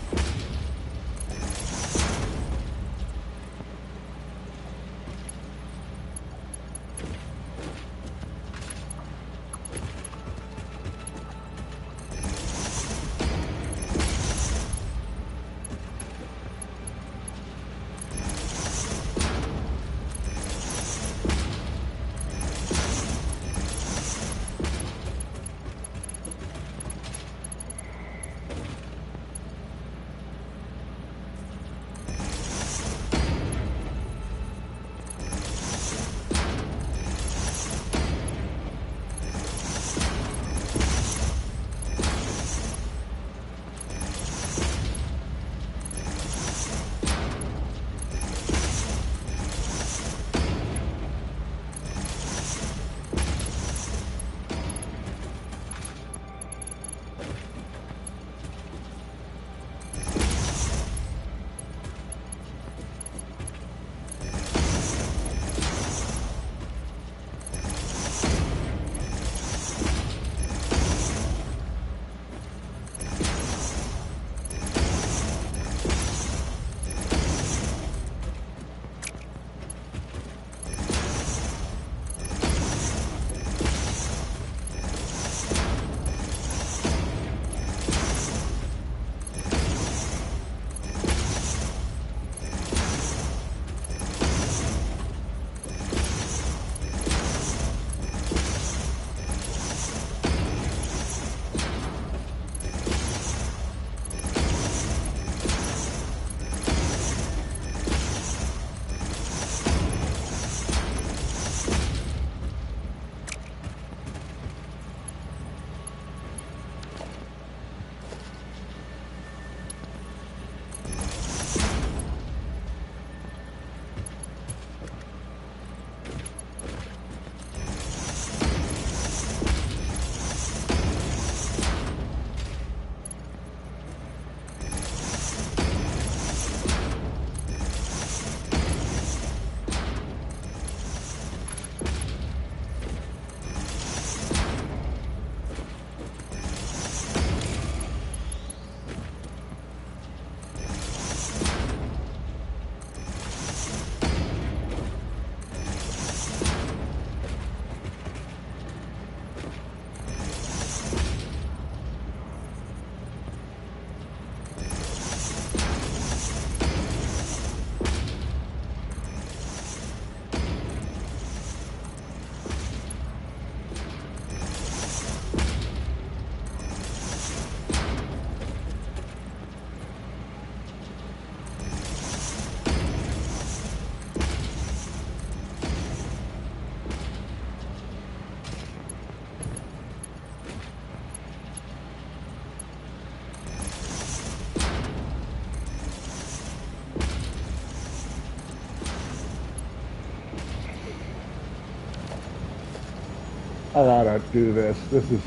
I gotta do this. This is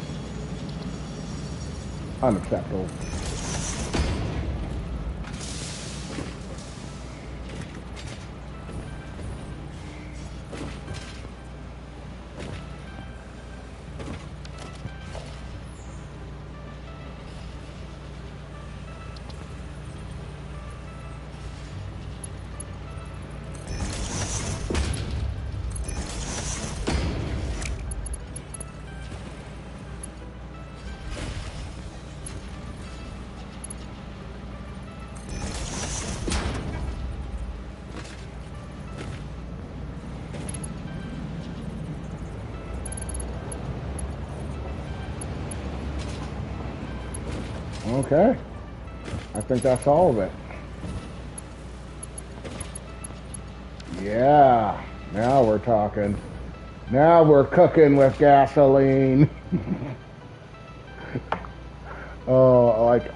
unacceptable. Okay. I think that's all of it. Yeah. Now we're talking. Now we're cooking with gasoline. Oh, like,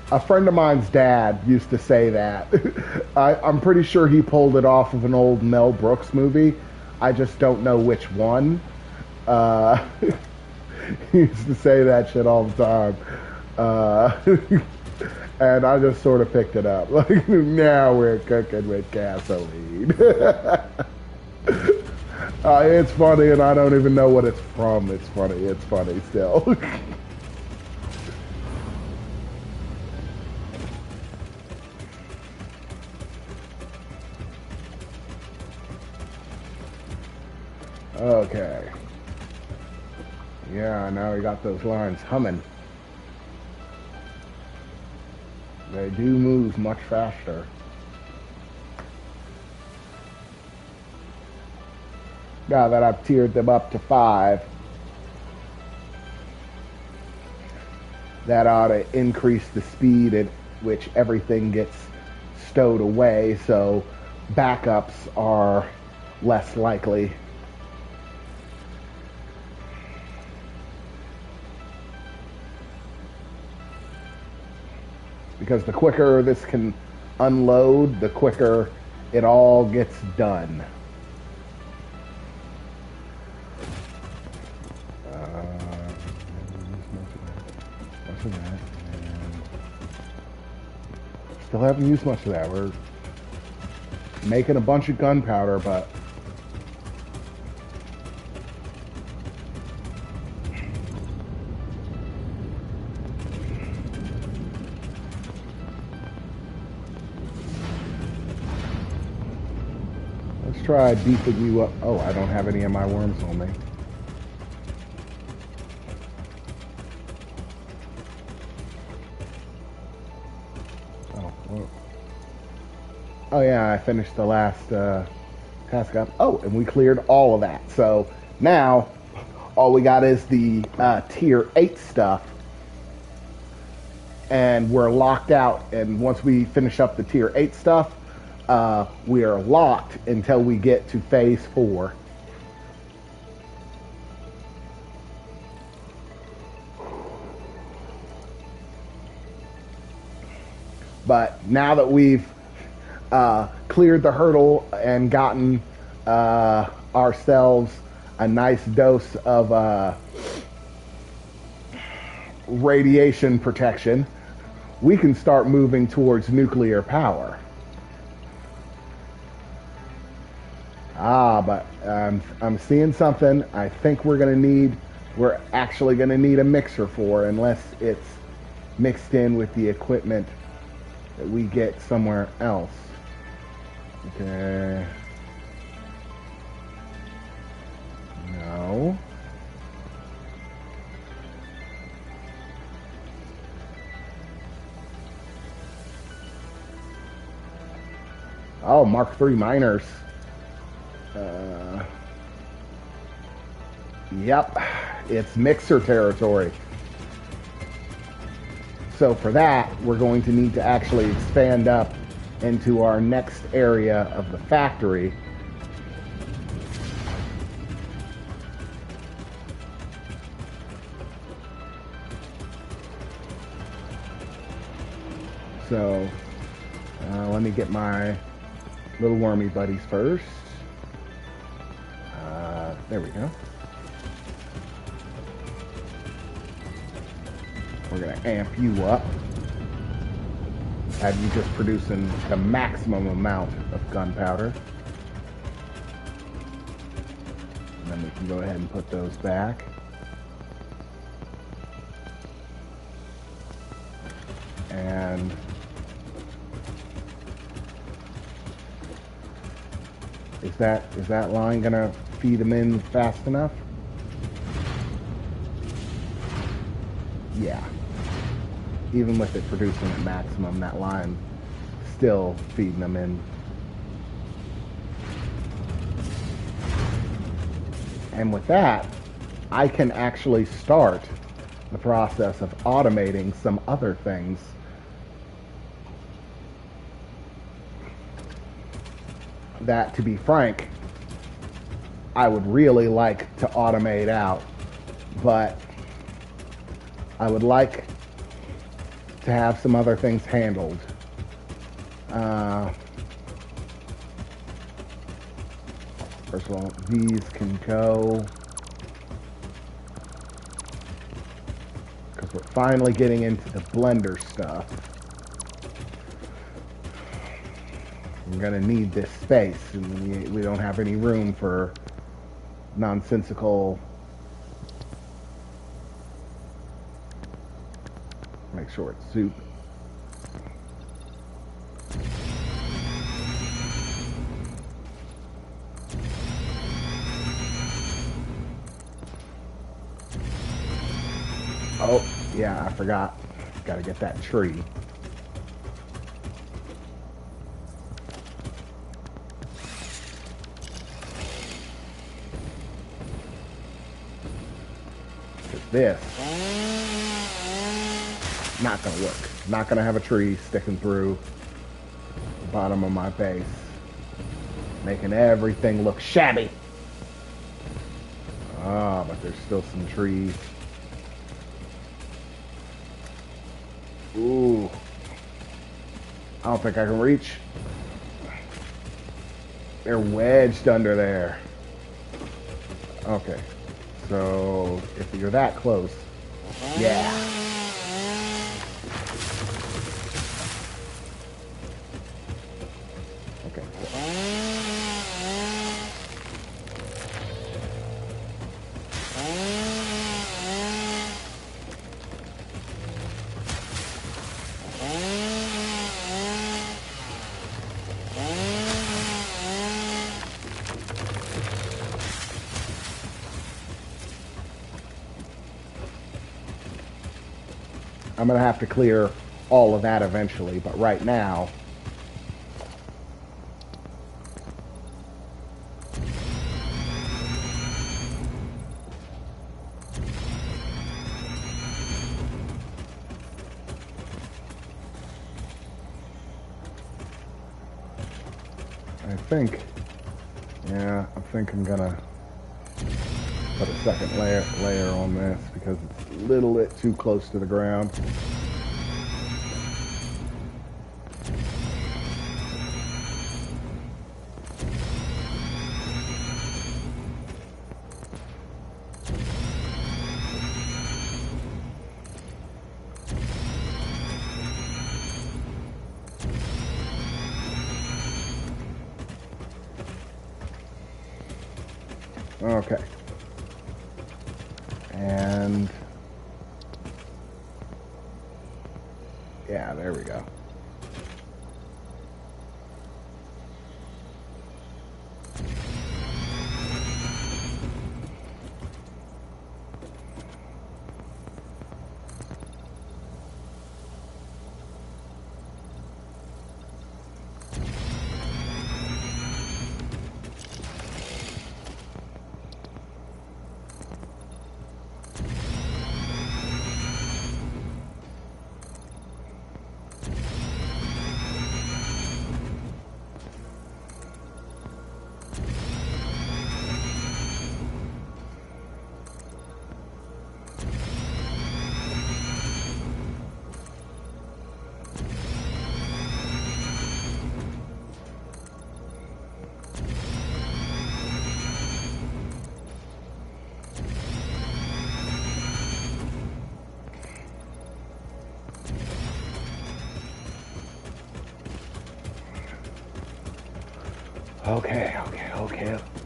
A friend of mine's dad used to say that. I'm pretty sure he pulled it off of an old Mel Brooks movie. I just don't know which one. Uh, he used to say that shit all the time. And I just sort of picked it up. Like, now we're cooking with gasoline. It's funny, and I don't even know what it's from. It's funny. It's funny still. Okay. Yeah, now we got those lines humming. They do move much faster. Now that I've tiered them up to 5, that ought to increase the speed at which everything gets stowed away, so backups are less likely. Because the quicker this can unload, the quicker it all gets done. Much of that. And still haven't used much of that. We're making a bunch of gunpowder, but let's try beefing you up. Oh, I don't have any of my worms on me. Oh yeah, I finished the last task up. Oh, and we cleared all of that. So now all we got is the tier 8 stuff. And we're locked out. And once we finish up the tier 8 stuff, we are locked until we get to phase 4. But now that we've cleared the hurdle and gotten ourselves a nice dose of radiation protection, we can start moving towards nuclear power. But I'm seeing something I think we're actually gonna need a mixer for, unless it's mixed in with the equipment that we get somewhere else. Okay. No. Oh, Mark III miners. Yep, it's mixer territory. So for that, we're going to need to actually expand up into our next area of the factory. So let me get my little wormy buddies first. There we go. We're going to amp you up. Have you just producing the maximum amount of gunpowder. And then we can go ahead and put those back. And is that line gonna feed them in fast enough? Yeah. Even with it producing at maximum, that line still feeding them in. And with that, I can actually start the process of automating some other things. That, to be frank, I would really like to automate out, but I would like to have some other things handled. First of all, these can go, because we're finally getting into the blender stuff. We're going to need this space, and we don't have any room for nonsensical. Make sure it's soup. Oh, yeah, I forgot. Gotta get that tree. This not gonna work. Not gonna have a tree sticking through the bottom of my base, making everything look shabby. Ah, but there's still some trees. Ooh, I don't think I can reach. They're wedged under there. Okay. So, if you're that close, yeah. Okay. I'm going to have to clear all of that eventually, but right now, I think I'm going to put a second layer on this because it's a little bit too close to the ground. Okay. And yeah, there we go.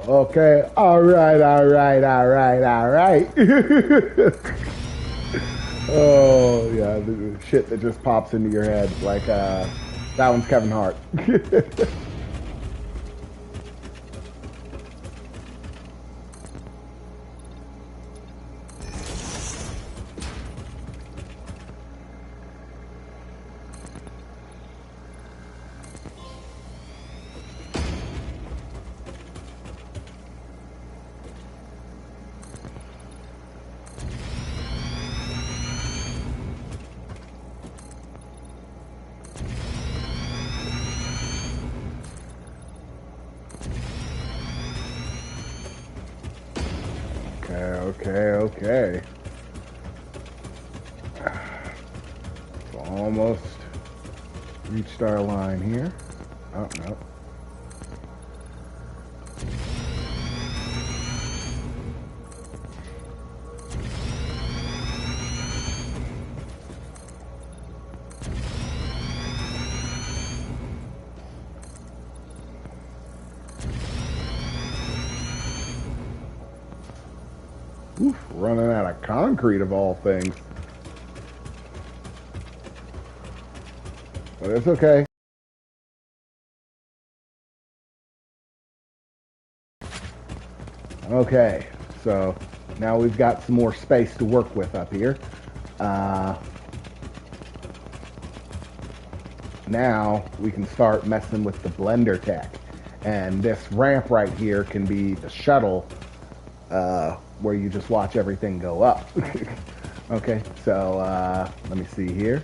Okay. All right. Oh, yeah, the shit that just pops into your head. Like, that one's Kevin Hart. Okay. As Almost reached our line here. Oh, no. Oof, running out of concrete of all things. But it's okay. Okay, so now we've got some more space to work with up here. Now we can start messing with the blender tech. And this ramp right here can be the shuttle where you just watch everything go up. Okay, so let me see here.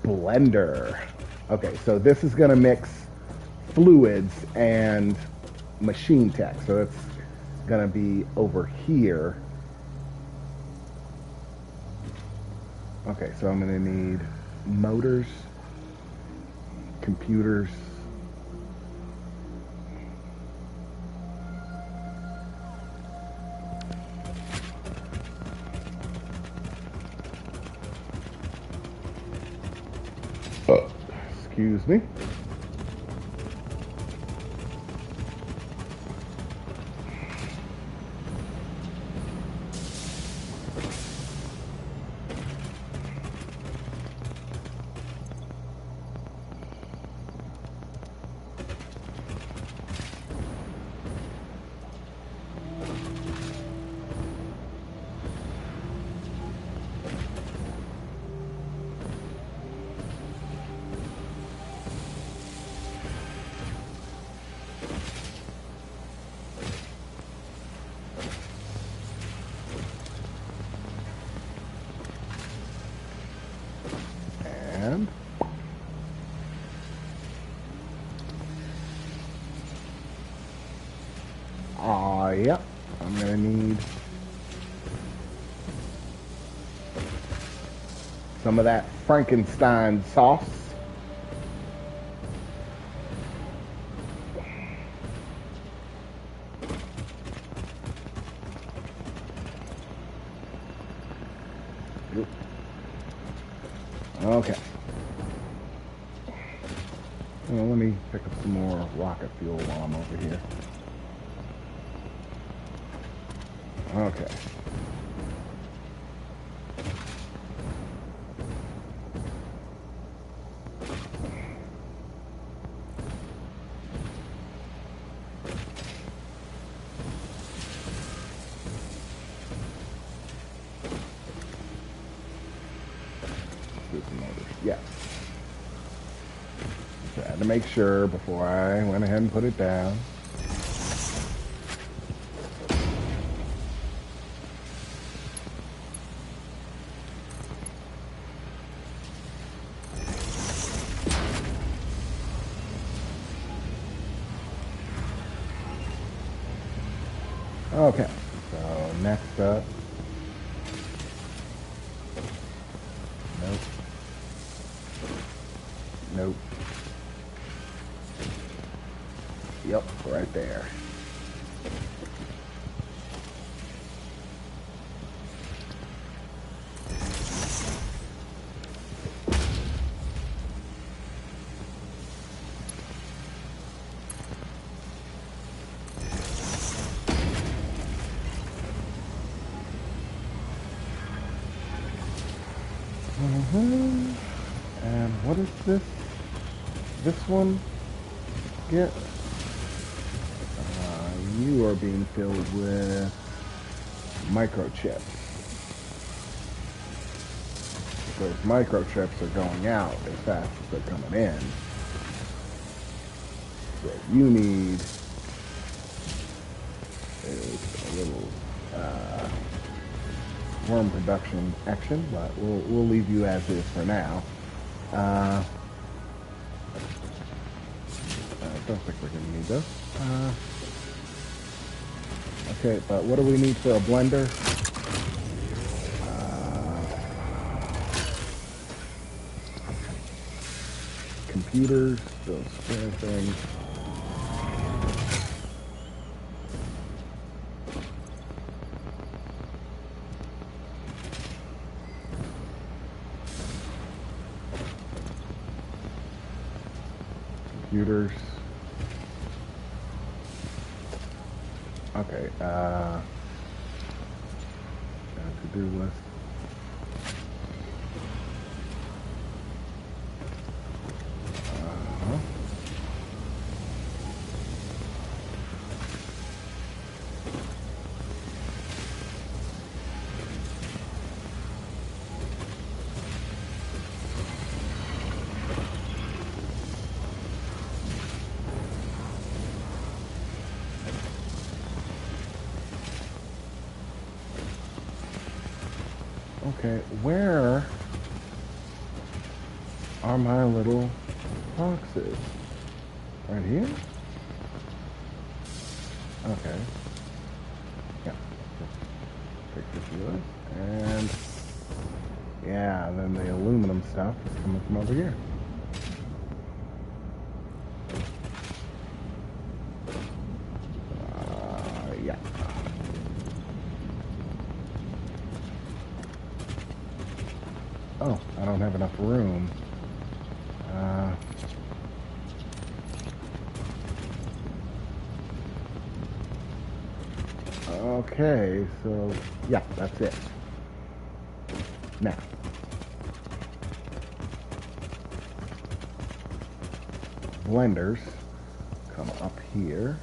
Blender. Okay, so this is going to mix fluids and machine tech. So it's going to be over here. Okay, so I'm going to need motors, computers, excuse me. And yep, I'm gonna need some of that Frankenstein sauce. Okay. Well, let me pick up some more rocket fuel while I'm over here. Okay. Yes. So I had to make sure before I went ahead and put it down. Okay, so next up. Nope. Nope. Yep, right there. And what is this? This one? Get. You are being filled with microchips. Those microchips are going out as fast as they're coming in. So you need is a little worm production action, but we'll leave you as is for now. don't think we're gonna need those. Okay, but what do we need for a blender? Computers, those spare things. Computers. Okay, to-do list. Okay, where are my little boxes? Right here? Okay. Yeah. Take this wood. And yeah, then the aluminum stuff is coming from over here. Yeah. Oh, I don't have enough room. Okay, so yeah, that's it. Now, blenders come up here.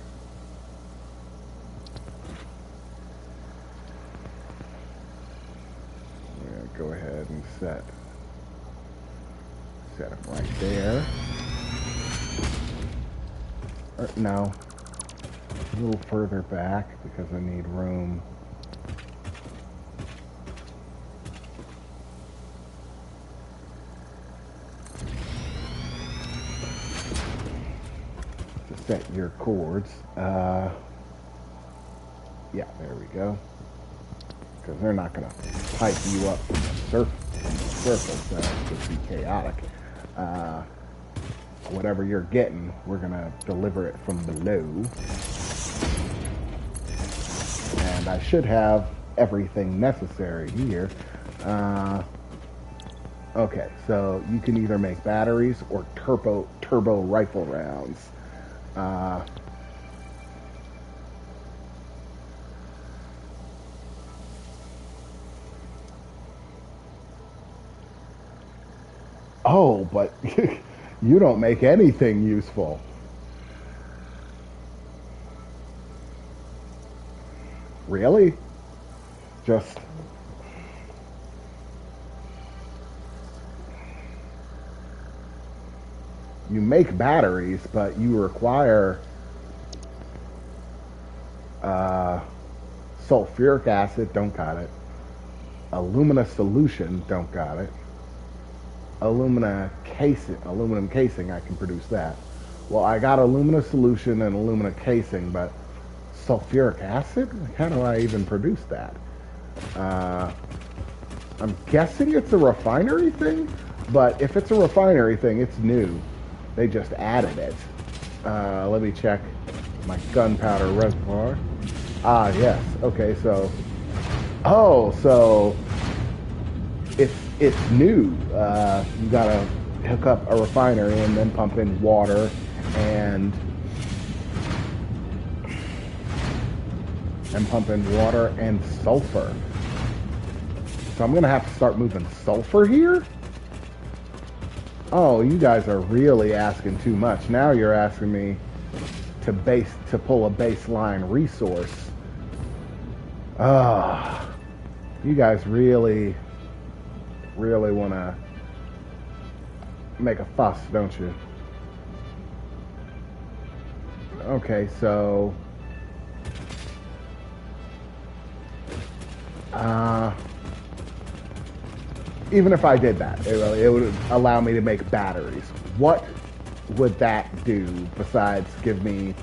Go ahead and set it right there. Or, no, a little further back because I need room. To set your cords. Yeah, there we go. Because they're not going to pipe you up from the surface. That would be chaotic. Whatever you're getting, we're going to deliver it from below. And I should have everything necessary here. Okay, so you can either make batteries or turbo rifle rounds. Oh, but you don't make anything useful. Really? Just... You make batteries, but you require sulfuric acid, don't got it. Alumina solution, don't got it. Aluminum casing, I can produce that. Well, I got alumina solution and alumina casing, but sulfuric acid? How do I even produce that? I'm guessing it's a refinery thing, but if it's a refinery thing, it's new. They just added it. Let me check my gunpowder reservoir. Ah, yes. Okay, so... Oh, so... It's new. You gotta hook up a refinery and then pump in water and sulfur. So I'm gonna have to start moving sulfur here? Oh, you guys are really asking too much. Now you're asking me to pull a baseline resource. You guys really want to make a fuss, don't you? Okay, so even if I did that, it would allow me to make batteries. What would that do besides give me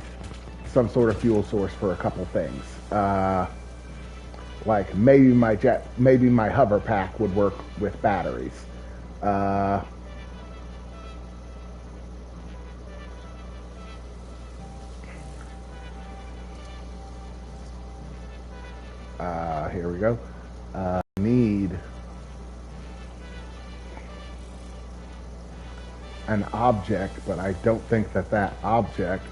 some sort of fuel source for a couple things? Like maybe my hover pack would work with batteries. Uh, Here we go. Need an object, but I don't think that object.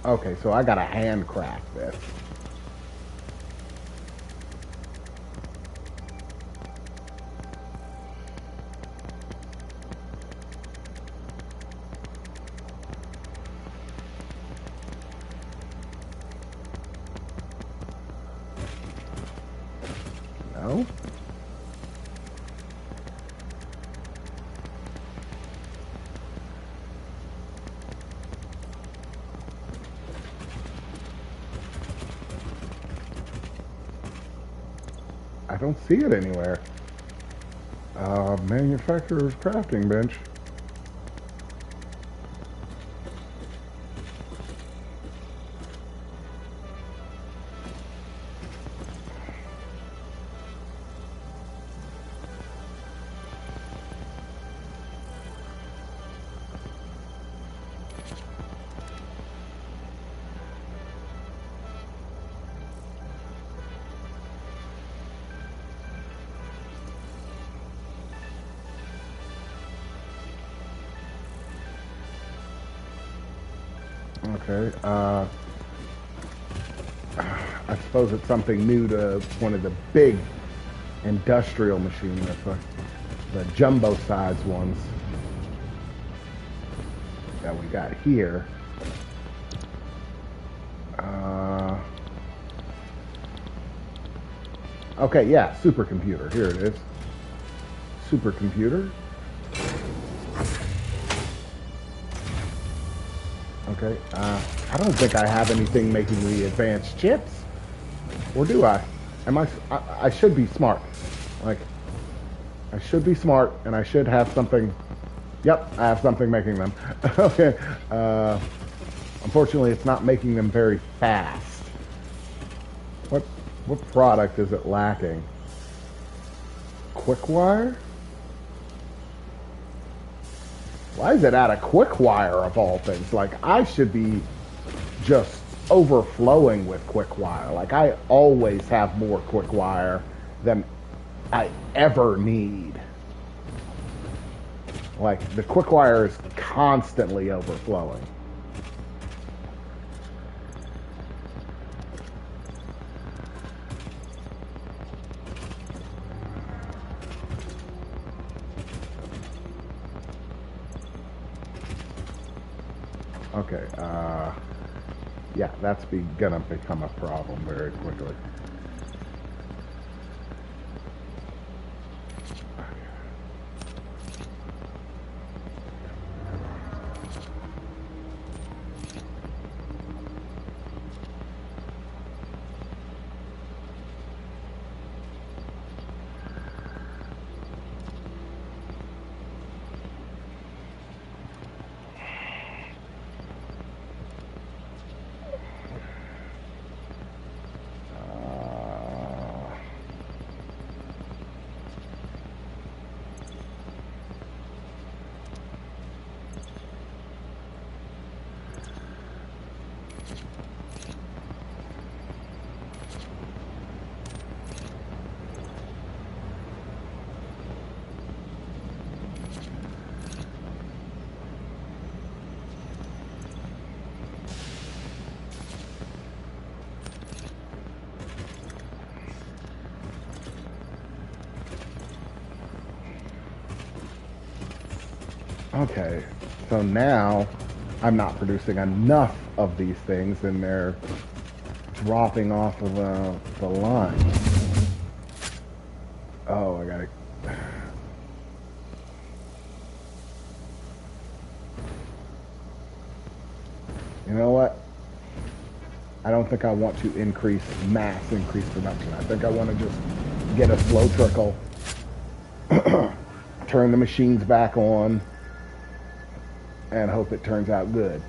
Okay, so I gotta handcraft this. No? I don't see it anywhere. Manufacturer's crafting bench. Okay, I suppose it's something new to one of the big industrial machines, the jumbo size ones that we got here. Okay, yeah, supercomputer. Here it is. Supercomputer. Okay, I don't think I have anything making the advanced chips. Or do I? I should be smart. Like, I should be smart, and I should have something. Yep, I have something making them. Okay, unfortunately, it's not making them very fast. What product is it lacking? Quickwire? Why is it out of quickwire of all things? Like, I should be just overflowing with quickwire. Like, I always have more quickwire than I ever need. Like, the quickwire is constantly overflowing. Okay, yeah, that's gonna become a problem very quickly. Okay, so now I'm not producing enough of these things and they're dropping off of the line. Oh, I gotta... You know what? I don't think I want to increase production. I think I want to just get a slow trickle, turn the machines back on, and hope it turns out good.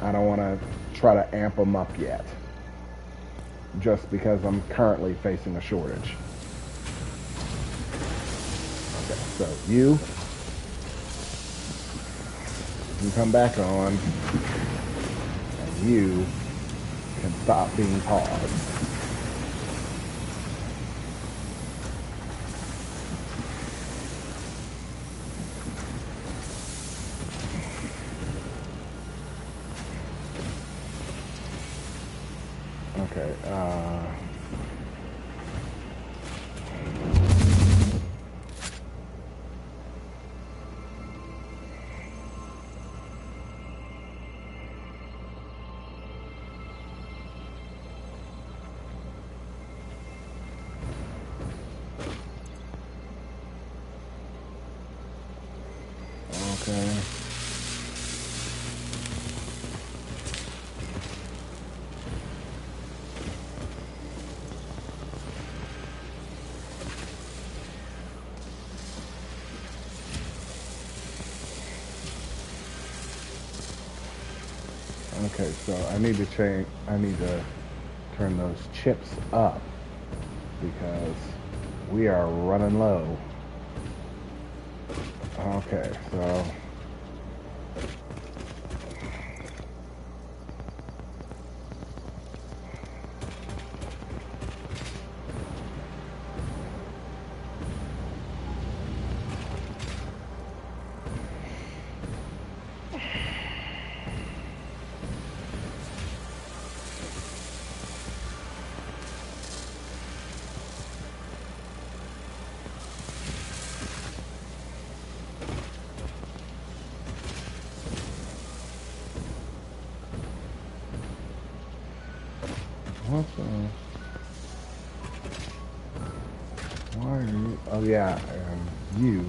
I don't want to try to amp them up yet, just because I'm currently facing a shortage. Okay, so you come back on, and you can stop being paused. Okay, okay. Okay, so I need to turn those chips up because we are running low. Okay, so what the? Why are you? Oh yeah, you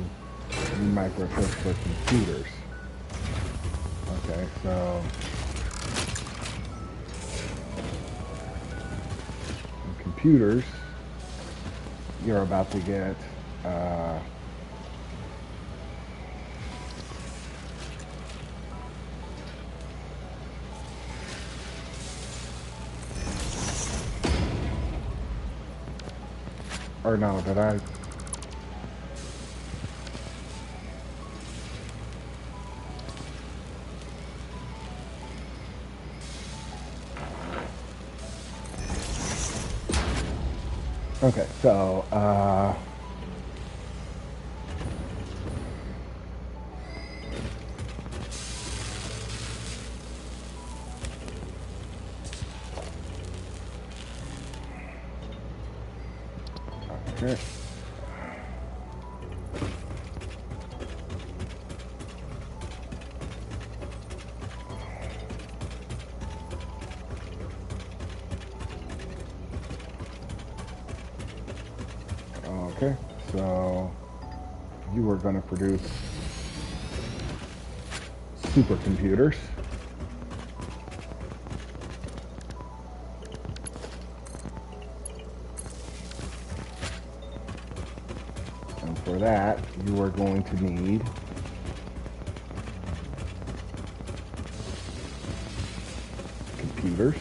microchips for computers. Okay, so computers, you're about to get or no, did I? Okay, so okay. Okay, so you are going to produce supercomputers. And for that, you are going to need computers.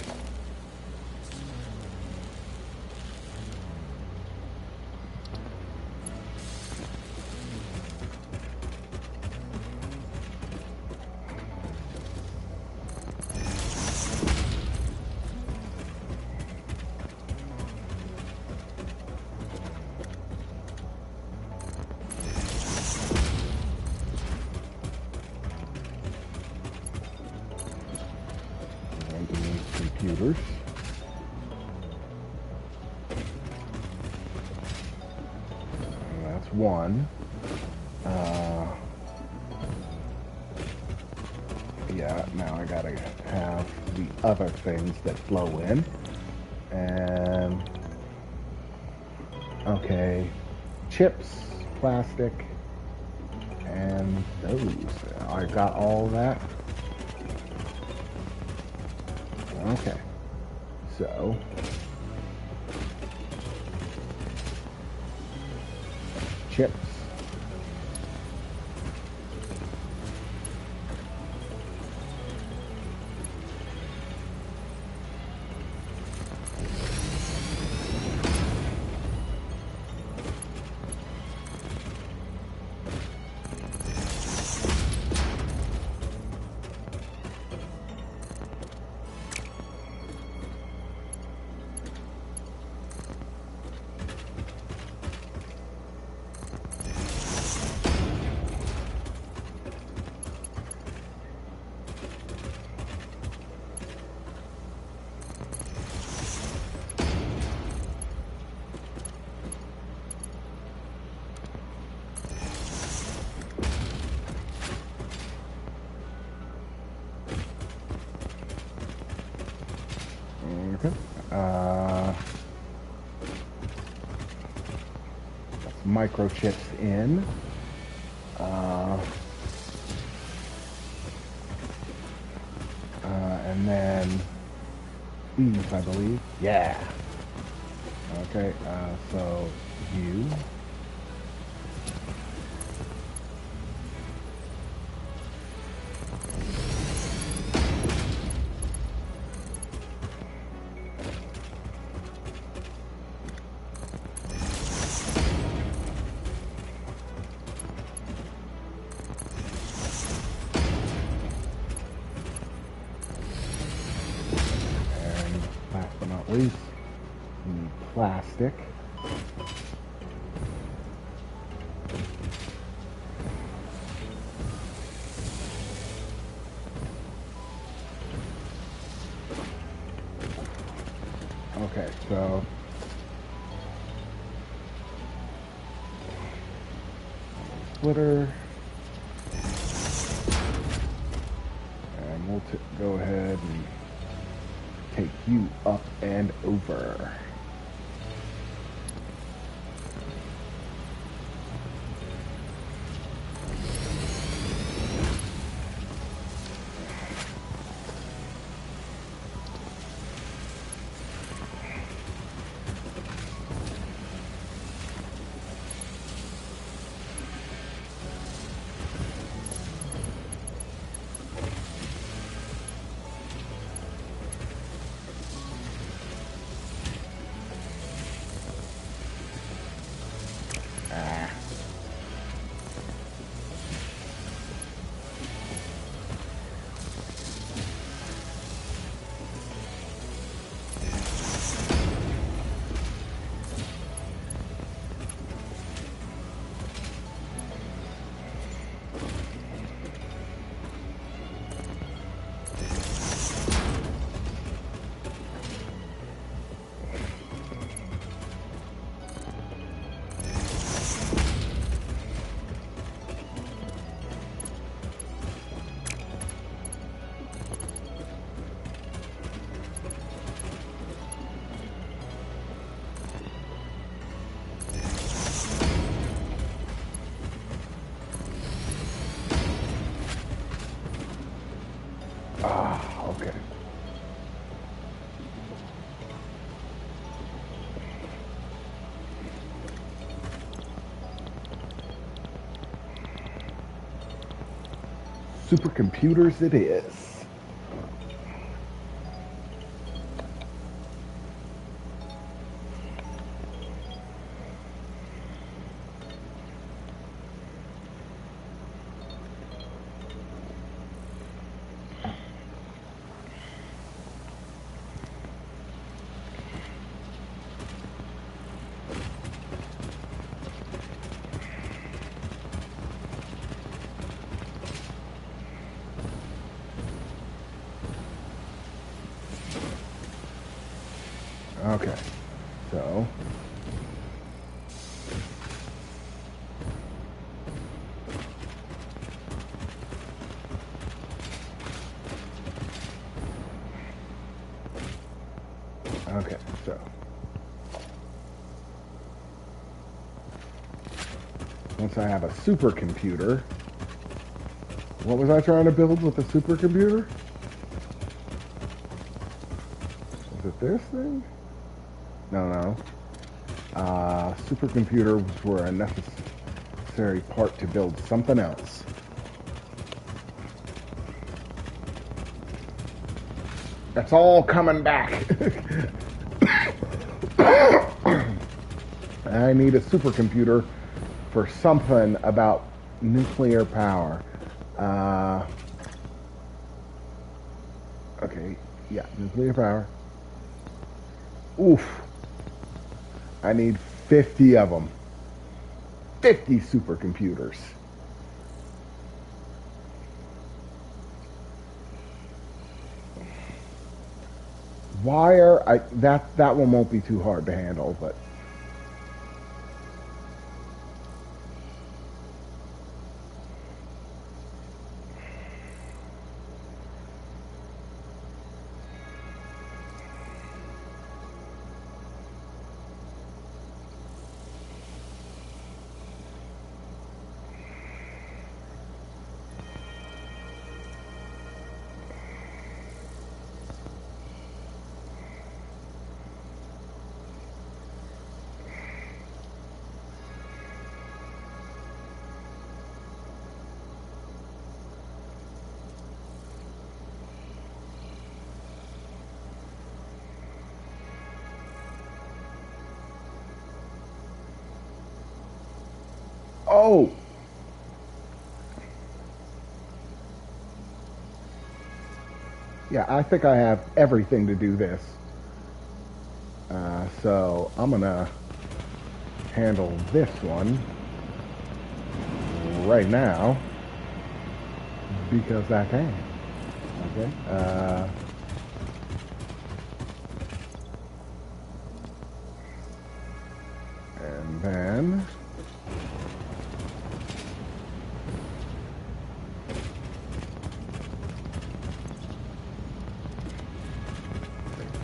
Going to need computers. And that's one. Yeah, now I gotta have the other things that flow in. And okay, chips, plastic, and those. I got all that. Okay. So, chips. Okay. That's microchips in. And then these, I believe. Yeah. Okay. So you. Last but not least, the plastic. Okay, so splitter, and we'll go ahead and take you up and over. Okay. Supercomputers it is. Okay, so okay, so once I have a supercomputer, what was I trying to build with a supercomputer? it this thing? No. Supercomputers were a necessary part to build something else. That's all coming back. I need a supercomputer for something about nuclear power. Okay, yeah, nuclear power. Oof. I need 50 of them. 50 supercomputers. Wire, that one won't be too hard to handle, but oh, yeah, I think I have everything to do this. So I'm gonna handle this one right now because I can. Okay. And then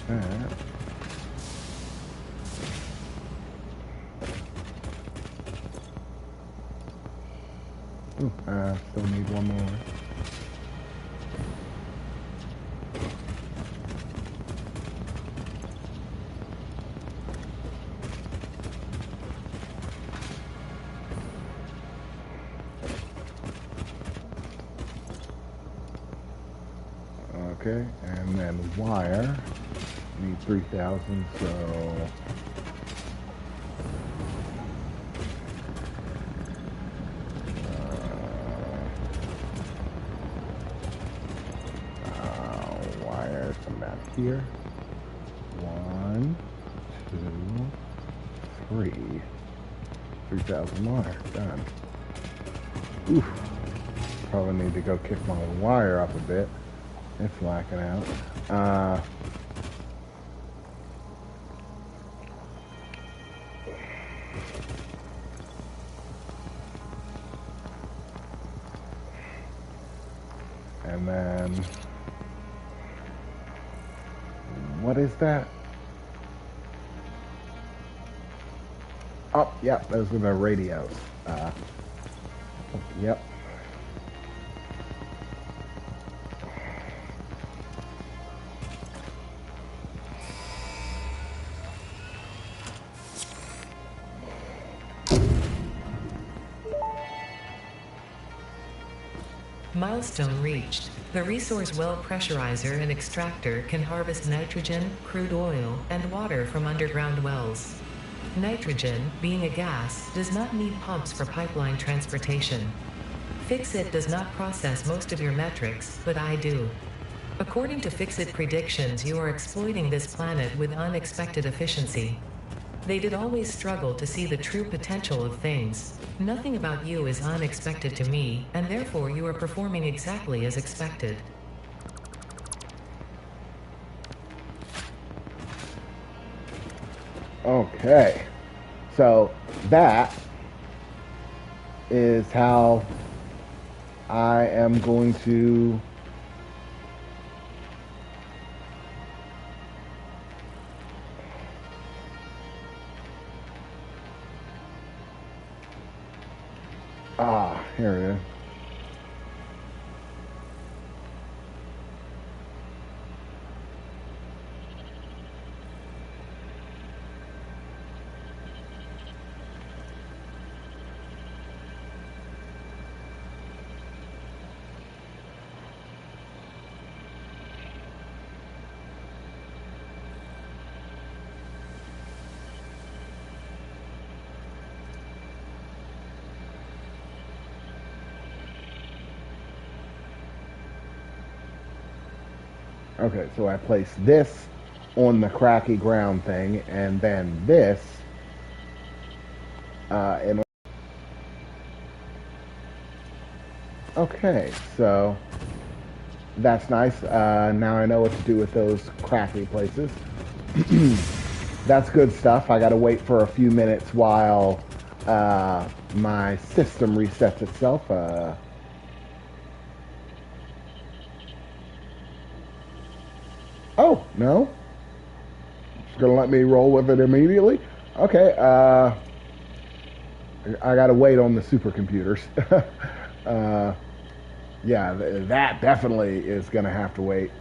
that. Ooh, still need one more. Okay, and then wire. Need 3,000, so wires come back here. 1, 2, 3. 3,000 wire, done. Oof. Probably need to go kick my wire up a bit. It's lacking out. And then, what is that? Oh, yep, those are the radios. Yep. Milestone reached. The resource well pressurizer and extractor can harvest nitrogen, crude oil, and water from underground wells. Nitrogen, being a gas, does not need pumps for pipeline transportation. Fixit does not process most of your metrics, but I do. According to Fixit predictions, you are exploiting this planet with unexpected efficiency. They did always struggle to see the true potential of things. Nothing about you is unexpected to me, and therefore you are performing exactly as expected. Okay. So that is how I am going to here it is. Okay, so I place this on the cracky ground thing, and then this in. Okay, so that's nice. Now I know what to do with those cracky places. That's good stuff. I gotta wait for a few minutes while my system resets itself. Oh, no. It's gonna let me roll with it immediately. Okay, I gotta wait on the supercomputers. uh, yeah, that definitely is gonna have to wait.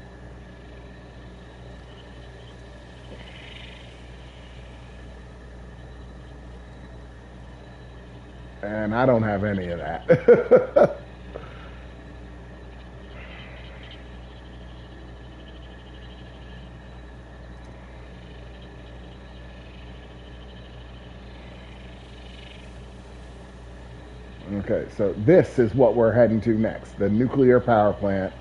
And I don't have any of that. Okay, so this is what we're heading to next, the nuclear power plant.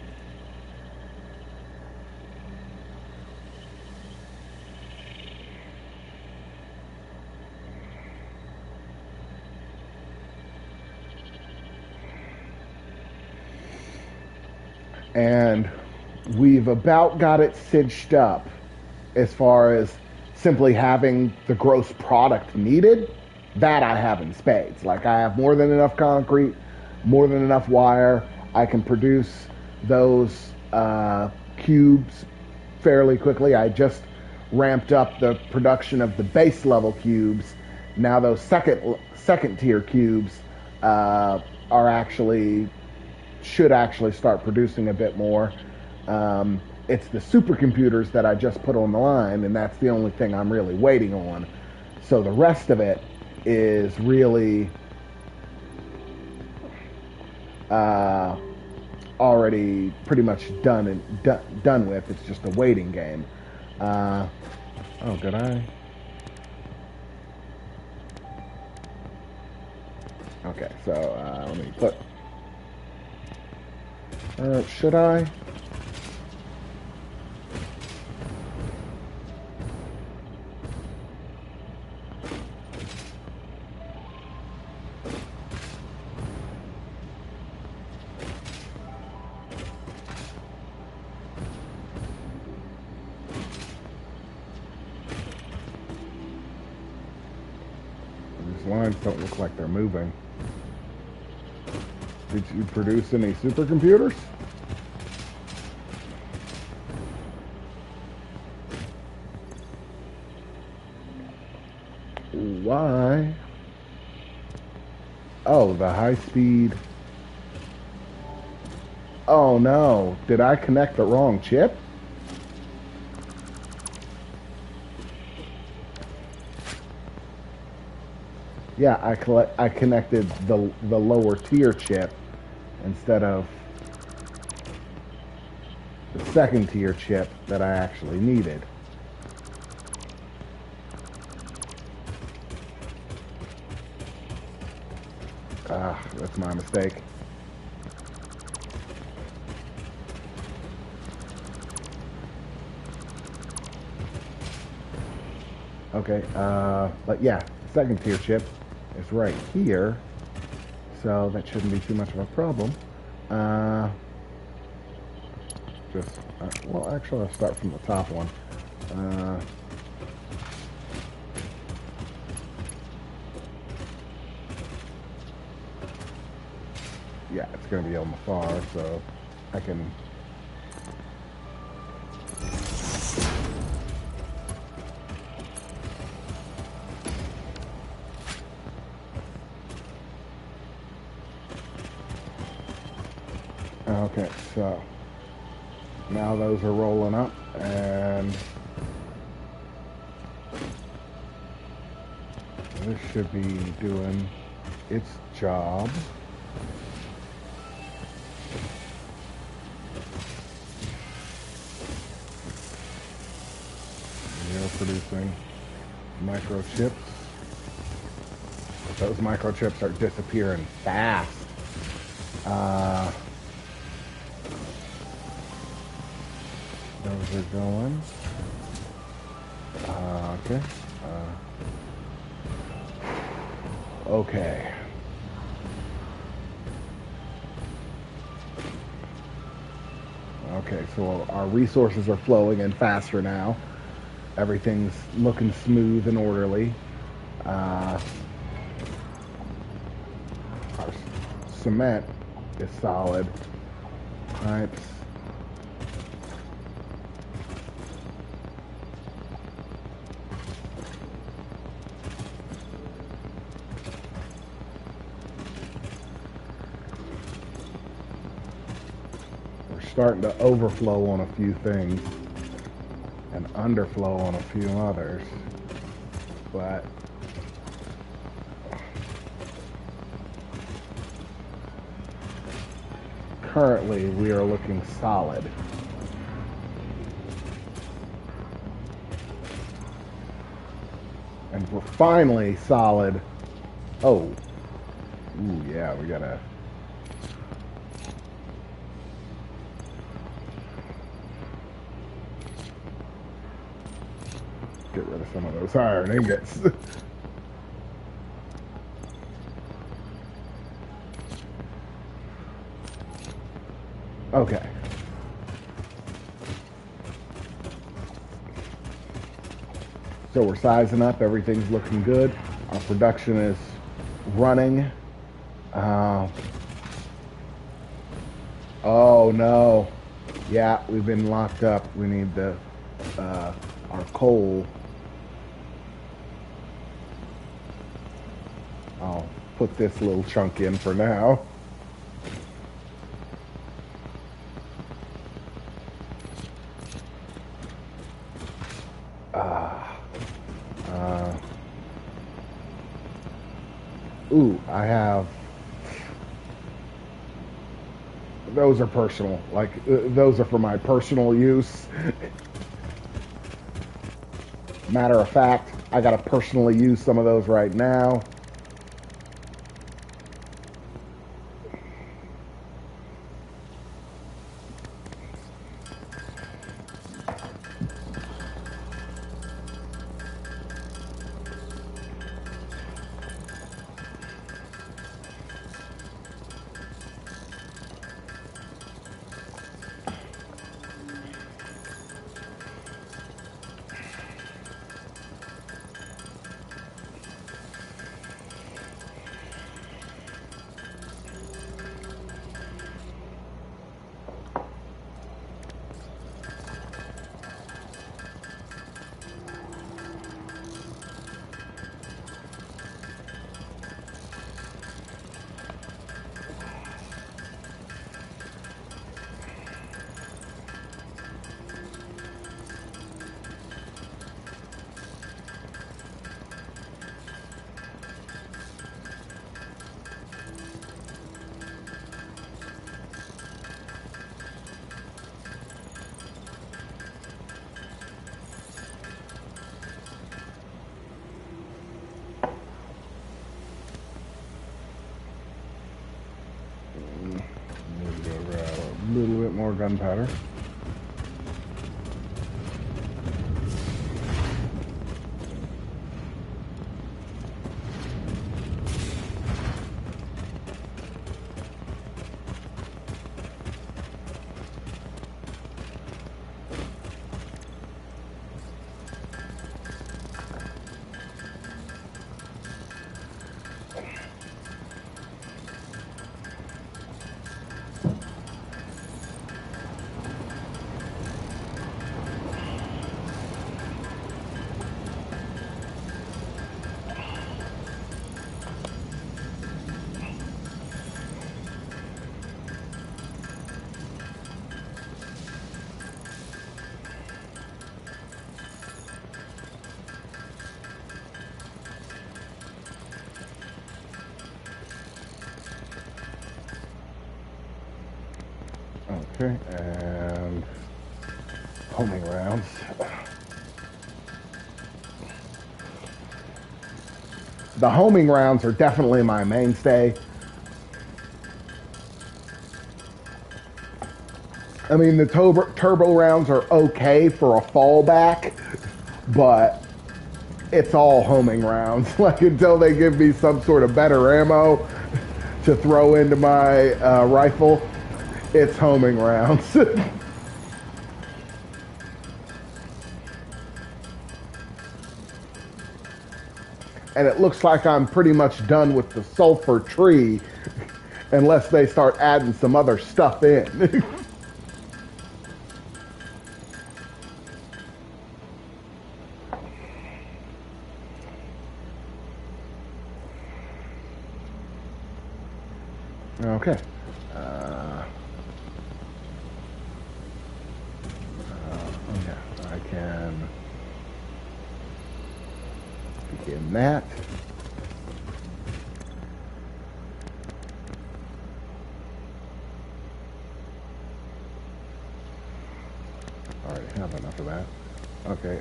And we've about got it cinched up as far as simply having the gross product needed. That I have in spades. Like, I have more than enough concrete, more than enough wire. I can produce those cubes fairly quickly. I just ramped up the production of the base level cubes. Now those second tier cubes are actually should actually start producing a bit more. It's the supercomputers that I just put on the line, and that's the only thing I'm really waiting on. So the rest of it is really uh, already pretty much done with. It's just a waiting game. Oh, did I? Okay, so let me put. Should I? These lines don't look like they're moving. Did you produce any supercomputers? Why? Oh, the high speed. Oh no, did I connect the wrong chip? Yeah, I connected the lower tier chip instead of the second tier chip that I actually needed. Ah, that's my mistake. Okay, but yeah, second tier chip is right here, so that shouldn't be too much of a problem. Well, actually, I'll start from the top one. Yeah, it's going to be on the far, so I can. Okay, so now those are rolling up, and this should be doing its job. They're producing microchips. Those microchips are disappearing fast. The How's it going? Okay. Okay. Okay, so our resources are flowing in faster now. Everything's looking smooth and orderly. Our cement is solid. Pipes. We're starting to overflow on a few things and underflow on a few others. But currently we are looking solid. And we're finally solid. Oh. Ooh, yeah, we gotta... get rid of some of those iron ingots. Okay. So we're sizing up. Everything's looking good. Our production is running. Oh no. Yeah, we've been locked up. We need the our coal. I'll put this little chunk in for now. Ooh, I have... Those are personal. Like, those are for my personal use. Matter of fact, I gotta personally use some of those right now. A little bit more gunpowder. Okay, and homing rounds. The homing rounds are definitely my mainstay. I mean, the turbo rounds are okay for a fallback, but it's all homing rounds. Like until they give me some sort of better ammo to throw into my rifle, it's homing rounds. And it looks like I'm pretty much done with the sulfur tree unless they start adding some other stuff in. Okay. Yeah, I can begin that. Already have enough of that. Okay,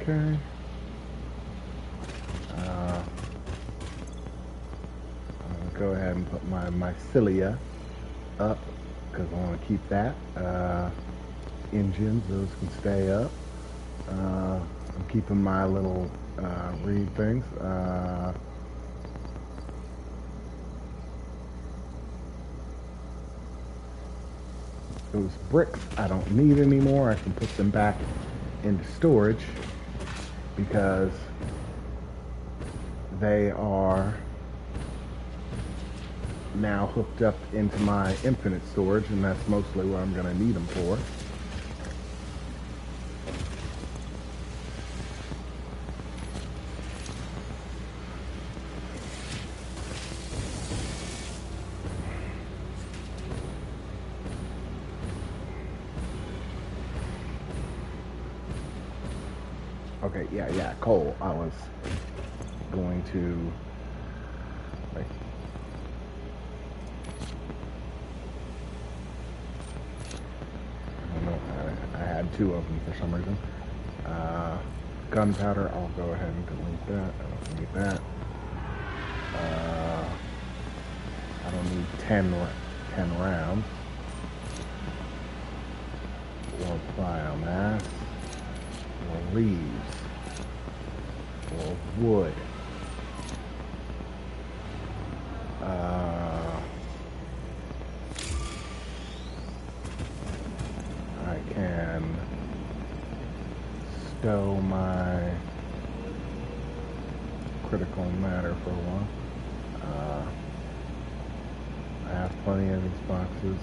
okay. I'll go ahead and put my mycelia up because I want to keep that. Engines, those can stay up. I'm keeping my little reed things. Those bricks I don't need anymore. I can put them back into storage because they are now hooked up into my infinite storage, and that's mostly what I'm going to need them for. Okay, yeah, coal. I was going to, like, I don't know, I had two of them for some reason. Gunpowder, I'll go ahead and delete that. I don't need that. I don't need 10 rounds. Or biomass. Or leaves. Or wood. I can stow my critical matter for a while. I have plenty of these boxes.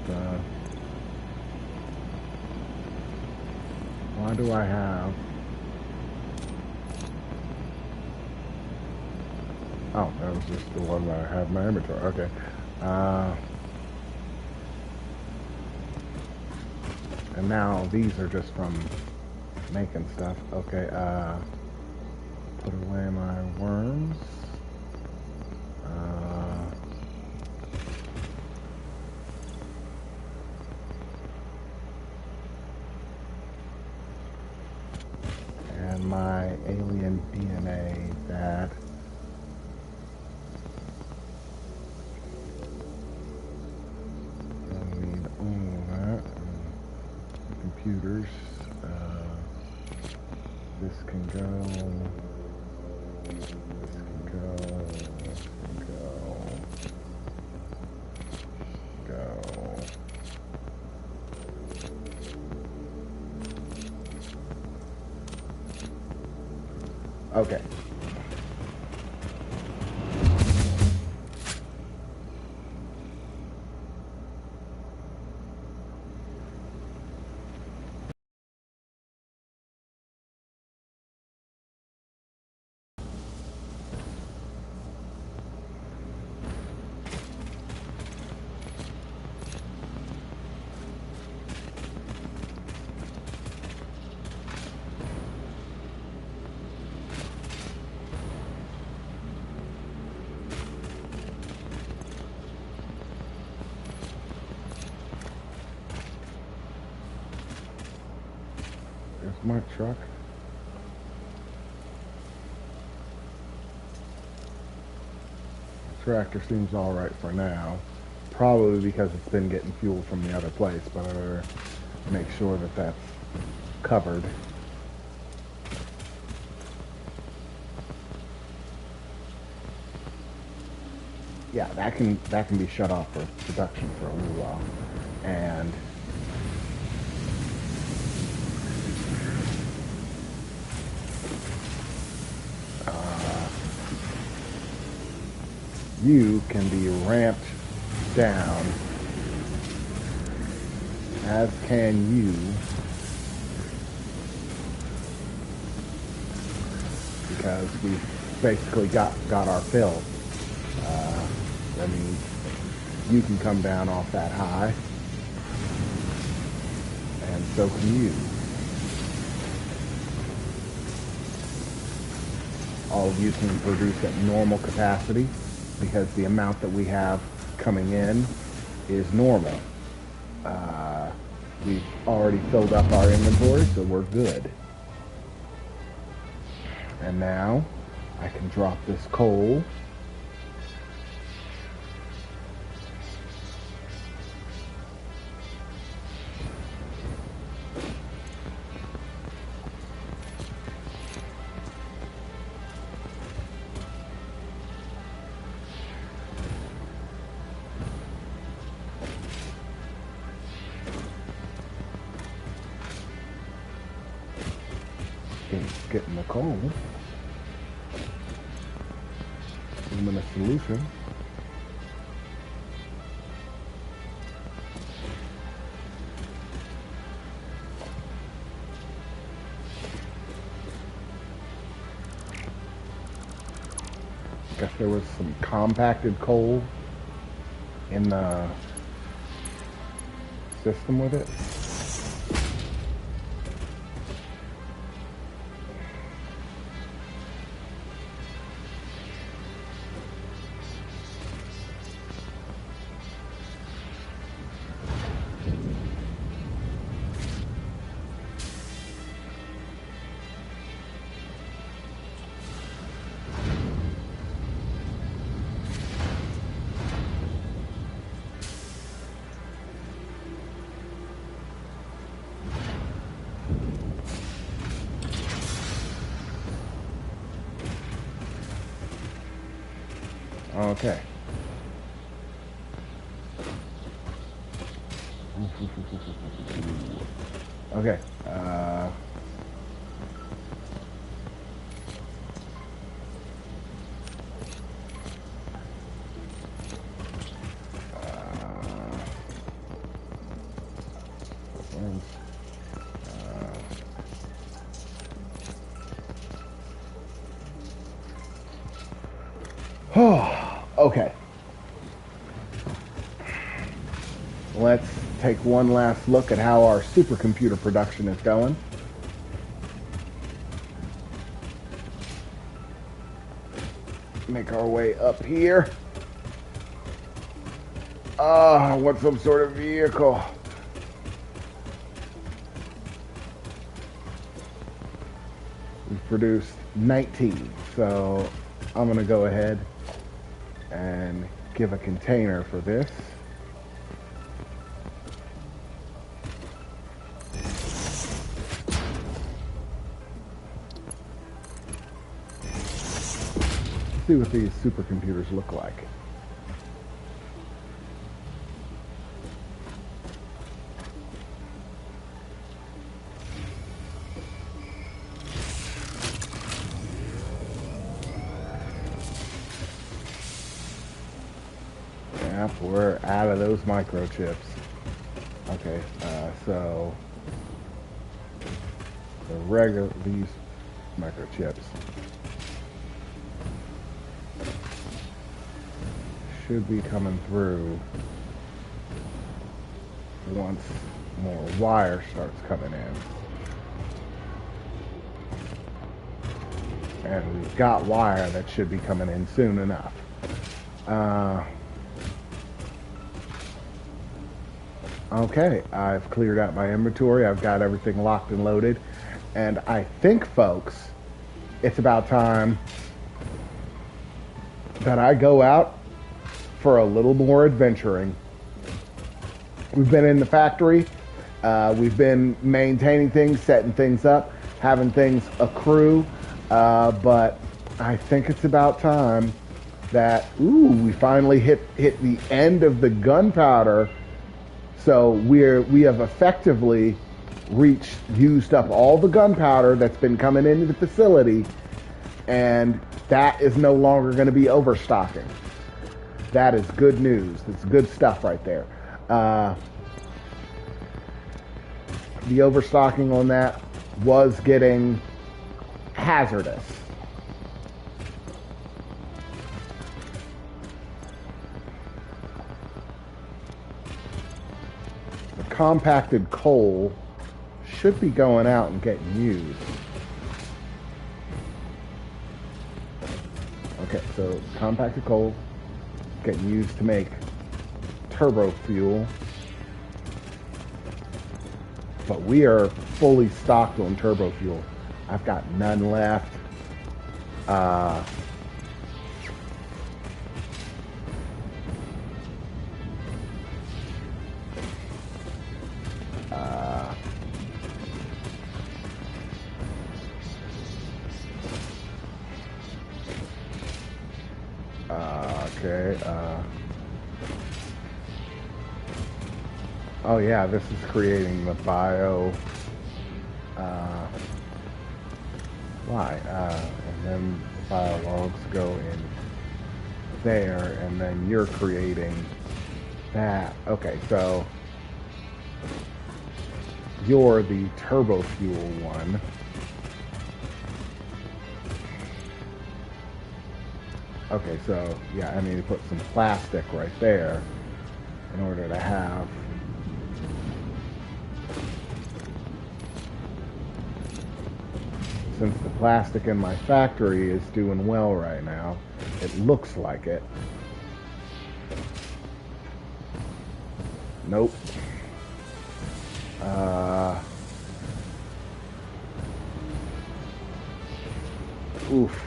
But, why do I have... Oh, that was just the one that I have in my inventory. Okay. And now these are just from making stuff. Okay, put away my worms. And my alien DNA that I need all of that. Computers. This can go. This can go. This can go. Go. Okay. My truck. The tractor seems alright for now. Probably because it's been getting fuel from the other place, but I better make sure that that's covered. Yeah, that can be shut off for production for a little while. And you can be ramped down, as can you, because we've basically got our fill. That means you can come down off that high, and so can you. All of you can produce at normal capacity because the amount that we have coming in is normal. We've already filled up our inventory, so we're good. And now I can drop this coal. Getting the coal. Luminous solution. Guess there was some compacted coal in the system with it. Okay. Okay. Okay. Let's take one last look at how our supercomputer production is going. Make our way up here. I want some sort of vehicle. We've produced 19, so I'm going to go ahead and give a container for this. Let's see what these supercomputers look like. We're out of those microchips. Okay, so these microchips should be coming through once more wire starts coming in. And we've got wire that should be coming in soon enough. Okay, I've cleared out my inventory. I've got everything locked and loaded. And I think, folks, it's about time that I go out for a little more adventuring. We've been in the factory. We've been maintaining things, setting things up, having things accrue. But I think it's about time that, we finally hit the end of the gunpowder. So we have effectively used up all the gunpowder that's been coming into the facility, and that is no longer going to be overstocking. That is good news. That's good stuff right there. The overstocking on that was getting hazardous. The compacted coal should be going out and getting used. Okay, so compacted coal getting used to make turbo fuel. But we are fully stocked on turbo fuel. I've got none left. Okay. Oh yeah, this is creating the bio. Why? And then the bio logs go in there, and then you're creating that. Okay, so you're the turbo fuel one. Okay, so yeah, I need to put some plastic right there in order to have since the plastic in my factory is doing well right now. It looks like it. Nope. Oof.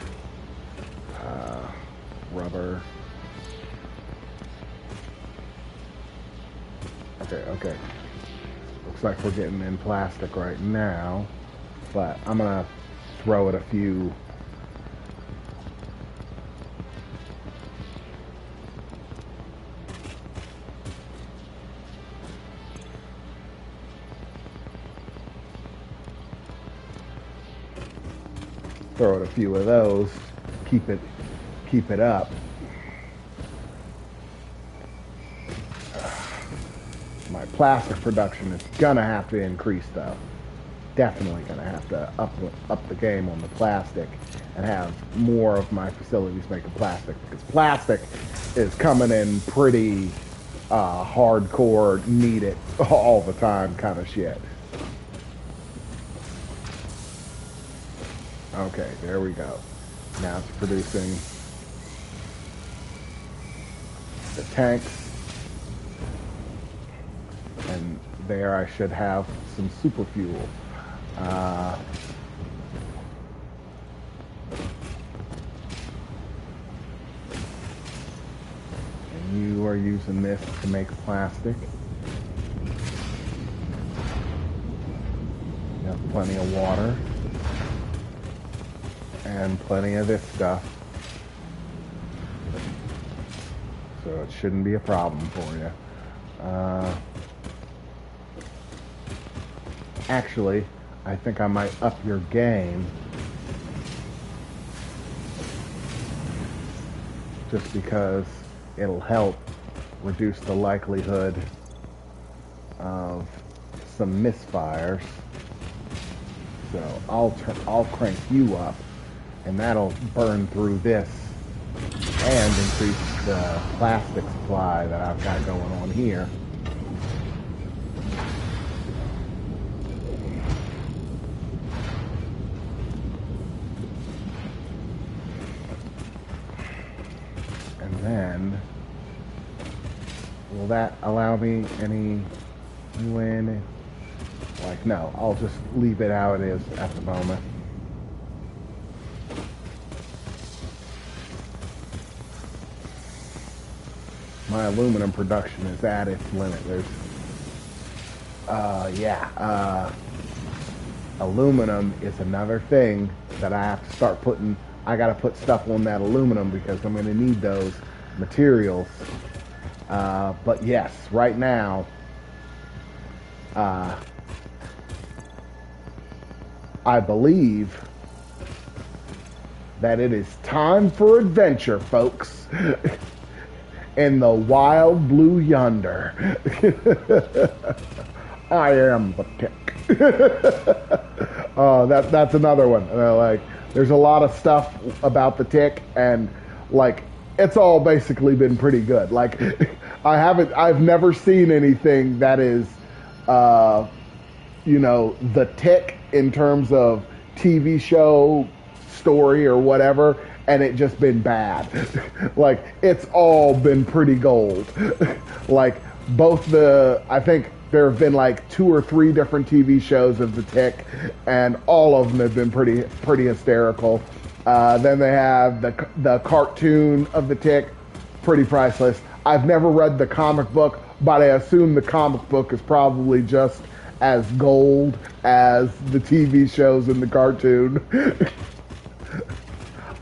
Rubber. Okay. Looks like we're getting in plastic right now, but I'm gonna throw it a few. Throw it a few of those. Keep it up. My plastic production is gonna have to increase though. Definitely gonna have to up the game on the plastic and have more of my facilities making plastic, because plastic is coming in pretty hardcore, need it all the time kind of shit. Okay, there we go. Now it's producing the tanks. And there I should have some super fuel. And you are using this to make plastic. You have plenty of water. And plenty of this stuff. So it shouldn't be a problem for you. Actually, I think I might up your game. Just because it'll help reduce the likelihood of some misfires. So I'll crank you up, and that'll burn through this and increase the plastic supply that I've got going on here. And then, will that allow me any when Like, no, I'll just leave it how it is at the moment. My aluminum production is at its limit. There's, aluminum is another thing that I have to start putting. I got to put stuff on that aluminum because I'm going to need those materials. But yes, right now, I believe that it is time for adventure, folks. In the wild blue yonder. I am the tick. That's another one. Like, there's a lot of stuff about the tick, and like, it's all basically been pretty good. Like, I've never seen anything that is, the tick in terms of TV show, story, or whatever, and it just been bad. Like, it's all been pretty gold. Like, I think there have been like 2 or 3 different TV shows of the tick, and all of them have been pretty hysterical. Then they have the cartoon of the tick, pretty priceless. I've never read the comic book, but I assume the comic book is probably just as gold as the TV shows and the cartoon.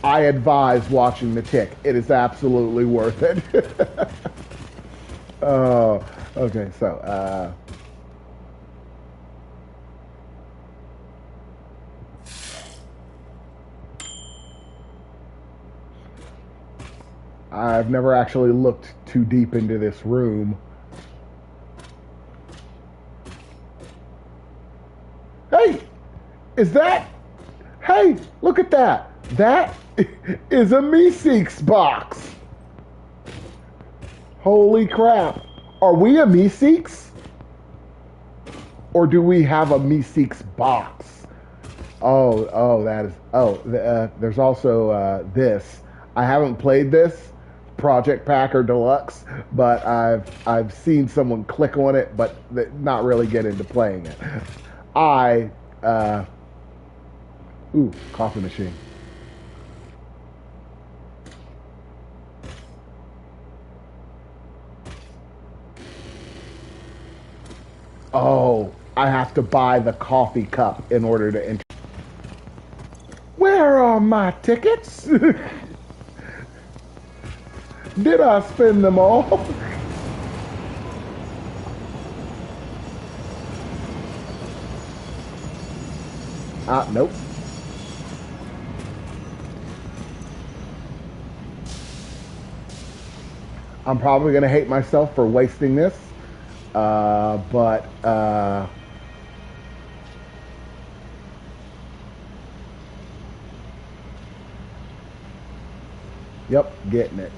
I advise watching The Tick. It is absolutely worth it. Okay, so, I've never actually looked too deep into this room. Hey! Hey, look at that! That is a Meeseeks box! Holy crap. Are we a Meeseeks? Or do we have a Meeseeks box? There's also this. I haven't played this, Project Packer Deluxe, but I've seen someone click on it, but not really get into playing it. Coffee machine. Oh, I have to buy the coffee cup in order to enter. Where are my tickets? Did I spend them all? Nope. I'm probably going to hate myself for wasting this. Yep, getting it.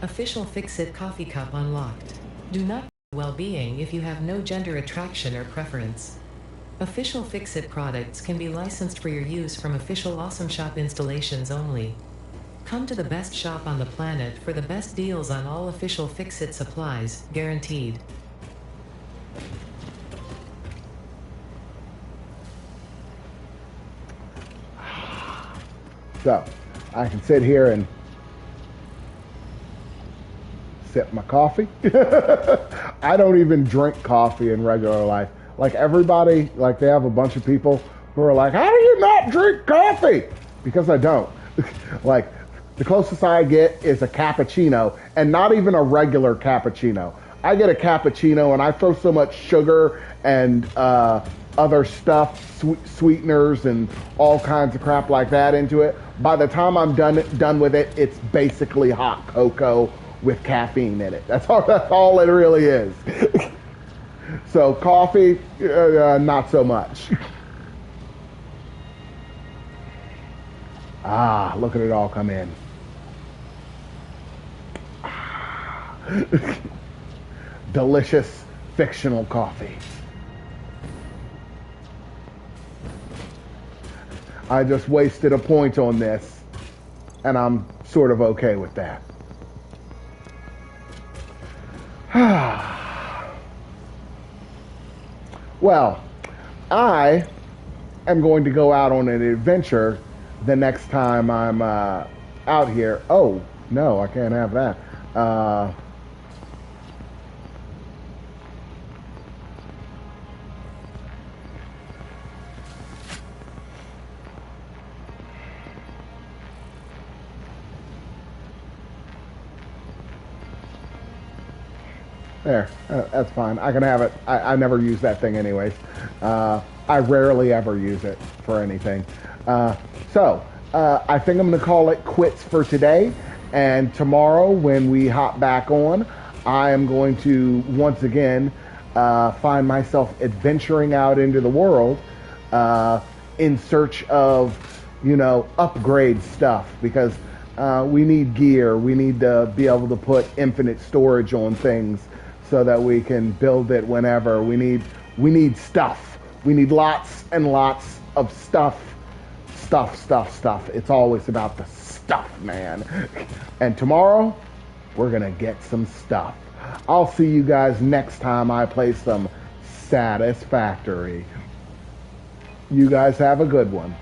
Official Fix-It coffee cup unlocked. Do not well-being if you have no gender attraction or preference. Official Fix-It products can be licensed for your use from official Awesome Shop installations only. Come to the best shop on the planet for the best deals on all official Fix-It supplies, guaranteed. So, I can sit here and sip my coffee. I don't even drink coffee in regular life. Like, everybody, like, they have a bunch of people who are like, how do you not drink coffee? Because I don't. Like, the closest I get is a cappuccino, and not even a regular cappuccino. I get a cappuccino and I throw so much sugar and other stuff, sweeteners and all kinds of crap like that into it. By the time I'm done with it, it's basically hot cocoa with caffeine in it. That's all it really is. So coffee, not so much. Look at it all come in. Delicious fictional coffee. I just wasted a point on this, and I'm sort of okay with that. Well, I am going to go out on an adventure the next time I'm out here. Oh, no, I can't have that. There, that's fine. I can have it. I never use that thing anyways. I rarely ever use it for anything. I think I'm going to call it quits for today. And tomorrow, when we hop back on, I am going to once again find myself adventuring out into the world in search of, upgrade stuff because we need gear. We need to be able to put infinite storage on things so that we can build it whenever. We need stuff. We need lots and lots of stuff. Stuff. It's always about the stuff, man. And tomorrow, we're going to get some stuff. I'll see you guys next time I play some Satisfactory. You guys have a good one.